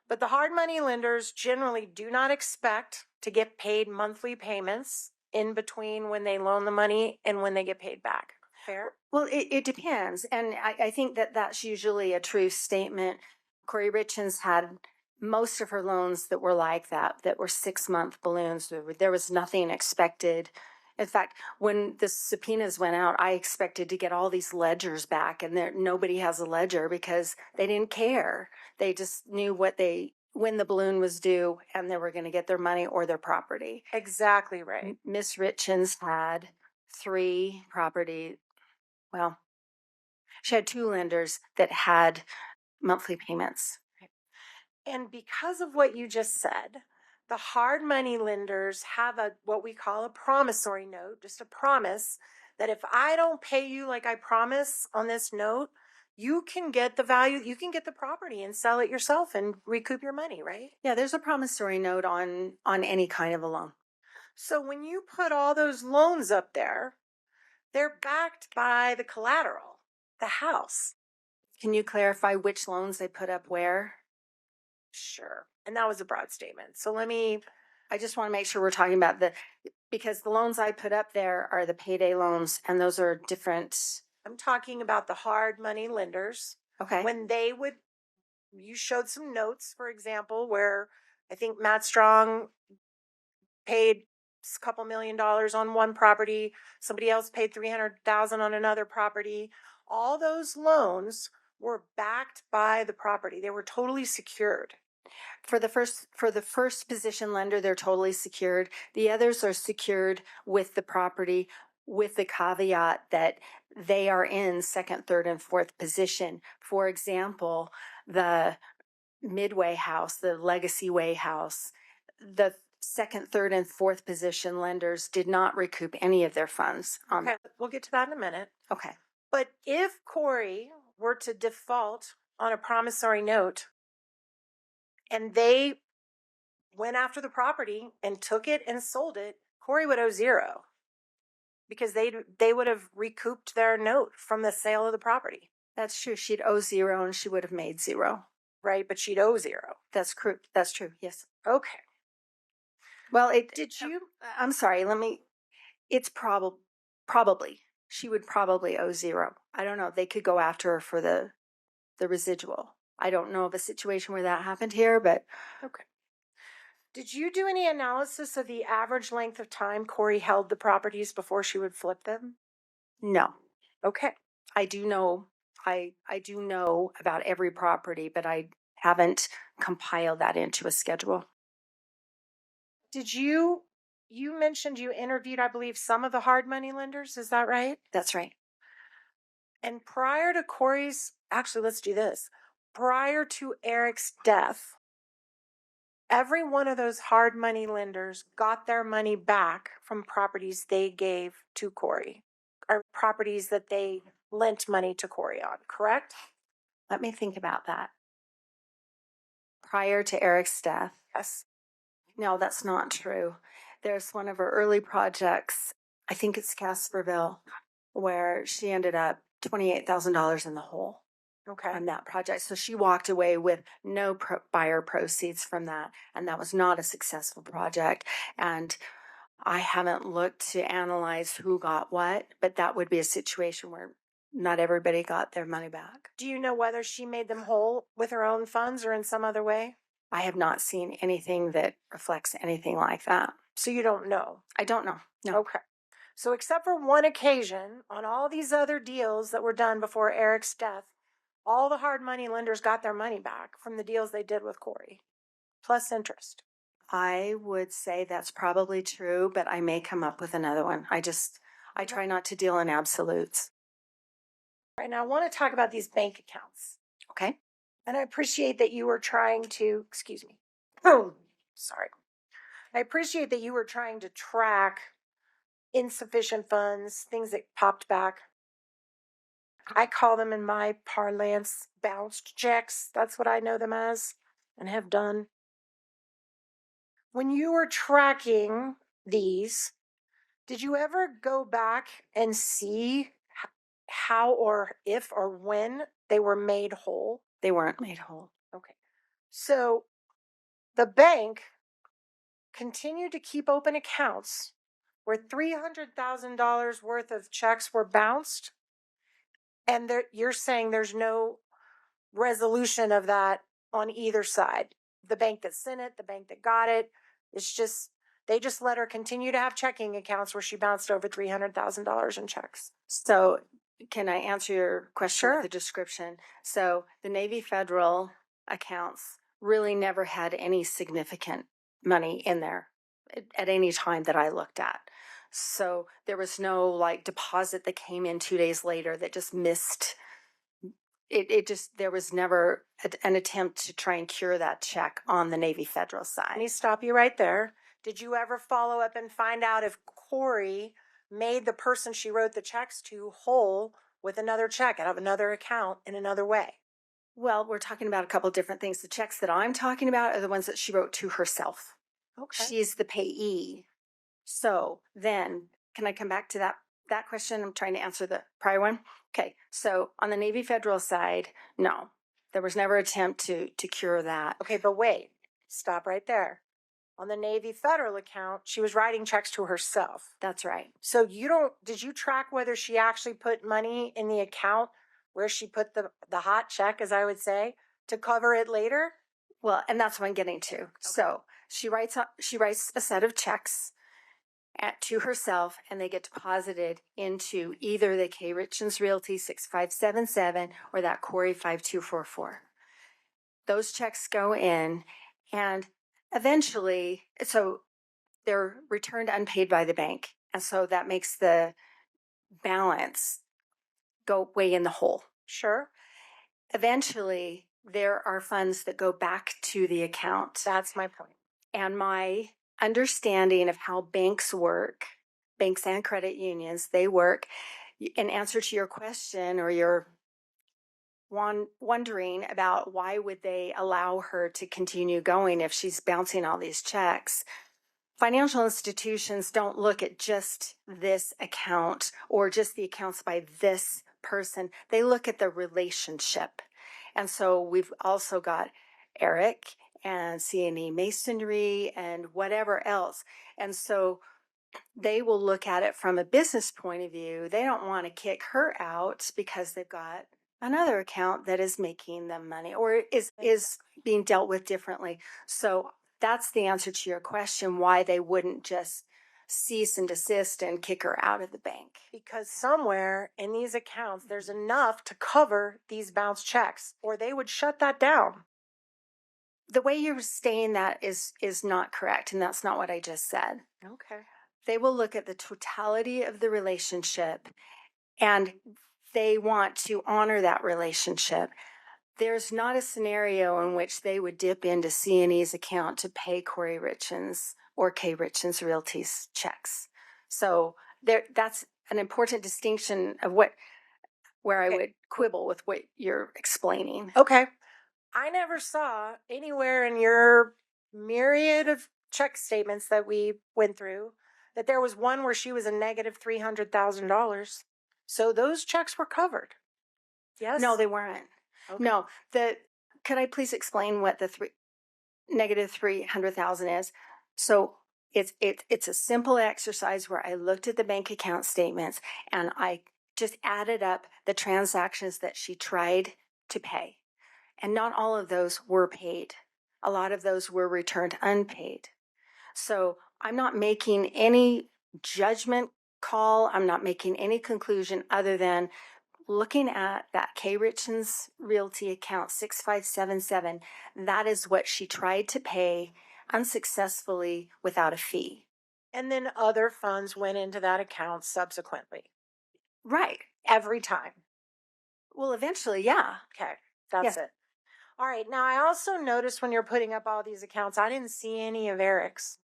But the hard money lenders generally do not expect to get paid monthly payments in between when they loan the money and when they get paid back. Fair? Well, it depends. And I think that's usually a true statement. Kouri Richins had most of her loans that were like that were 6-month balloons. There was nothing expected. In fact, when the subpoenas went out, I expected to get all these ledgers back, and nobody has a ledger because they didn't care. They just knew when the balloon was due, and they were going to get their money or their property. Exactly right. Miss Richins had 3 property. Well, she had 2 lenders that had monthly payments. And because of what you just said, the hard money lenders have what we call a promissory note, just a promise that if I don't pay you like I promise on this note, you can get the value, you can get the property and sell it yourself and recoup your money, right? Yeah, there's a promissory note on any kind of a loan. So when you put all those loans up there, they're backed by the collateral, the house. Can you clarify which loans they put up where? Sure. And that was a broad statement. So I just want to make sure we're talking about because the loans I put up there are the Payday loans, and those are different. I'm talking about the hard money lenders. Okay. When you showed some notes, for example, where I think Matt Strong paid a couple $1 million on one property. Somebody else paid $300,000 on another property. All those loans were backed by the property. They were totally secured. For the first position lender, they're totally secured. The others are secured with the property with the caveat that they are in second, third, and fourth position. For example, the Midway house, the Legacy Way house, the second, third, and fourth position lenders did not recoup any of their funds. Okay, we'll get to that in a minute. Okay. But if Kouri were to default on a promissory note and they went after the property and took it and sold it, Kouri would owe zero because they would have recouped their note from the sale of the property. That's true. She'd owe zero and she would have made zero. Right, but she'd owe zero. That's true. That's true. Yes. Okay. Well, Did you? I'm sorry. It's probably she would probably owe zero. I don't know. They could go after her for the residual. I don't know of a situation where that happened here, but Okay. Did you do any analysis of the average length of time Kouri held the properties before she would flip them? no. Okay. I do know. I do know about every property, but I haven't compiled that into a schedule. Did you mentioned you interviewed, I believe, some of the hard money lenders, is that right? That's right. And prior to Kouri's, actually, let's do this. Prior to Eric's death, every one of those hard money lenders got their money back from properties they gave to Kouri, or properties that they lent money to Kouri on, correct? Let me think about that. Prior to Eric's death. Yes. No, that's not true. There's one of her early projects, I think it's Casperville, where she ended up $28,000 in the hole Okay. on that project. So she walked away with no buyer proceeds from that. And that was not a successful project. And I haven't looked to analyze who got what, but that would be a situation where not everybody got their money back. Do you know whether she made them whole with her own funds or in some other way? I have not seen anything that reflects anything like that. So you don't know? I don't know. No. Okay. So except for one occasion, on all these other deals that were done before Eric's death, all the hard money lenders got their money back from the deals they did with Kouri, plus interest. I would say that's probably true, but I may come up with another one. I try not to deal in absolutes. Right now, I want to talk about these bank accounts. Okay. And I appreciate that you were trying to, excuse me. Oh, sorry. I appreciate that you were trying to track insufficient funds, things that popped back. I call them in my parlance bounced checks. That's what I know them as and have done. When you were tracking these, did you ever go back and see how or if or when they were made whole? They weren't made whole. Okay. So the bank continued to keep open accounts where $300,000 worth of checks were bounced. And you're saying there's no resolution of that on either side. The bank that sent it, the bank that got it. It's just, they just let her continue to have checking accounts where she bounced over $300,000 in checks. So can I answer your question Sure. with a description? So the Navy Federal accounts really never had any significant money in there at any time that I looked at. So there was no like deposit that came in 2 days later that just missed. There was never an attempt to try and cure that check on the Navy Federal side. Let me stop you right there. Did you ever follow up and find out if Kouri made the person she wrote the checks to whole with another check out of another account in another way? Well, we're talking about a couple different things. The checks that I'm talking about are the ones that she wrote to herself. Okay. She's the payee. So then, can I come back to that question? I'm trying to answer the prior one. Okay, so on the Navy Federal side, no, there was never an attempt to cure that. Okay, but wait, stop right there. On the Navy Federal account, she was writing checks to herself. That's right. So did you track whether she actually put money in the account where she put the hot check, as I would say, to cover it later? Well, and that's what I'm getting to. Okay. So she writes a set of checks to herself, and they get deposited into either the K Richins Realty 6577 or that Kouri 5244. Those checks go in, and eventually, so they're returned unpaid by the bank. And so that makes the balance go way in the hole. Sure. Eventually, there are funds that go back to the account. That's my point. And my understanding of how banks work, banks and credit unions, they work, in answer to your question or your wondering about why would they allow her to continue going if she's bouncing all these checks. Financial institutions don't look at just this account or just the accounts by this person. They look at the relationship. And so we've also got Eric and C&E Masonry and whatever else. And so they will look at it from a business point of view. They don't want to kick her out because they've got another account that is making them money or is being dealt with differently. So that's the answer to your question, why they wouldn't just cease and desist and kick her out of the bank. Because somewhere in these accounts, there's enough to cover these bounce checks, or they would shut that down. The way you're stating that is not correct, and that's not what I just said. Okay. They will look at the totality of the relationship, and they want to honor that relationship. There's not a scenario in which they would dip into C&E's account to pay Kouri Richins or K Richins Realty's checks. So that's an important distinction of where I would quibble with what you're explaining. Okay. I never saw anywhere in your myriad of check statements that we went through that there was one where she was a negative $300,000. So those checks were covered. Yes? No, they weren't. Okay. No, could I please explain what the negative 300,000 is? So it's a simple exercise where I looked at the bank account statements and I just added up the transactions that she tried to pay. And not all of those were paid. A lot of those were returned unpaid. So I'm not making any judgment call. I'm not making any conclusion other than looking at that K Richins Realty account 6577. That is what she tried to pay unsuccessfully without a fee. And then other funds went into that account subsequently. Right. Every time. Well, eventually, yeah. Okay. That's it. All right. Now, I also noticed when you're putting up all these accounts, I didn't see any of Eric's.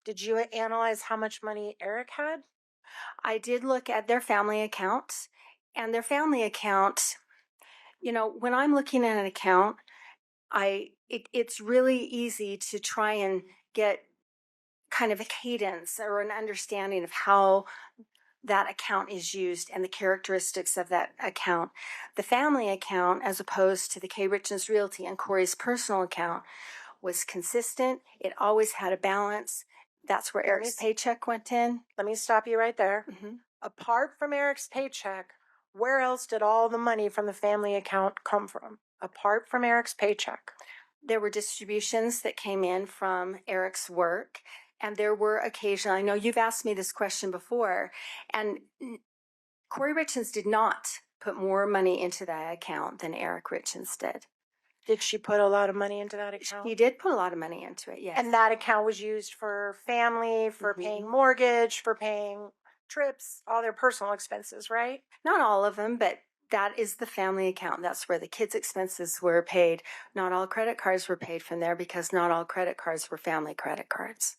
Did you analyze how much money Eric had? I did look at their family account, and their family account, when I'm looking at an account, it's really easy to try and get kind of a cadence or an understanding of how that account is used and the characteristics of that account. The family account, as opposed to the K Richins Realty and Kouri's personal account, was consistent. It always had a balance. That's where Eric's paycheck went in. Let me stop you right there. Mm-hmm. Apart from Eric's paycheck, where else did all the money from the family account come from? Apart from Eric's paycheck. There were distributions that came in from Eric's work. And there were occasionally, I know you've asked me this question before, and Kouri Richins did not put more money into that account than Eric Richins did. Did she put a lot of money into that account? He did put a lot of money into it, yes. And that account was used for family, for paying mortgage, for paying trips, all their personal expenses, right? Not all of them, but that is the family account. That's where the kids' expenses were paid. Not all credit cards were paid from there because not all credit cards were family credit cards.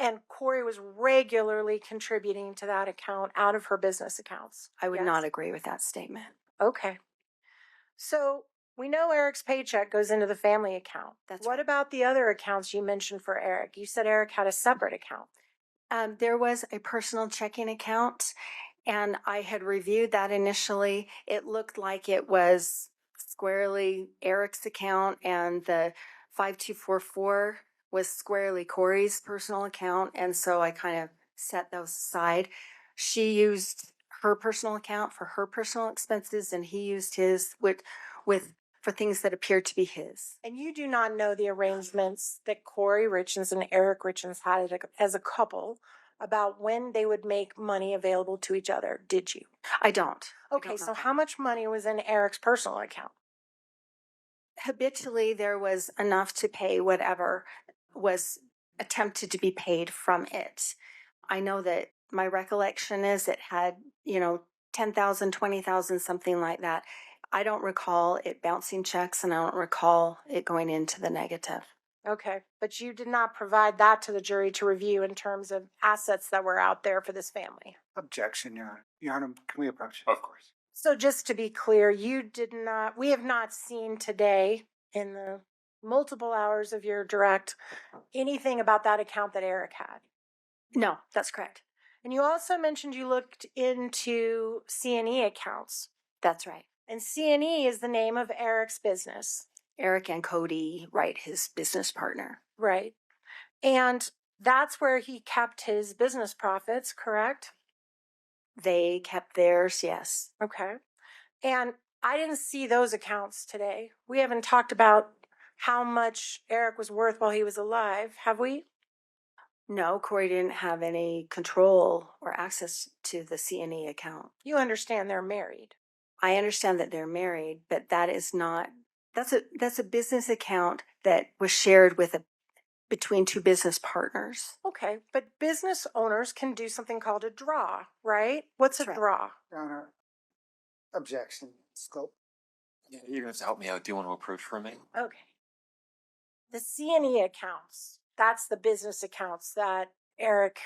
And Kouri was regularly contributing to that account out of her business accounts. I would not agree with that statement. Okay. So we know Eric's paycheck goes into the family account. What about the other accounts you mentioned for Eric? You said Eric had a separate account. There was a personal checking account, and I had reviewed that initially. It looked like it was squarely Eric's account, and the 5244 was squarely Kouri's personal account, and so I kind of set those aside. She used her personal account for her personal expenses, and he used his for things that appeared to be his. And you do not know the arrangements that Kouri Richins and Eric Richins had as a couple about when they would make money available to each other, did you? I don't. Okay, so how much money was in Eric's personal account? Habitually, there was enough to pay whatever was attempted to be paid from it. I know that My recollection is it had, 10,000, 20,000, something like that. I don't recall it bouncing checks, and I don't recall it going into the negative. Okay, but you did not provide that to the jury to review in terms of assets that were out there for this family. Objection, Your Honor. Your Honor, can we approach? Of course. So just to be clear, we have not seen today in the multiple hours of your direct anything about that account that Eric had. No, that's correct. And you also mentioned you looked into C&E accounts. That's right. And C&E is the name of Eric's business. Eric and Cody Wright, his business partner. Right. And that's where he kept his business profits, correct? They kept theirs, yes. Okay. And I didn't see those accounts today. We haven't talked about how much Eric was worth while he was alive, have we? No, Kouri didn't have any control or access to the C&E account. You understand they're married. I understand that they're married, but that is not, that's a business account that was shared between two business partners. Okay, but business owners can do something called a draw, right? What's That's a right. draw? Your Honor, objection. Scope. Yeah, you're going to have to help me out. Do you want to approach for a minute? Okay. The C&E accounts, that's the business accounts that Eric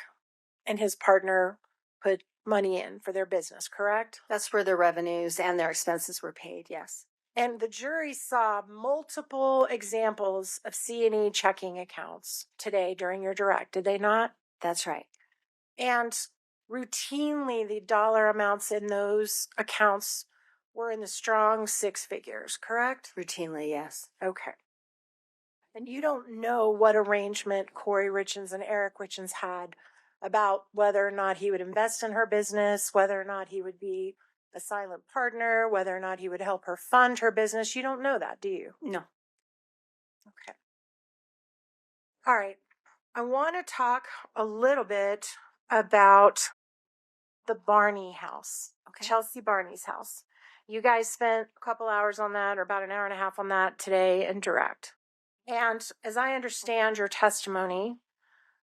and his partner put money in for their business, correct? That's where their revenues and their expenses were paid, yes. And the jury saw multiple examples of C&E checking accounts today during your direct, did they not? That's right. And routinely, the dollar amounts in those accounts were in the strong six figures, correct? Routinely, yes. Okay. And you don't know what arrangement Kouri Richins and Eric Richins had about whether or not he would invest in her business, whether or not he would be a silent partner, whether or not he would help her fund her business. You don't know that, do you? No. Okay. All right. I want to talk a little bit about the Barney house, Okay. Chelsea Barney's house. You guys spent a couple hours on that, or about an hour and a half on that today in direct. And as I understand your testimony,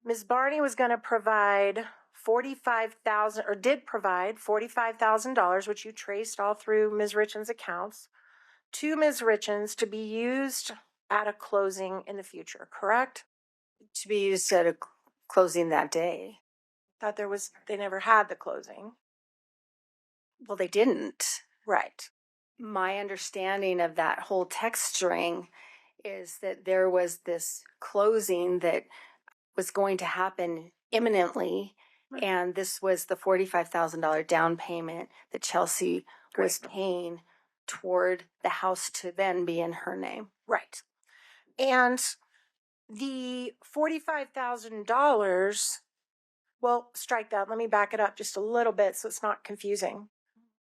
Ms. Barney was going to provide $45,000, or did provide $45,000, which you traced all through Ms. Richins' accounts, to Ms. Richins to be used at a closing in the future, correct? To be used at a closing that day. Thought they never had the closing. Well, they didn't. Right. My understanding of that whole text string is that there was this closing that was going to happen imminently, Right. and this was the $45,000 down payment that Chelsea was paying toward the house to then be in her name. Right. And the $45,000, well, strike that. Let me back it up just a little bit so it's not confusing.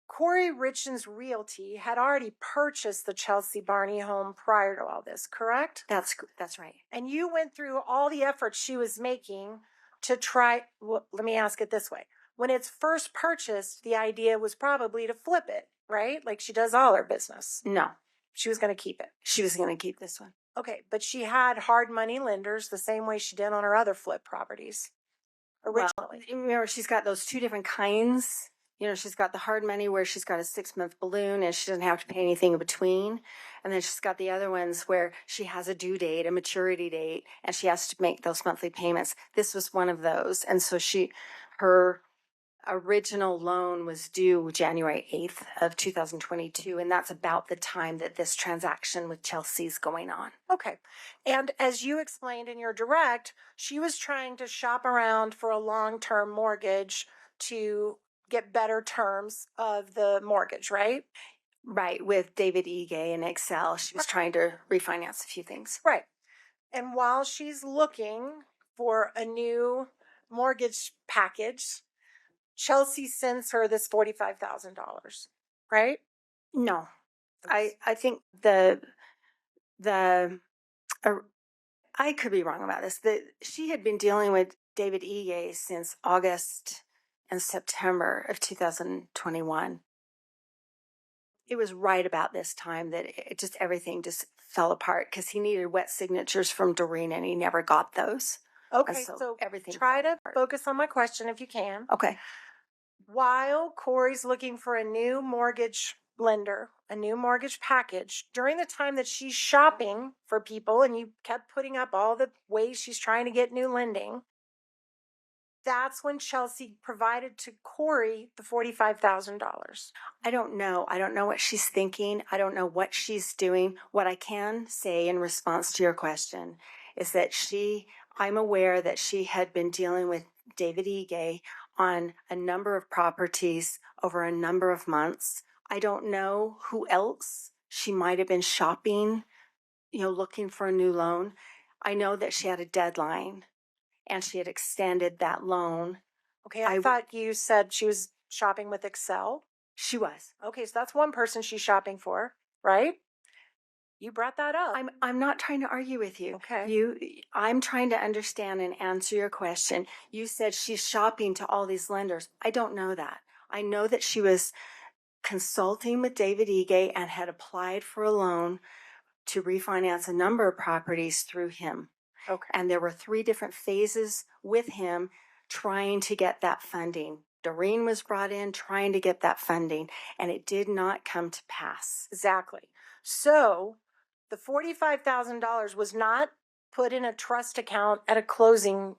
Kouri Richins Realty had already purchased the Chelsea Barney home prior to all this, correct? That's right. And you went through all the efforts she was making to try, well, let me ask it this way. When it's first purchased, the idea was probably to flip it, right? Like she does all her business. No, She was going to keep it. she was going to keep this one. Okay, but she had hard money lenders the same way she did on her other flip properties originally. Well, remember, she's got those two different kinds. She's got the hard money where she's got a 6-month balloon and she doesn't have to pay anything in between. And then she's got the other ones where she has a due date, a maturity date, and she has to make those monthly payments. This was one of those. And so her original loan was due January 8th of 2022. And that's about the time that this transaction with Chelsea's going on. Okay. And as you explained in your direct, she was trying to shop around for a long-term mortgage to get better terms of the mortgage, right? Right. With David Ige and Excel, she was trying to refinance a few things. Right. And while she's looking for a new mortgage package, Chelsea sends her this $45,000, right? No, I think I could be wrong about this. She had been dealing with David Ige since August and September of 2021. It was right about this time that everything just fell apart because he needed wet signatures from Doreen and he never got those. Okay, So so everything try fell to apart. focus on my question if you can. Okay. While Kouri's looking for a new mortgage lender, a new mortgage package, during the time that she's shopping for people, and you kept putting up all the ways she's trying to get new lending, that's when Chelsea provided to Kouri the $45,000. I don't know. I don't know what she's thinking. I don't know what she's doing. What I can say in response to your question is that I'm aware that she had been dealing with David Ige on a number of properties over a number of months. I don't know who else she might have been shopping, looking for a new loan. I know that she had a deadline and she had extended that loan. Okay, I thought you said she was shopping with Excel. She was. Okay, so that's one person she's shopping for, right? You brought that up. I'm not trying to argue with you. Okay. I'm trying to understand and answer your question. You said she's shopping to all these lenders. I don't know that. I know that she was consulting with David Ige and had applied for a loan to refinance a number of properties through him. Okay. And there were 3 different phases with him trying to get that funding. Doreen was brought in trying to get that funding, and it did not come to pass. Exactly. So the $45,000 was not put in a trust account at a closing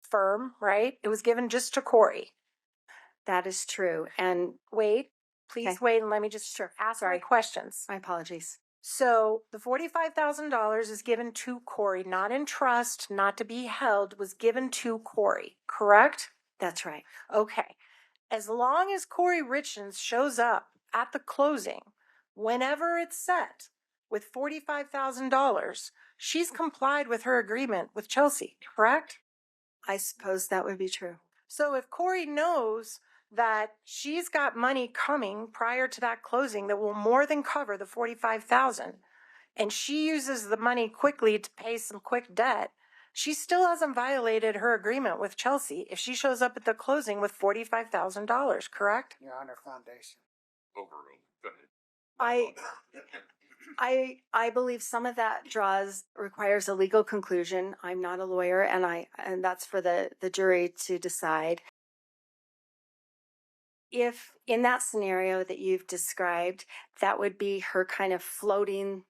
firm, right? It was given just to Kouri. That is true. And Wait, please Okay. wait and let me just ask my questions. my apologies. So the $45,000 is given to Kouri, not in trust, not to be held, was given to Kouri, correct? That's right. Okay. As long as Kouri Richins shows up at the closing, whenever it's set, with $45,000, she's complied with her agreement with Chelsea, correct? I suppose that would be true. So if Kouri knows that she's got money coming prior to that closing that will more than cover the $45,000, and she uses the money quickly to pay some quick debt, she still hasn't violated her agreement with Chelsea if she shows up at the closing with $45,000, correct? You're on her foundation. Overruled. Go ahead. I believe some of that requires a legal conclusion. I'm not a lawyer, and that's for the jury to decide. If in that scenario that you've described, that would be her kind of floating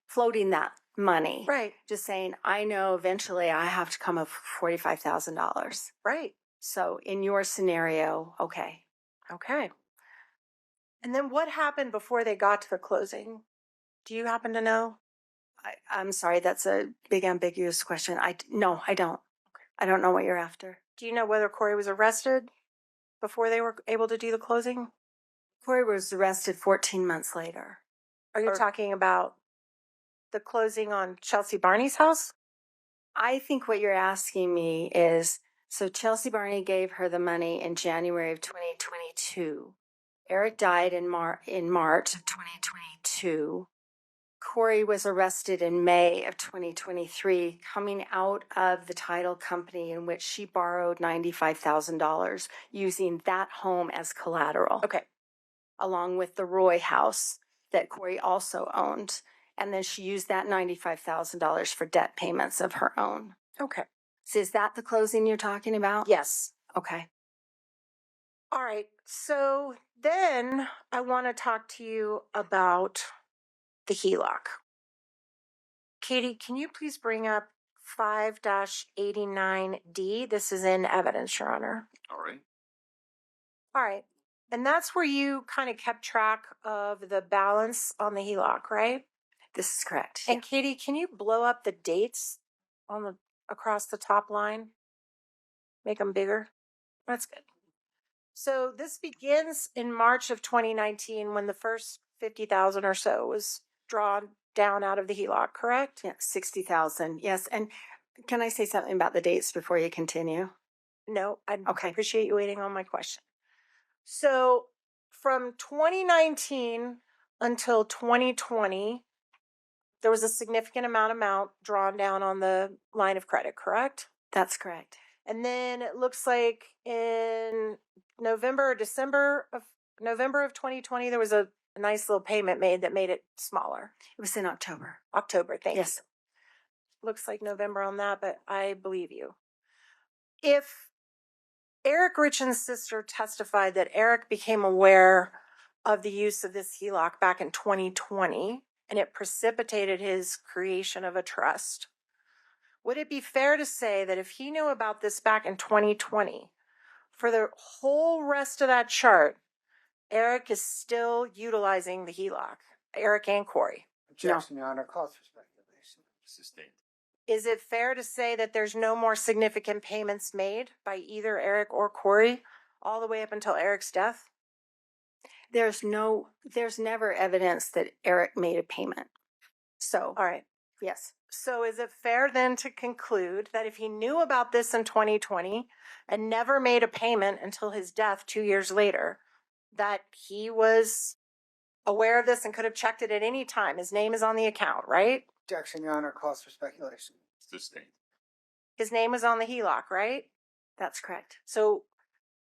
that money. Right. Just saying, I know eventually I have to come up with $45,000. Right. So in your scenario, okay. Okay. And then what happened before they got to the closing? Do you happen to know? I'm sorry, that's a big ambiguous question. No, I don't. I don't know what you're after. Do you know whether Kouri was arrested before they were able to do the closing? Kouri was arrested 14 months later. Are you talking about the closing on Chelsea Barney's house? I think what you're asking me is, so Chelsea Barney gave her the money in January of 2022. Eric died in March of 2022. Kouri was arrested in May of 2023, coming out of the title company in which she borrowed $95,000 using that home as collateral. Okay. Along with the Roy house that Kouri also owned. And then she used that $95,000 for debt payments of her own. Okay. So is that the closing you're talking about? Yes. Okay. All right. So then I want to talk to you about the HELOC. Katie, can you please bring up 5-89D? This is in evidence, Your Honor. All right. All right. And that's where you kind of kept track of the balance on the HELOC, right? This is correct. And Katie, can you blow up the dates on across the top line? Make them bigger. That's good. So this begins in March of 2019 when the first 50,000 or so was drawn down out of the HELOC, correct? Yeah, 60,000. Yes. And can I say something about the dates before you continue? No, I Okay. appreciate you waiting on my question. So from 2019 until 2020, there was a significant amount drawn down on the line of credit, correct? That's correct. And then it looks like in November or December of 2020, there was a nice little payment made that made it smaller. It was in October. October, thank you. Yes. Looks like November on that, but I believe you. If Eric Richins' sister testified that Eric became aware of the use of this HELOC back in 2020 and it precipitated his creation of a trust, would it be fair to say that if he knew about this back in 2020, for the whole rest of that chart, Eric is still utilizing the HELOC, Eric and Kouri? Objection, Your Honor. Calls for speculation. Sustained. Is it fair to say that there's no more significant payments made by either Eric or Kouri all the way up until Eric's death? There's never evidence that Eric made a payment. So, All right. yes. So is it fair then to conclude that if he knew about this in 2020 and never made a payment until his death 2 years later, that he was aware of this and could have checked it at any time? His name is on the account, right? Objection, Your Honor. Calls for speculation. Sustained. His name was on the HELOC, right? That's correct. So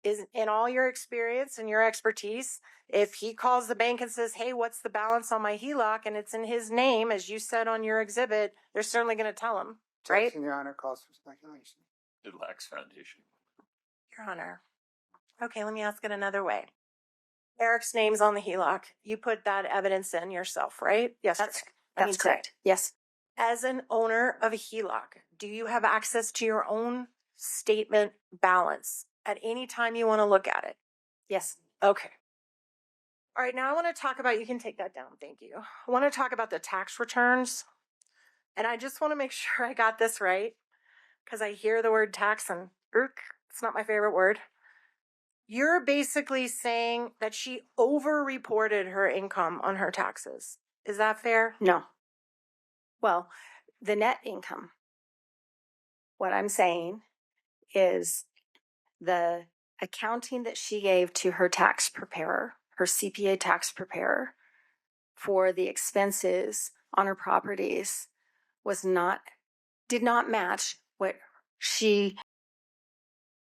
is in all your experience and your expertise, if he calls the bank and says, hey, what's the balance on my HELOC, and it's in his name, as you said on your exhibit, they're certainly going to tell him, right? Objection, Your Honor. Calls for speculation. It lacks foundation. Your Honor. Okay, let me ask it another way. Eric's name's on the HELOC. You put that evidence in yourself, right? Yes. That's correct. Yes. As an owner of a HELOC, do you have access to your own statement balance at any time you want to look at it? Yes. Okay. All right, now I want to talk about, you can take that down, thank you. I want to talk about the tax returns. And I just want to make sure I got this right, because I hear the word tax and it's not my favorite word. You're basically saying that she over-reported her income on her taxes. Is that fair? No. Well, the net income. What I'm saying is the accounting that she gave to her tax preparer, her CPA tax preparer, for the expenses on her properties did not match what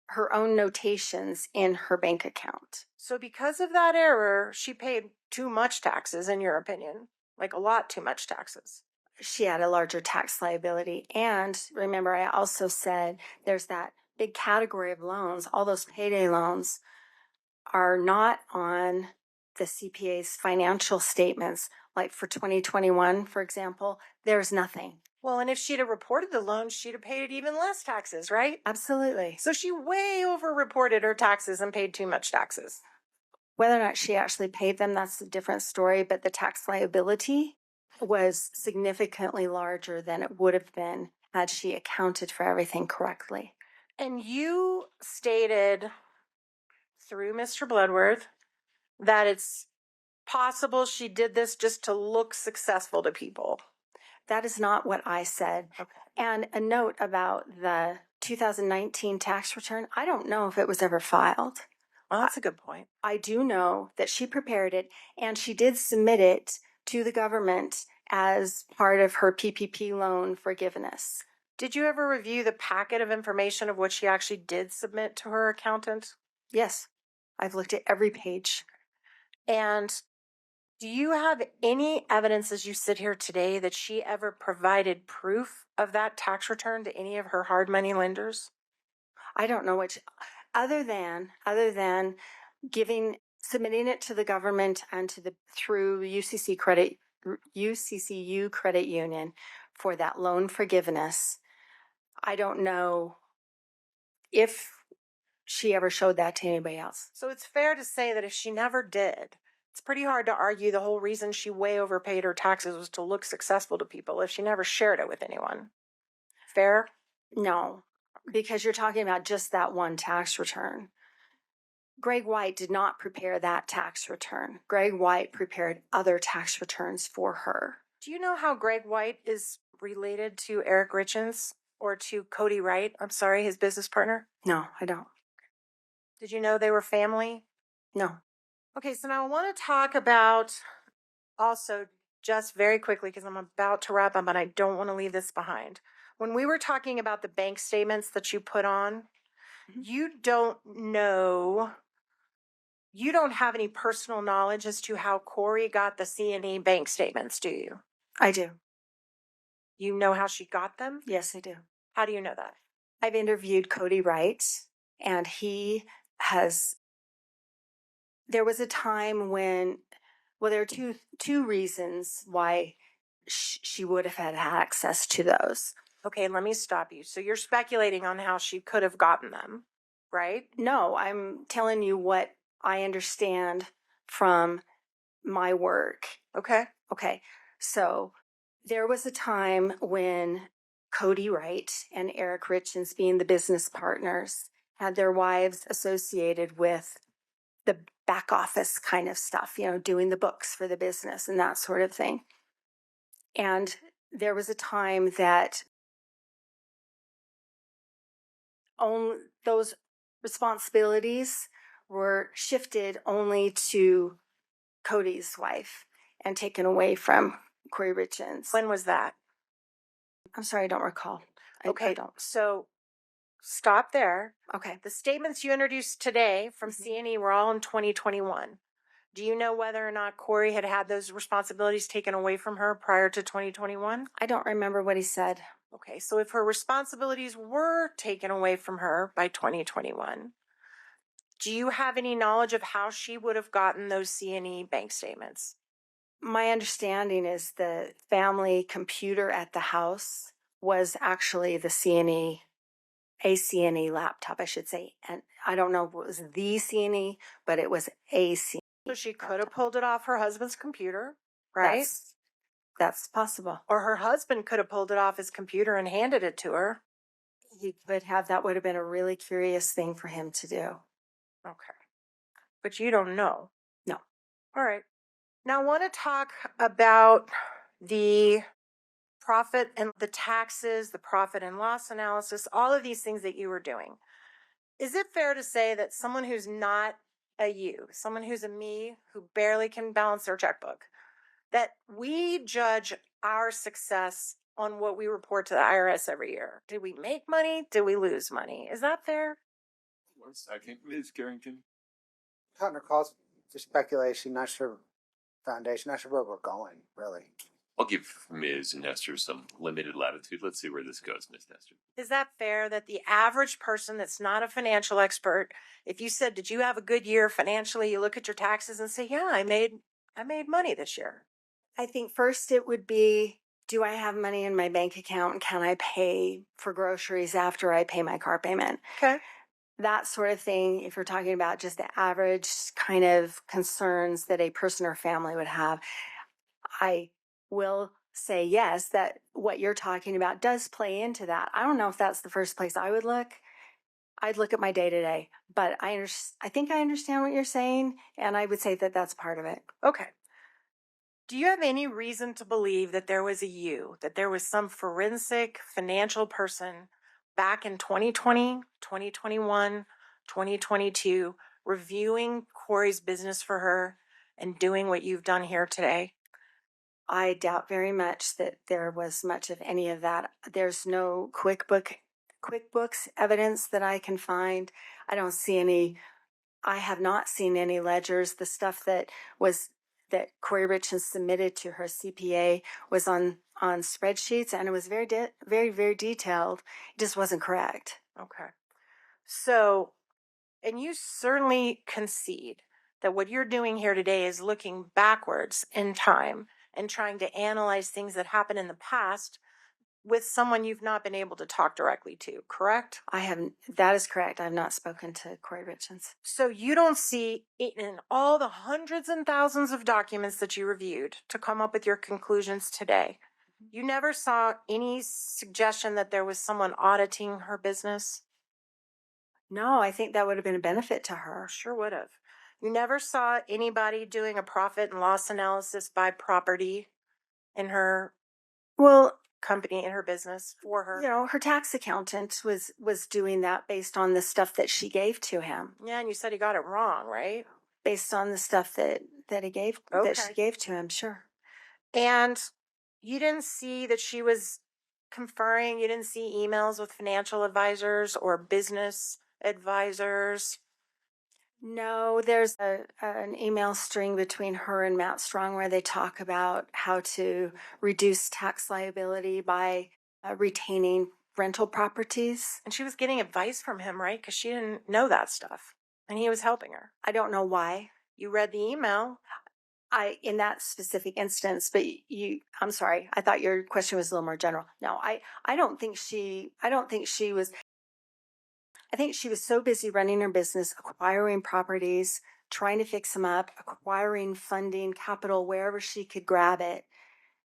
her own notations in her bank account. So because of that error, she paid too much taxes, in your opinion, like a lot too much taxes. She had a larger tax liability. And remember, I also said there's that big category of loans. All those payday loans are not on the CPA's financial statements. Like for 2021, for example, there's nothing. Well, and if she'd have reported the loan, she'd have paid even less taxes, right? Absolutely. So she way over-reported her taxes and paid too much taxes. Whether or not she actually paid them, that's a different story. But the tax liability was significantly larger than it would have been had she accounted for everything correctly. And you stated through Mr. Bloodworth that it's possible she did this just to look successful to people. That is not what I said. Okay. And a note about the 2019 tax return, I don't know if it was ever filed. Well, that's a good point. I do know that she prepared it and she did submit it to the government as part of her PPP loan forgiveness. Did you ever review the packet of information of what she actually did submit to her accountant? Yes, I've looked at every page. And do you have any evidence as you sit here today that she ever provided proof of that tax return to any of her hard money lenders? I don't know which, other than submitting it to the government and through UCCU Credit Union for that loan forgiveness. I don't know if she ever showed that to anybody else. So it's fair to say that if she never did, it's pretty hard to argue the whole reason she way overpaid her taxes was to look successful to people if she never shared it with anyone. Fair? No, because you're talking about just that one tax return. Greg White did not prepare that tax return. Greg White prepared other tax returns for her. Do you know how Greg White is related to Eric Richins or to Kouri Wright? I'm sorry, his business partner? No, I don't. Did you know they were family? No. Okay, so now I want to talk about also just very quickly because I'm about to wrap up and I don't want to leave this behind. When we were talking about the bank statements that you put on, you don't have any personal knowledge as to how Kouri got the C&E bank statements, do you? I do. You know how she got them? Yes, I do. How do you know that? I've interviewed Kouri Wright, and there was a time when, well, there are two reasons why she would have had access to those. Okay, let me stop you. So you're speculating on how she could have gotten them, right? No, I'm telling you what I understand from my work. Okay. Okay, so there was a time when Kouri Wright and Eric Richins, being the business partners, had their wives associated with the back office kind of stuff, doing the books for the business and that sort of thing. And there was a time that those responsibilities were shifted only to Cody's wife and taken away from Kouri Richins. When was that? I'm sorry, I don't recall. Okay. I don't. So stop there. Okay. The statements you introduced today from C&E were all in 2021. Do you know whether or not Kouri had those responsibilities taken away from her prior to 2021? I don't remember what he said. Okay, so if her responsibilities were taken away from her by 2021, do you have any knowledge of how she would have gotten those C&E bank statements? My understanding is the family computer at the house was actually the C&E, a C&E laptop, I should say. And I don't know if it was the C&E, but it was a C&E. So she could have pulled it off her husband's computer, right? That's possible. Or her husband could have pulled it off his computer and handed it to her. He could have. That would have been a really curious thing for him to do. Okay. But you don't know. No. All right. Now I want to talk about the profit and the taxes, the profit and loss analysis, all of these things that you were doing. Is it fair to say that someone who's not a you, someone who's a me, who barely can balance their checkbook, that we judge our success on what we report to the IRS every year? Did we make money? Did we lose money? Is that fair? 1 second, Ms. Karrington. Partner calls for speculation, not sure foundation, not sure where we're going, really. I'll give Ms. Nestor some limited latitude. Let's see where this goes, Ms. Nestor. Is that fair that the average person that's not a financial expert, if you said, did you have a good year financially, you look at your taxes and say, yeah, I made money this year? I think first it would be, do I have money in my bank account and can I pay for groceries after I pay my car payment? Okay. That sort of thing, if you're talking about just the average kind of concerns that a person or family would have, I will say yes, that what you're talking about does play into that. I don't know if that's the first place I would look. I'd look at my day-to-day, but I think I understand what you're saying, and I would say that that's part of it. Okay. Do you have any reason to believe that there was that there was some forensic financial person back in 2020, 2021, 2022, reviewing Kouri's business for her and doing what you've done here today? I doubt very much that there was much of any of that. There's no QuickBooks evidence that I can find. I have not seen any ledgers. The stuff that Kouri Richins submitted to her CPA was on spreadsheets, and it was very, very, very detailed. It just wasn't correct. Okay. So, and you certainly concede that what you're doing here today is looking backwards in time and trying to analyze things that happened in the past with someone you've not been able to talk directly to, correct? That is correct. I've not spoken to Kouri Richins. So you don't see in all the hundreds and thousands of documents that you reviewed to come up with your conclusions today, you never saw any suggestion that there was someone auditing her business? No, I think that would have been a benefit to her. Sure would have. You never saw anybody doing a profit and loss analysis by property in her company, in her business for her? Her tax accountant was doing that based on the stuff that she gave to him. Yeah, and you said he got it wrong, right? Based on the stuff that he gave, that she gave to him, sure. And you didn't see that she was conferring, you didn't see emails with financial advisors or business advisors? No, there's an email string between her and Matt Strong where they talk about how to reduce tax liability by retaining rental properties. And she was getting advice from him, right? Because she didn't know that stuff. And he was helping her. I don't know why. You read the email. In that specific instance, but I'm sorry. I thought your question was a little more general. No, I think she was so busy running her business, acquiring properties, trying to fix them up, acquiring funding, capital, wherever she could grab it,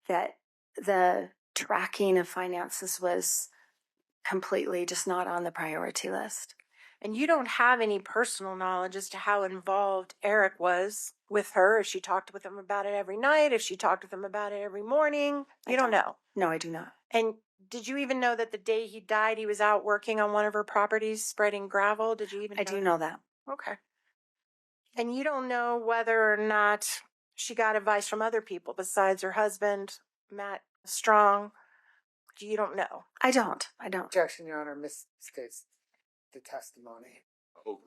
that the tracking of finances was completely just not on the priority list. And you don't have any personal knowledge as to how involved Eric was with her, if she talked with him about it every night, if she talked with him about it every morning. You don't know. No, I do not. And did you even know that the day he died, he was out working on one of her properties, spreading gravel? Did you even I do know that. Okay. And you don't know whether or not she got advice from other people besides her husband, Matt Strong. You don't know. I don't. Objection, Your Honor, misstates the testimony. Oh,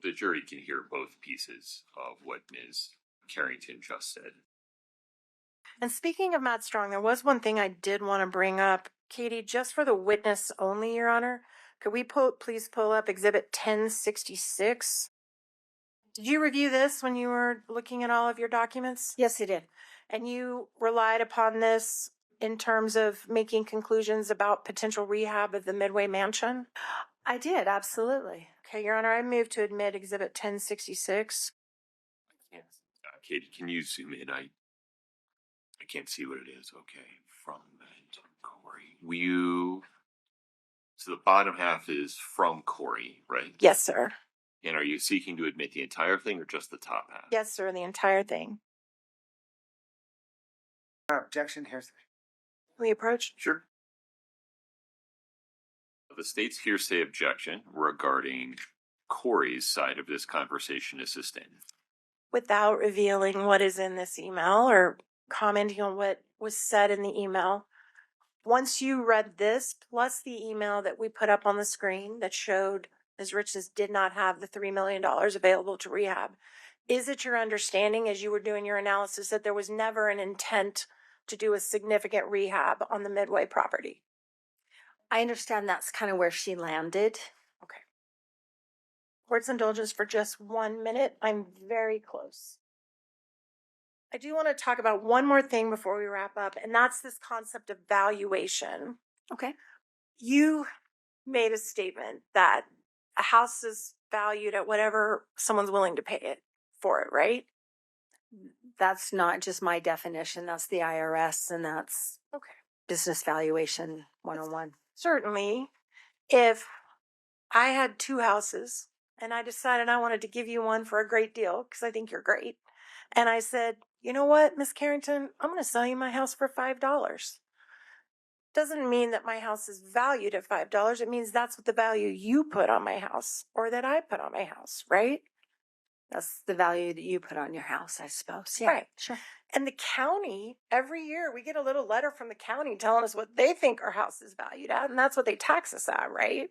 the jury can hear both pieces of what Ms. Karrington just said. And speaking of Matt Strong, there was one thing I did want to bring up. Katie, just for the witness only, Your Honor, could we please pull up Exhibit 1066? Did you review this when you were looking at all of your documents? Yes, I did. And you relied upon this in terms of making conclusions about potential rehab of the Midway mansion? I did, absolutely. Okay, Your Honor, I move to admit Exhibit 1066. Katie, can you zoom in? I can't see what it is. Okay, from that, Kouri. So the bottom half is from Kouri, right? Yes, sir. And are you seeking to admit the entire thing or just the top half? Yes, sir, the entire thing. Objection, hearsay. We approach? Sure. The state's hearsay objection regarding Kouri's side of this conversation is sustained. Without revealing what is in this email or commenting on what was said in the email, once you read this, plus the email that we put up on the screen that showed Ms. Richins did not have the $3 million available to rehab, is it your understanding as you were doing your analysis that there was never an intent to do a significant rehab on the Midway property? I understand that's kind of where she landed. Okay. Court's indulgence for just 1 minute. I'm very close. I do want to talk about one more thing before we wrap up, and that's this concept of valuation. Okay. You made a statement that a house is valued at whatever someone's willing to pay it for it, right? That's not just my definition. That's the IRS, and that's Okay. business valuation 101. Certainly, if I had 2 houses and I decided I wanted to give you one for a great deal because I think you're great, and I said, you know what, Miss Karrington, I'm going to sell you my house for $5. Doesn't mean that my house is valued at $5. It means that's what the value you put on my house or that I put on my house, right? That's the value that you put on your house, I suppose. Yeah, Right. Sure. And the county, every year we get a little letter from the county telling us what they think our house is valued at, and that's what they tax us at, right?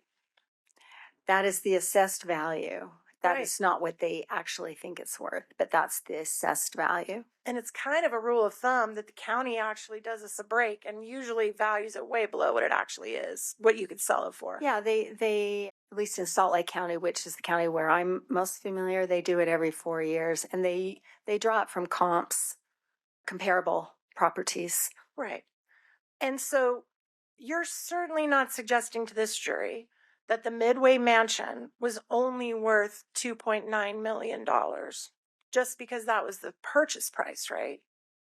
That is the assessed value. That Right. is not what they actually think it's worth, but that's the assessed value. And it's kind of a rule of thumb that the county actually does us a break and usually values it way below what it actually is, what you could sell it for. Yeah, they at least in Salt Lake County, which is the county where I'm most familiar, they do it every 4 years, and they draw it from comps, comparable properties. Right. And so you're certainly not suggesting to this jury that the Midway mansion was only worth $2.9 million just because that was the purchase price, right?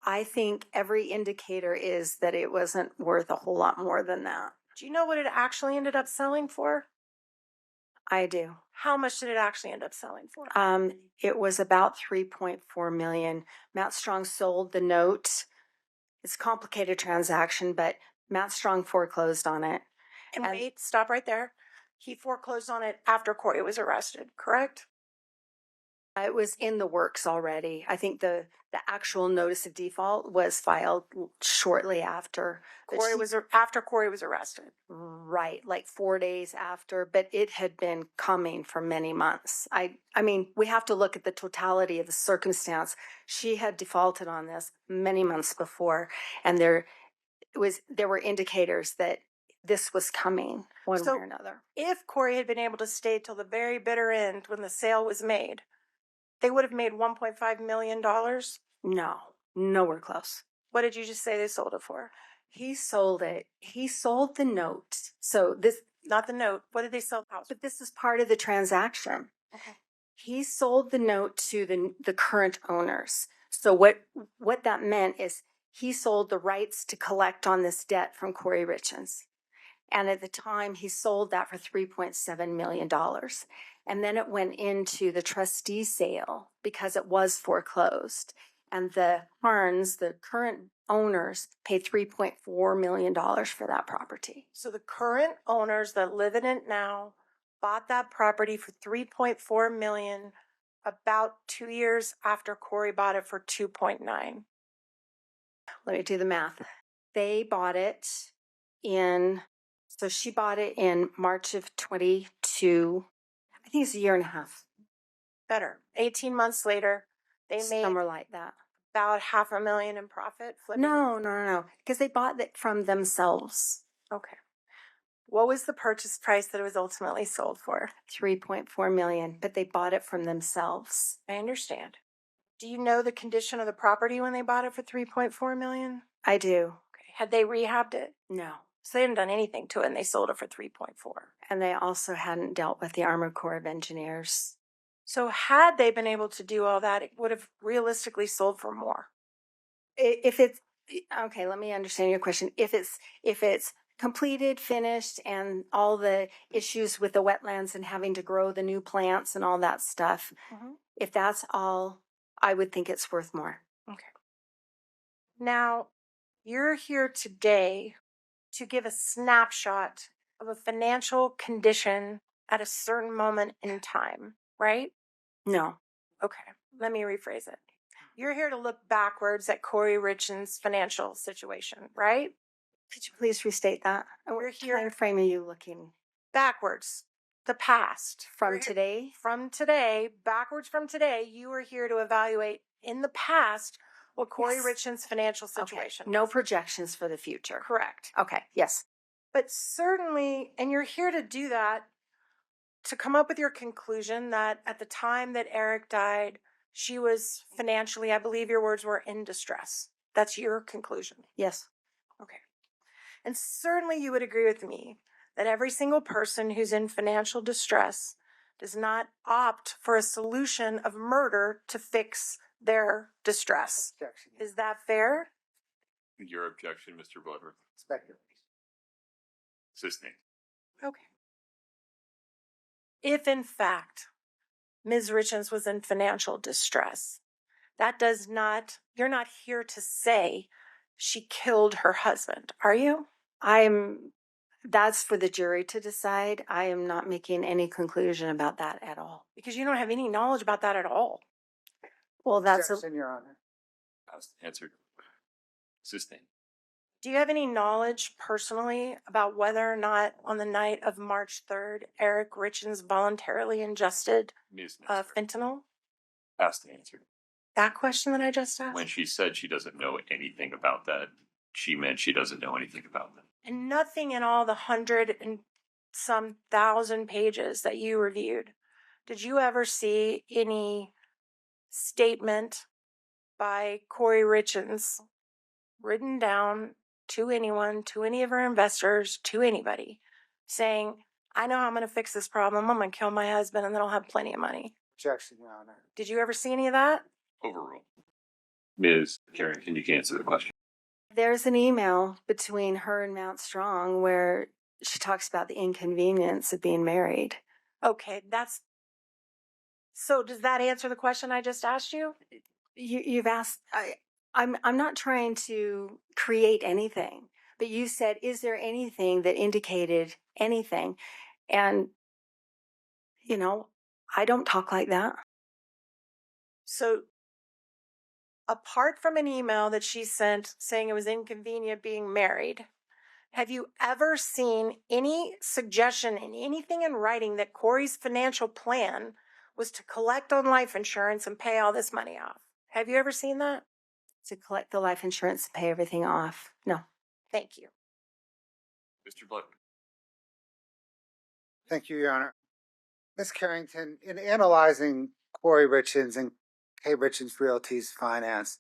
I think every indicator is that it wasn't worth a whole lot more than that. Do you know what it actually ended up selling for? I do. How much did it actually end up selling for? It was about 3.4 million. Matt Strong sold the note. It's a complicated transaction, but Matt Strong foreclosed on it. And wait, stop right there. He foreclosed on it after Kouri was arrested, correct? It was in the works already. I think the actual notice of default was filed shortly after. After Kouri was arrested. Right, like 4 days after, but it had been coming for many months. I mean, we have to look at the totality of the circumstance. She had defaulted on this many months before, and there were indicators that this was coming one So- way or another. If Kouri had been able to stay till the very bitter end when the sale was made, they would have made $1.5 million. No, nowhere close. What did you just say they sold it for? He sold it. He sold the note. So this, Not the note. What did they sell the house for? but this is part of the transaction. Okay. He sold the note to the current owners. So what that meant is he sold the rights to collect on this debt from Kouri Richins. And at the time, he sold that for $3.7 million. And then it went into the trustee sale because it was foreclosed. And the Harns, the current owners, paid $3.4 million for that property. So the current owners that live in it now bought that property for $3.4 million about 2 years after Kouri bought it for $2.9. Let me do the math. They bought it so she bought it in March of 22. I think it's a year and a half. Better. 18 months later, they made Somewhere like that. about $500,000 in profit. Flipping. No. Because they bought it from themselves. Okay. What was the purchase price that it was ultimately sold for? $3.4 million, but they bought it from themselves. I understand. Do you know the condition of the property when they bought it for $3.4 million? I do. Okay. Had they rehabbed it? No. So they hadn't done anything to it and they sold it for 3.4. And they also hadn't dealt with the Armored Corps of Engineers. So had they been able to do all that, it would have realistically sold for more. If it's okay, let me understand your question. If it's completed, finished, and all the issues with the wetlands and having to grow the new plants and all that stuff, if that's all, I would think it's worth more. Okay. Now, you're here today to give a snapshot of a financial condition at a certain moment in time, right? No. Okay, let me rephrase it. You're here to look backwards at Kouri Richins' financial situation, right? Could you please restate that? We're What here- time frame are you looking? Backwards, the past. From We're here- today? From today, backwards from today, you are here to evaluate in the past what Kouri Yes. Richins' financial Okay. situation No was. projections for the future. Correct. Okay. Yes. But certainly, and you're here to do that, to come up with your conclusion that at the time that Eric died, she was financially, I believe your words were, in distress. That's your conclusion. Yes. Okay. And certainly you would agree with me that every single person who's in financial distress does not opt for a solution of murder to fix their distress. Objection. Is that fair? Your objection, Mr. Bloodworth? Speculation. Sustained. Okay. If in fact Ms. Richins was in financial distress, that does not, you're not here to say she killed her husband, are you? That's for the jury to decide. I am not making any conclusion about that at all. Because you don't have any knowledge about that at all. Well, that's Objection, Your Honor. Answered. Sustained. Do you have any knowledge personally about whether or not on the night of March 3rd, Eric Richins voluntarily ingested Ms. Nestor. fentanyl? Asked and answered. That question that I just asked? When she said she doesn't know anything about that, she meant she doesn't know anything about that. And nothing in all the 100 and some thousand pages that you reviewed. Did you ever see any statement by Kouri Richins written down to anyone, to any of her investors, to anybody, saying, I know how I'm going to fix this problem. I'm going to kill my husband and then I'll have plenty of money? Objection, Your Honor. Did you ever see any of that? Overruled. Ms. Karrington, you can answer the question. There's an email between her and Mount Strong where she talks about the inconvenience of being married. Okay, so does that answer the question I just asked you? You've asked. I'm not trying to create anything, but you said, is there anything that indicated anything? And I don't talk like that. So apart from an email that she sent saying it was inconvenient being married, have you ever seen any suggestion in anything in writing that Kouri's financial plan was to collect on life insurance and pay all this money off? Have you ever seen that? To collect the life insurance and pay everything off. No. Thank you. Mr. Blunt. Thank you, Your Honor. Ms. Karrington, in analyzing Kouri Richins and K Richins Realty's finance,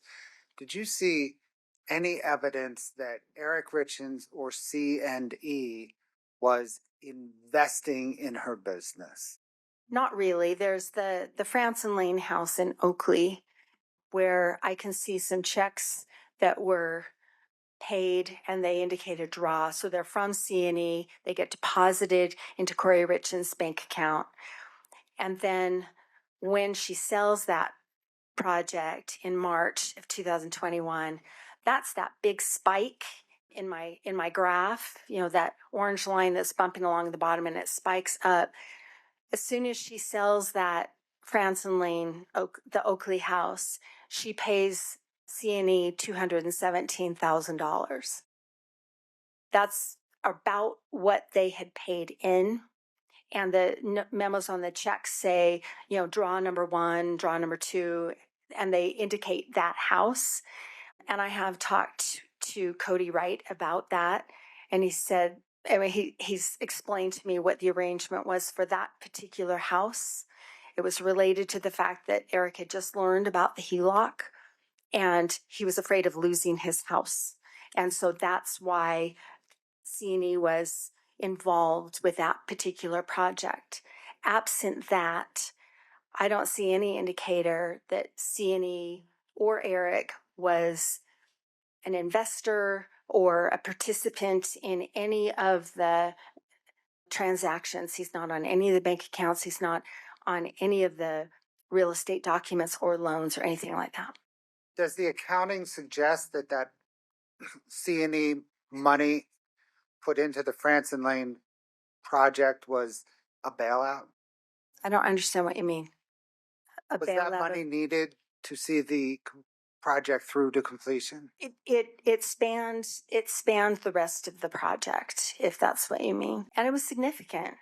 did you see any evidence that Eric Richins or C&E was investing in her business? Not really. There's the Franson Lane house in Oakley where I can see some checks that were paid and they indicate a draw. So they're from C&E. They get deposited into Kouri Richins' bank account. And then when she sells that project in March of 2021, that's that big spike in my graph, that orange line that's bumping along the bottom and it spikes up. As soon as she sells that Franson Lane, the Oakley house, she pays C&E $217,000. That's about what they had paid in. And the memos on the check say, draw number 1, draw number 2, and they indicate that house. And I have talked to Cody Wright about that. And he said, he's explained to me what the arrangement was for that particular house. It was related to the fact that Eric had just learned about the HELOC and he was afraid of losing his house. And so that's why C&E was involved with that particular project. Absent that, I don't see any indicator that C&E or Eric was an investor or a participant in any of the transactions. He's not on any of the bank accounts. He's not on any of the real estate documents or loans or anything like that. Does the accounting suggest that C&E money put into the Franson Lane project was a bailout? I don't understand what you mean. Was that money needed to see the project through to completion? It spanned the rest of the project, if that's what you mean. And it was significant,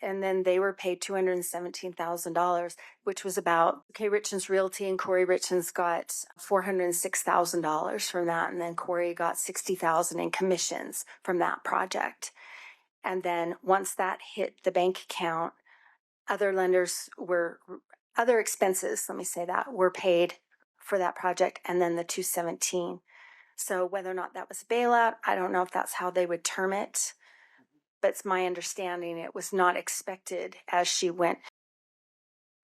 and then they were paid $217,000, which was about K Richins Realty, and Kouri Richins got $406,000 from that. And then Kouri got $60,000 in commissions from that project. And then once that hit the bank account, other expenses, let me say that, were paid for that project, and then the 217. So whether or not that was a bailout, I don't know if that's how they would term it, but it's my understanding it was not expected as she went.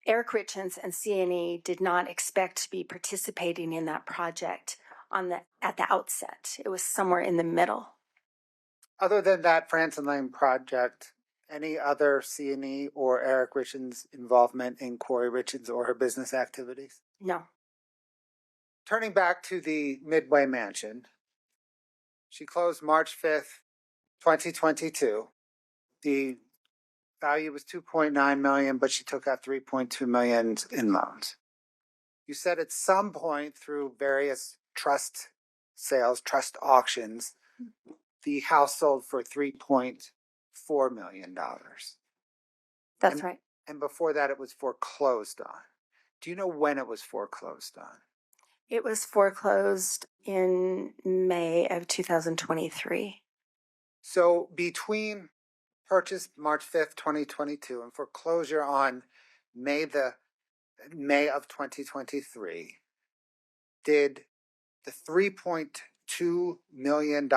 Eric Richins and C&E did not expect to be participating in that project at the outset. It was somewhere in the middle. Other than that Franson Lane project, any other C&E or Eric Richins involvement in Kouri Richins or her business activities? No. Turning back to the Midway mansion, she closed March 5th, 2022. The value was $2.9 million, but she took out $3.2 million in loans. You said at some point through various trust sales, trust auctions, the house sold for $3.4 million. That's right. And before that, it was foreclosed on. Do you know when it was foreclosed on? It was foreclosed in May of 2023. So between purchase March 5th, 2022 and foreclosure on May of 2023, did the $3.2 million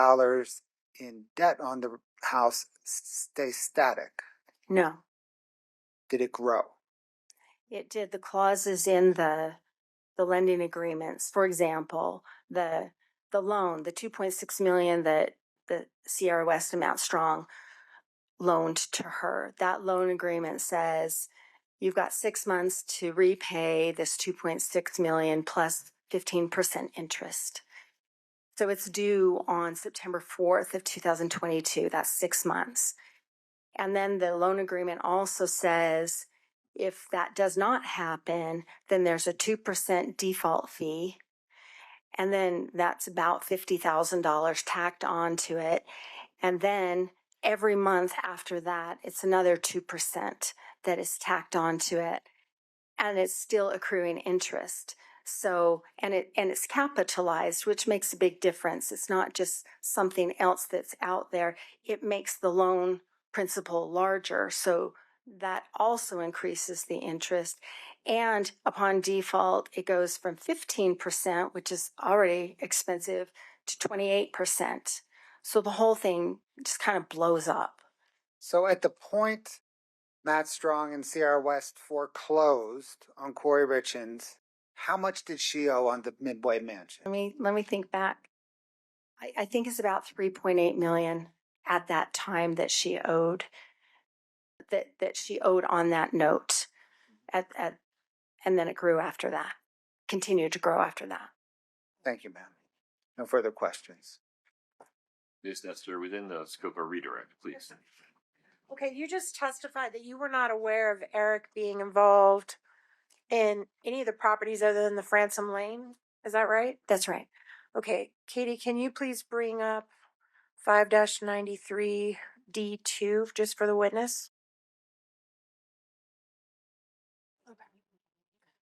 in debt on the house stay static? No. Did it grow? It did. The clauses in the lending agreements, for example, the loan, the $2.6 million that the Sierra West and Mount Strong loaned to her, that loan agreement says you've got 6 months to repay this $2.6 million plus 15% interest. So it's due on September 4th of 2022. That's 6 months. And then the loan agreement also says if that does not happen, then there's a 2% default fee. And then that's about $50,000 tacked onto it. And then every month after that, it's another 2% that is tacked onto it. And it's still accruing interest. So, and it's capitalized, which makes a big difference. It's not just something else that's out there. It makes the loan principal larger. So that also increases the interest. And upon default, it goes from 15%, which is already expensive, to 28%. So the whole thing just kind of blows up. So at the point Matt Strong and Sierra West foreclosed on Kouri Richins, how much did she owe on the Midway mansion? Let me think back. I think it's about 3.8 million at that time that she owed, that she owed on that note and then it grew after that, continued to grow after that. Thank you, ma'am. No further questions. Ms. Nestor, within the scope of redirect, please. Okay, you just testified that you were not aware of Eric being involved in any of the properties other than the Fransom Lane. Is that right? That's right. Okay, Katie, can you please bring up 5-93 D2 just for the witness? Okay.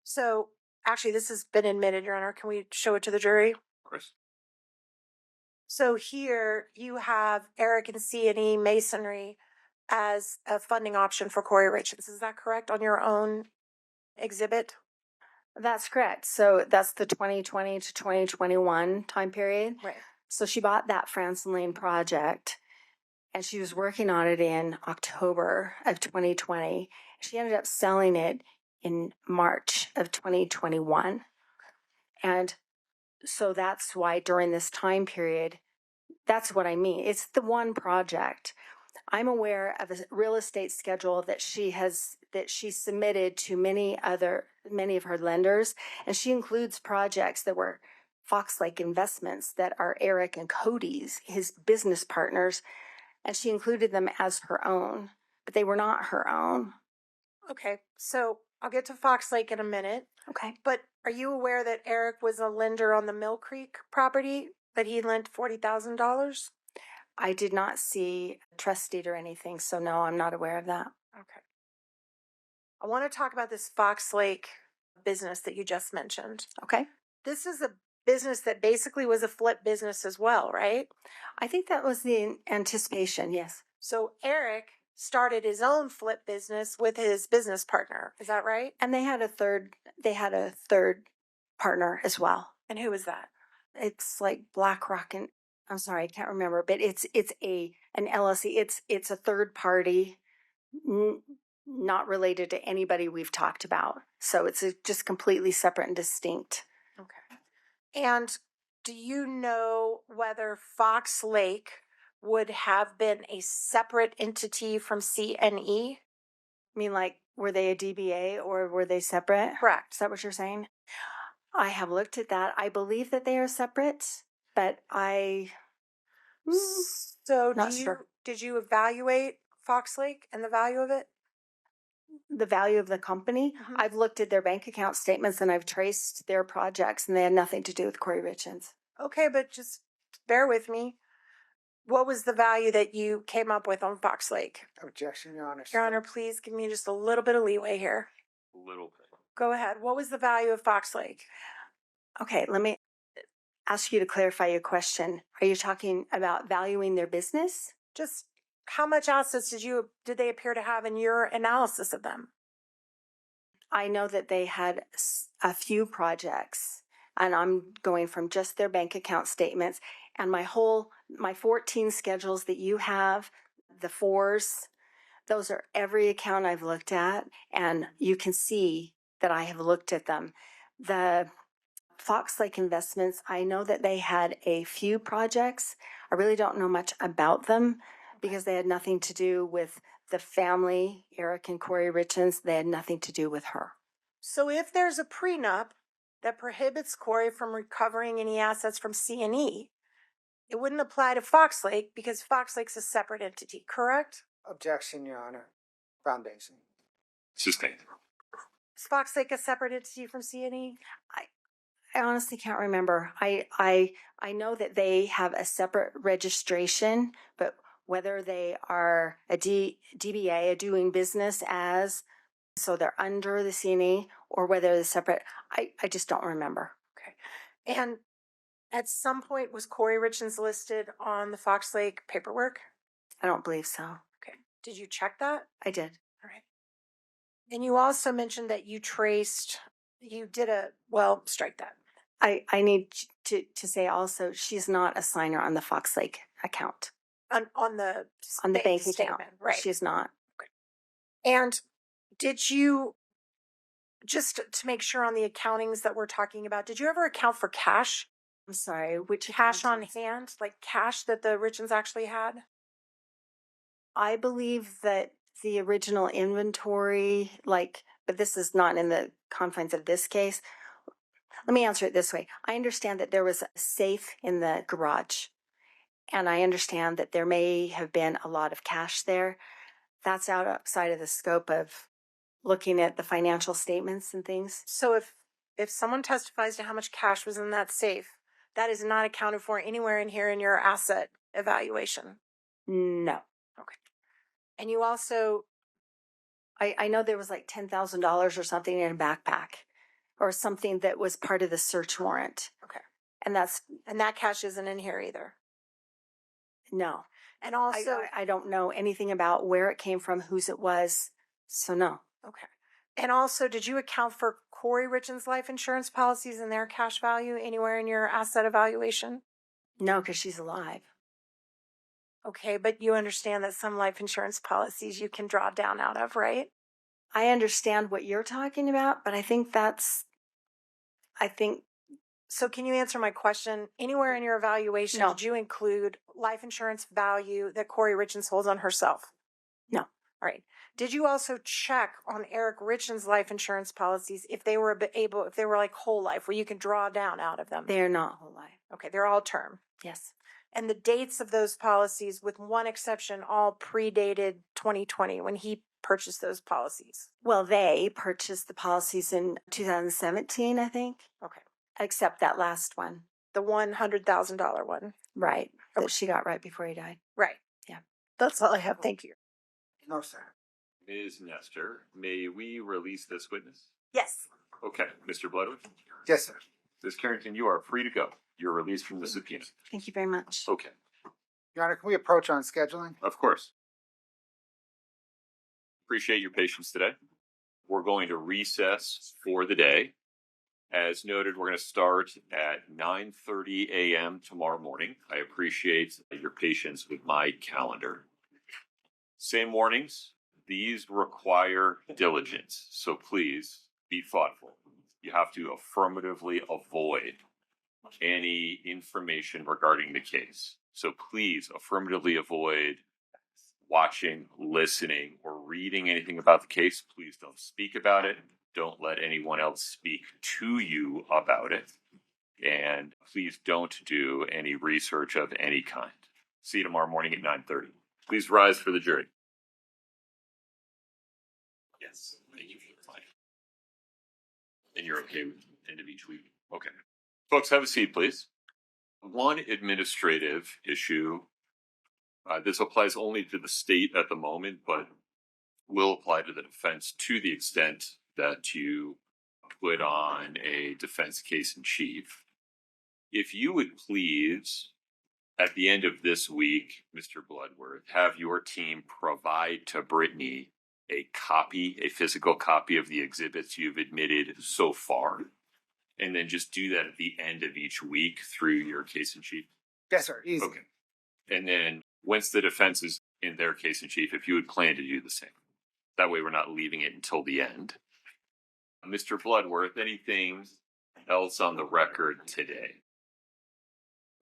So actually, this has been admitted, Your Honor. Can we show it to the jury? Of course. So here you have Eric and C&E Masonry as a funding option for Kouri Richins. Is that correct on your own exhibit? That's correct. So that's the 2020 to 2021 time period. Right. So she bought that Franson Lane project and she was working on it in October of 2020. She ended up selling it in March of 2021. And so that's why during this time period, that's what I mean. It's the one project. I'm aware of a real estate schedule that she submitted to many of her lenders, and she includes projects that were Fox Lake Investments that are Eric and Cody's, his business partners, and she included them as her own, but they were not her own. Okay, so I'll get to Fox Lake in a minute. Okay. But are you aware that Eric was a lender on the Mill Creek property, that he lent $40,000? I did not see a trust deed or anything, so no, I'm not aware of that. Okay. I want to talk about this Fox Lake business that you just mentioned. Okay. This is a business that basically was a flip business as well, right? I think that was the anticipation, yes. So Eric started his own flip business with his business partner. Is that right? And they had a third partner as well. And who is that? It's like BlackRock, and I'm sorry, I can't remember, but it's an LLC. It's a third party, not related to anybody we've talked about. So it's just completely separate and distinct. Okay. And do you know whether Fox Lake would have been a separate entity from CNE? I mean, like, were they a DBA or were they separate? Correct. Is that what you're saying? I have looked at that. I believe that they are separate, but So not sure. Did you evaluate Fox Lake and the value of it? The value of the company? Mm-hmm. I've looked at their bank account statements and I've traced their projects and they had nothing to do with Kouri Richins. Okay, but just bear with me. What was the value that you came up with on Fox Lake? Objection, Your Honor. Your Honor, please give me just a little bit of leeway here. A little bit. Go ahead. What was the value of Fox Lake? Okay, let me ask you to clarify your question. Are you talking about valuing their business? Just how much assets did they appear to have in your analysis of them? I know that they had a few projects, and I'm going from just their bank account statements and my 14 schedules that you have, the fours, those are every account I've looked at, and you can see that I have looked at them. The Fox Lake Investments, I know that they had a few projects. I really don't know much about them because they had nothing to do with the family, Eric and Kouri Richins. They had nothing to do with her. So if there's a prenup that prohibits Kouri from recovering any assets from C&E, it wouldn't apply to Fox Lake because Fox Lake's a separate entity, correct? Objection, Your Honor. Foundation. Sustained. Is Fox Lake a separate entity from C&E? I honestly can't remember. I know that they have a separate registration, but whether they are a DBA, a doing business as, so they're under the CNE, or whether they're separate. I just don't remember. Okay. And at some point, was Kouri Richins listed on the Fox Lake paperwork? I don't believe so. Okay. Did you check that? I did. All right. And you also mentioned that you strike that. I need to say also, she's not a signer on the Fox Lake account. On the bank statement, account. right? She's not. And did you, just to make sure on the accountings that we're talking about, did you ever account for cash? I'm sorry, which Cash on accountants? hand, like cash that the Richins actually had? I believe that the original inventory, but this is not in the confines of this case. Let me answer it this way. I understand that there was a safe in the garage, and I understand that there may have been a lot of cash there. That's outside of the scope of looking at the financial statements and things. So if someone testifies to how much cash was in that safe, that is not accounted for anywhere in here in your asset evaluation. No. Okay. And you also, I know there was like $10,000 or something in a backpack or something that was part of the search warrant. okay, And that cash isn't in here either. no. And also, I don't know anything about where it came from, whose it was. So no. okay. And also, did you account for Kouri Richins life insurance policies and their cash value anywhere in your asset evaluation? No, because she's alive. Okay, but you understand that some life insurance policies you can draw down out of, right? I understand what you're talking about, but I think So can you answer my question? Anywhere in your evaluation, No. did you include life insurance value that Kouri Richins holds on herself? No. All right. Did you also check on Eric Richins' life insurance policies if they were like whole life, where you can draw down out of them? they're not whole life. Okay, they're all term. Yes. And the dates of those policies, with one exception, all predated 2020 when he purchased those policies. Well, they purchased the policies in 2017, I think, Okay. except that last one. The $100,000 one. Right. Okay. That she got right before he died. Right. Yeah. That's all I have. Thank you. No, sir. Ms. Nestor, may we release this witness? Yes. Okay. Mr. Bloodwood? Yes, sir. Ms. Karrington, you are free to go. You're released from the subpoena. Thank you very much. Okay. Your Honor, can we approach on scheduling? Of course. Appreciate your patience today. We're going to recess for the day. As noted, we're going to start at 9:30 a.m. tomorrow morning. I appreciate your patience with my calendar. Same warnings. These require diligence, so please be thoughtful. You have to affirmatively avoid any information regarding the case. So please affirmatively avoid watching, listening, or reading anything about the case. Please don't speak about it. Don't let anyone else speak to you about it. And please don't do any research of any kind. See you tomorrow morning at 9:30. Please rise for the jury. Yes, thank you for the fine. And you're okay with the end of each week? Okay. Folks, have a seat, please. One administrative issue. This applies only to the state at the moment, but will apply to the defense to the extent that you put on a defense case in chief. If you would please, at the end of this week, Mr. Bloodworth, have your team provide to Brittany a physical copy of the exhibits you've admitted so far, and then just do that at the end of each week through your case in chief. Yes, sir. Easy. Okay. And then once the defense is in their case in chief, if you would plan to do the same. That way we're not leaving it until the end. Mr. Bloodworth, anything else on the record today?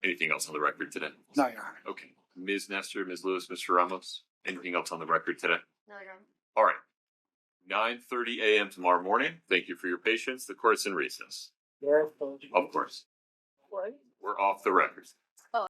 Anything else on the record today? No, Your Honor. Okay. Ms. Nestor, Ms. Lewis, Mr. Ramos, anything else on the record today? No, Your Honor. All right. 9:30 a.m. tomorrow morning. Thank you for your patience. The court's in recess. Of course. What? We're off the record. Oh.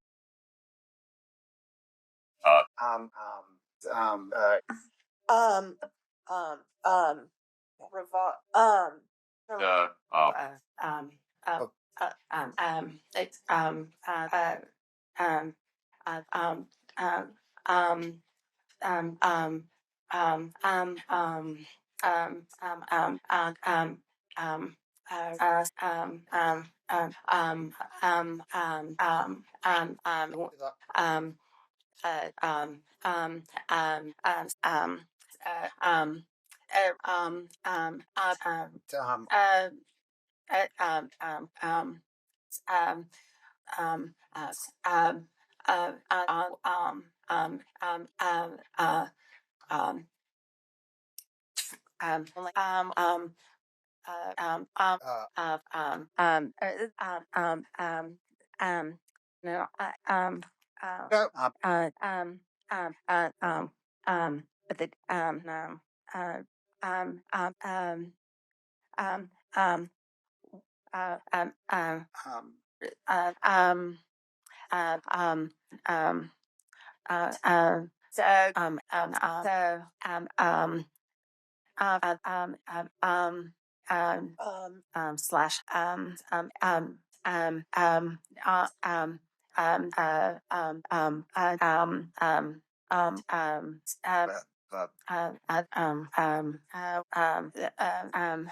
no, but the uh, um, um, um, um, um, um,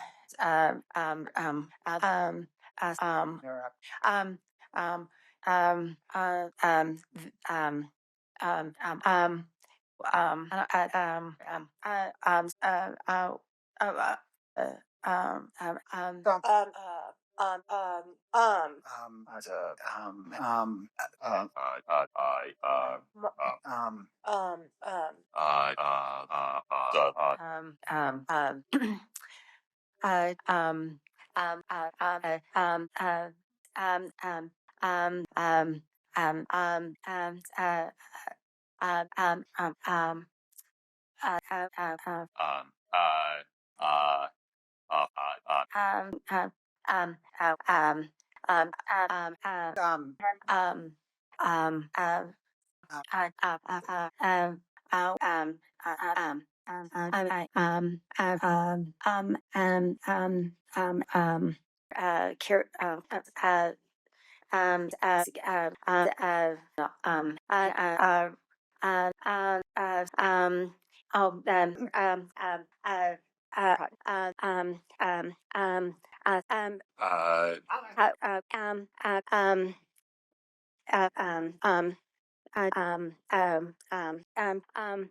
um, uh, um, um, um, so,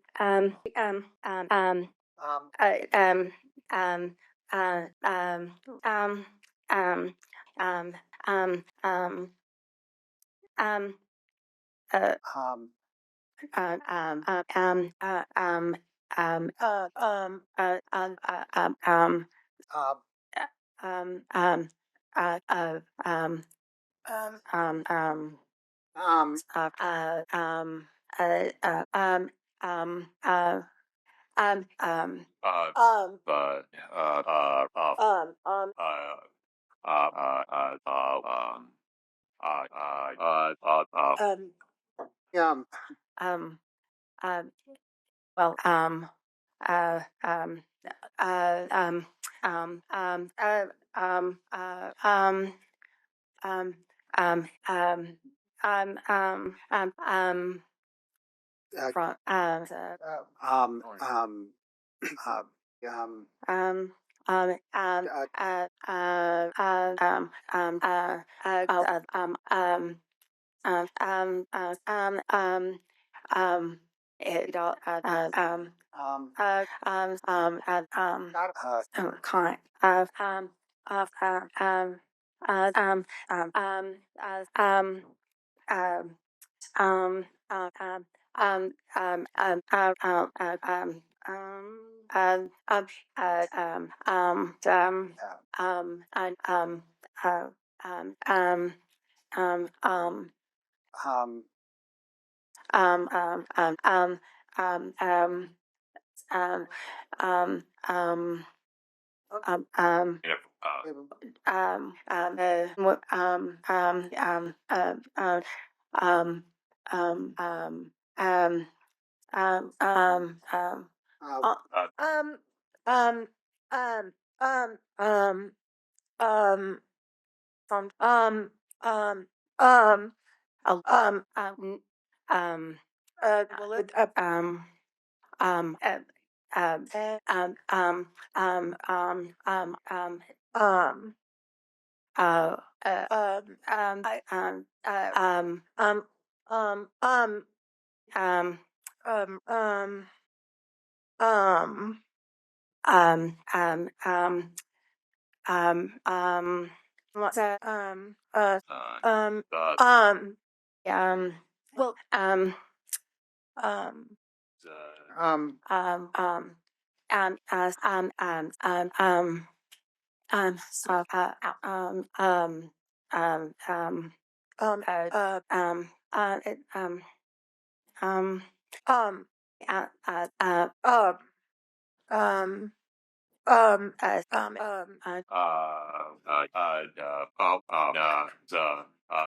so, slash, um, um, well, uh, um, um, um, um, uh, um, uh, um, um, um, um, from, it all, kind of, um, uh, from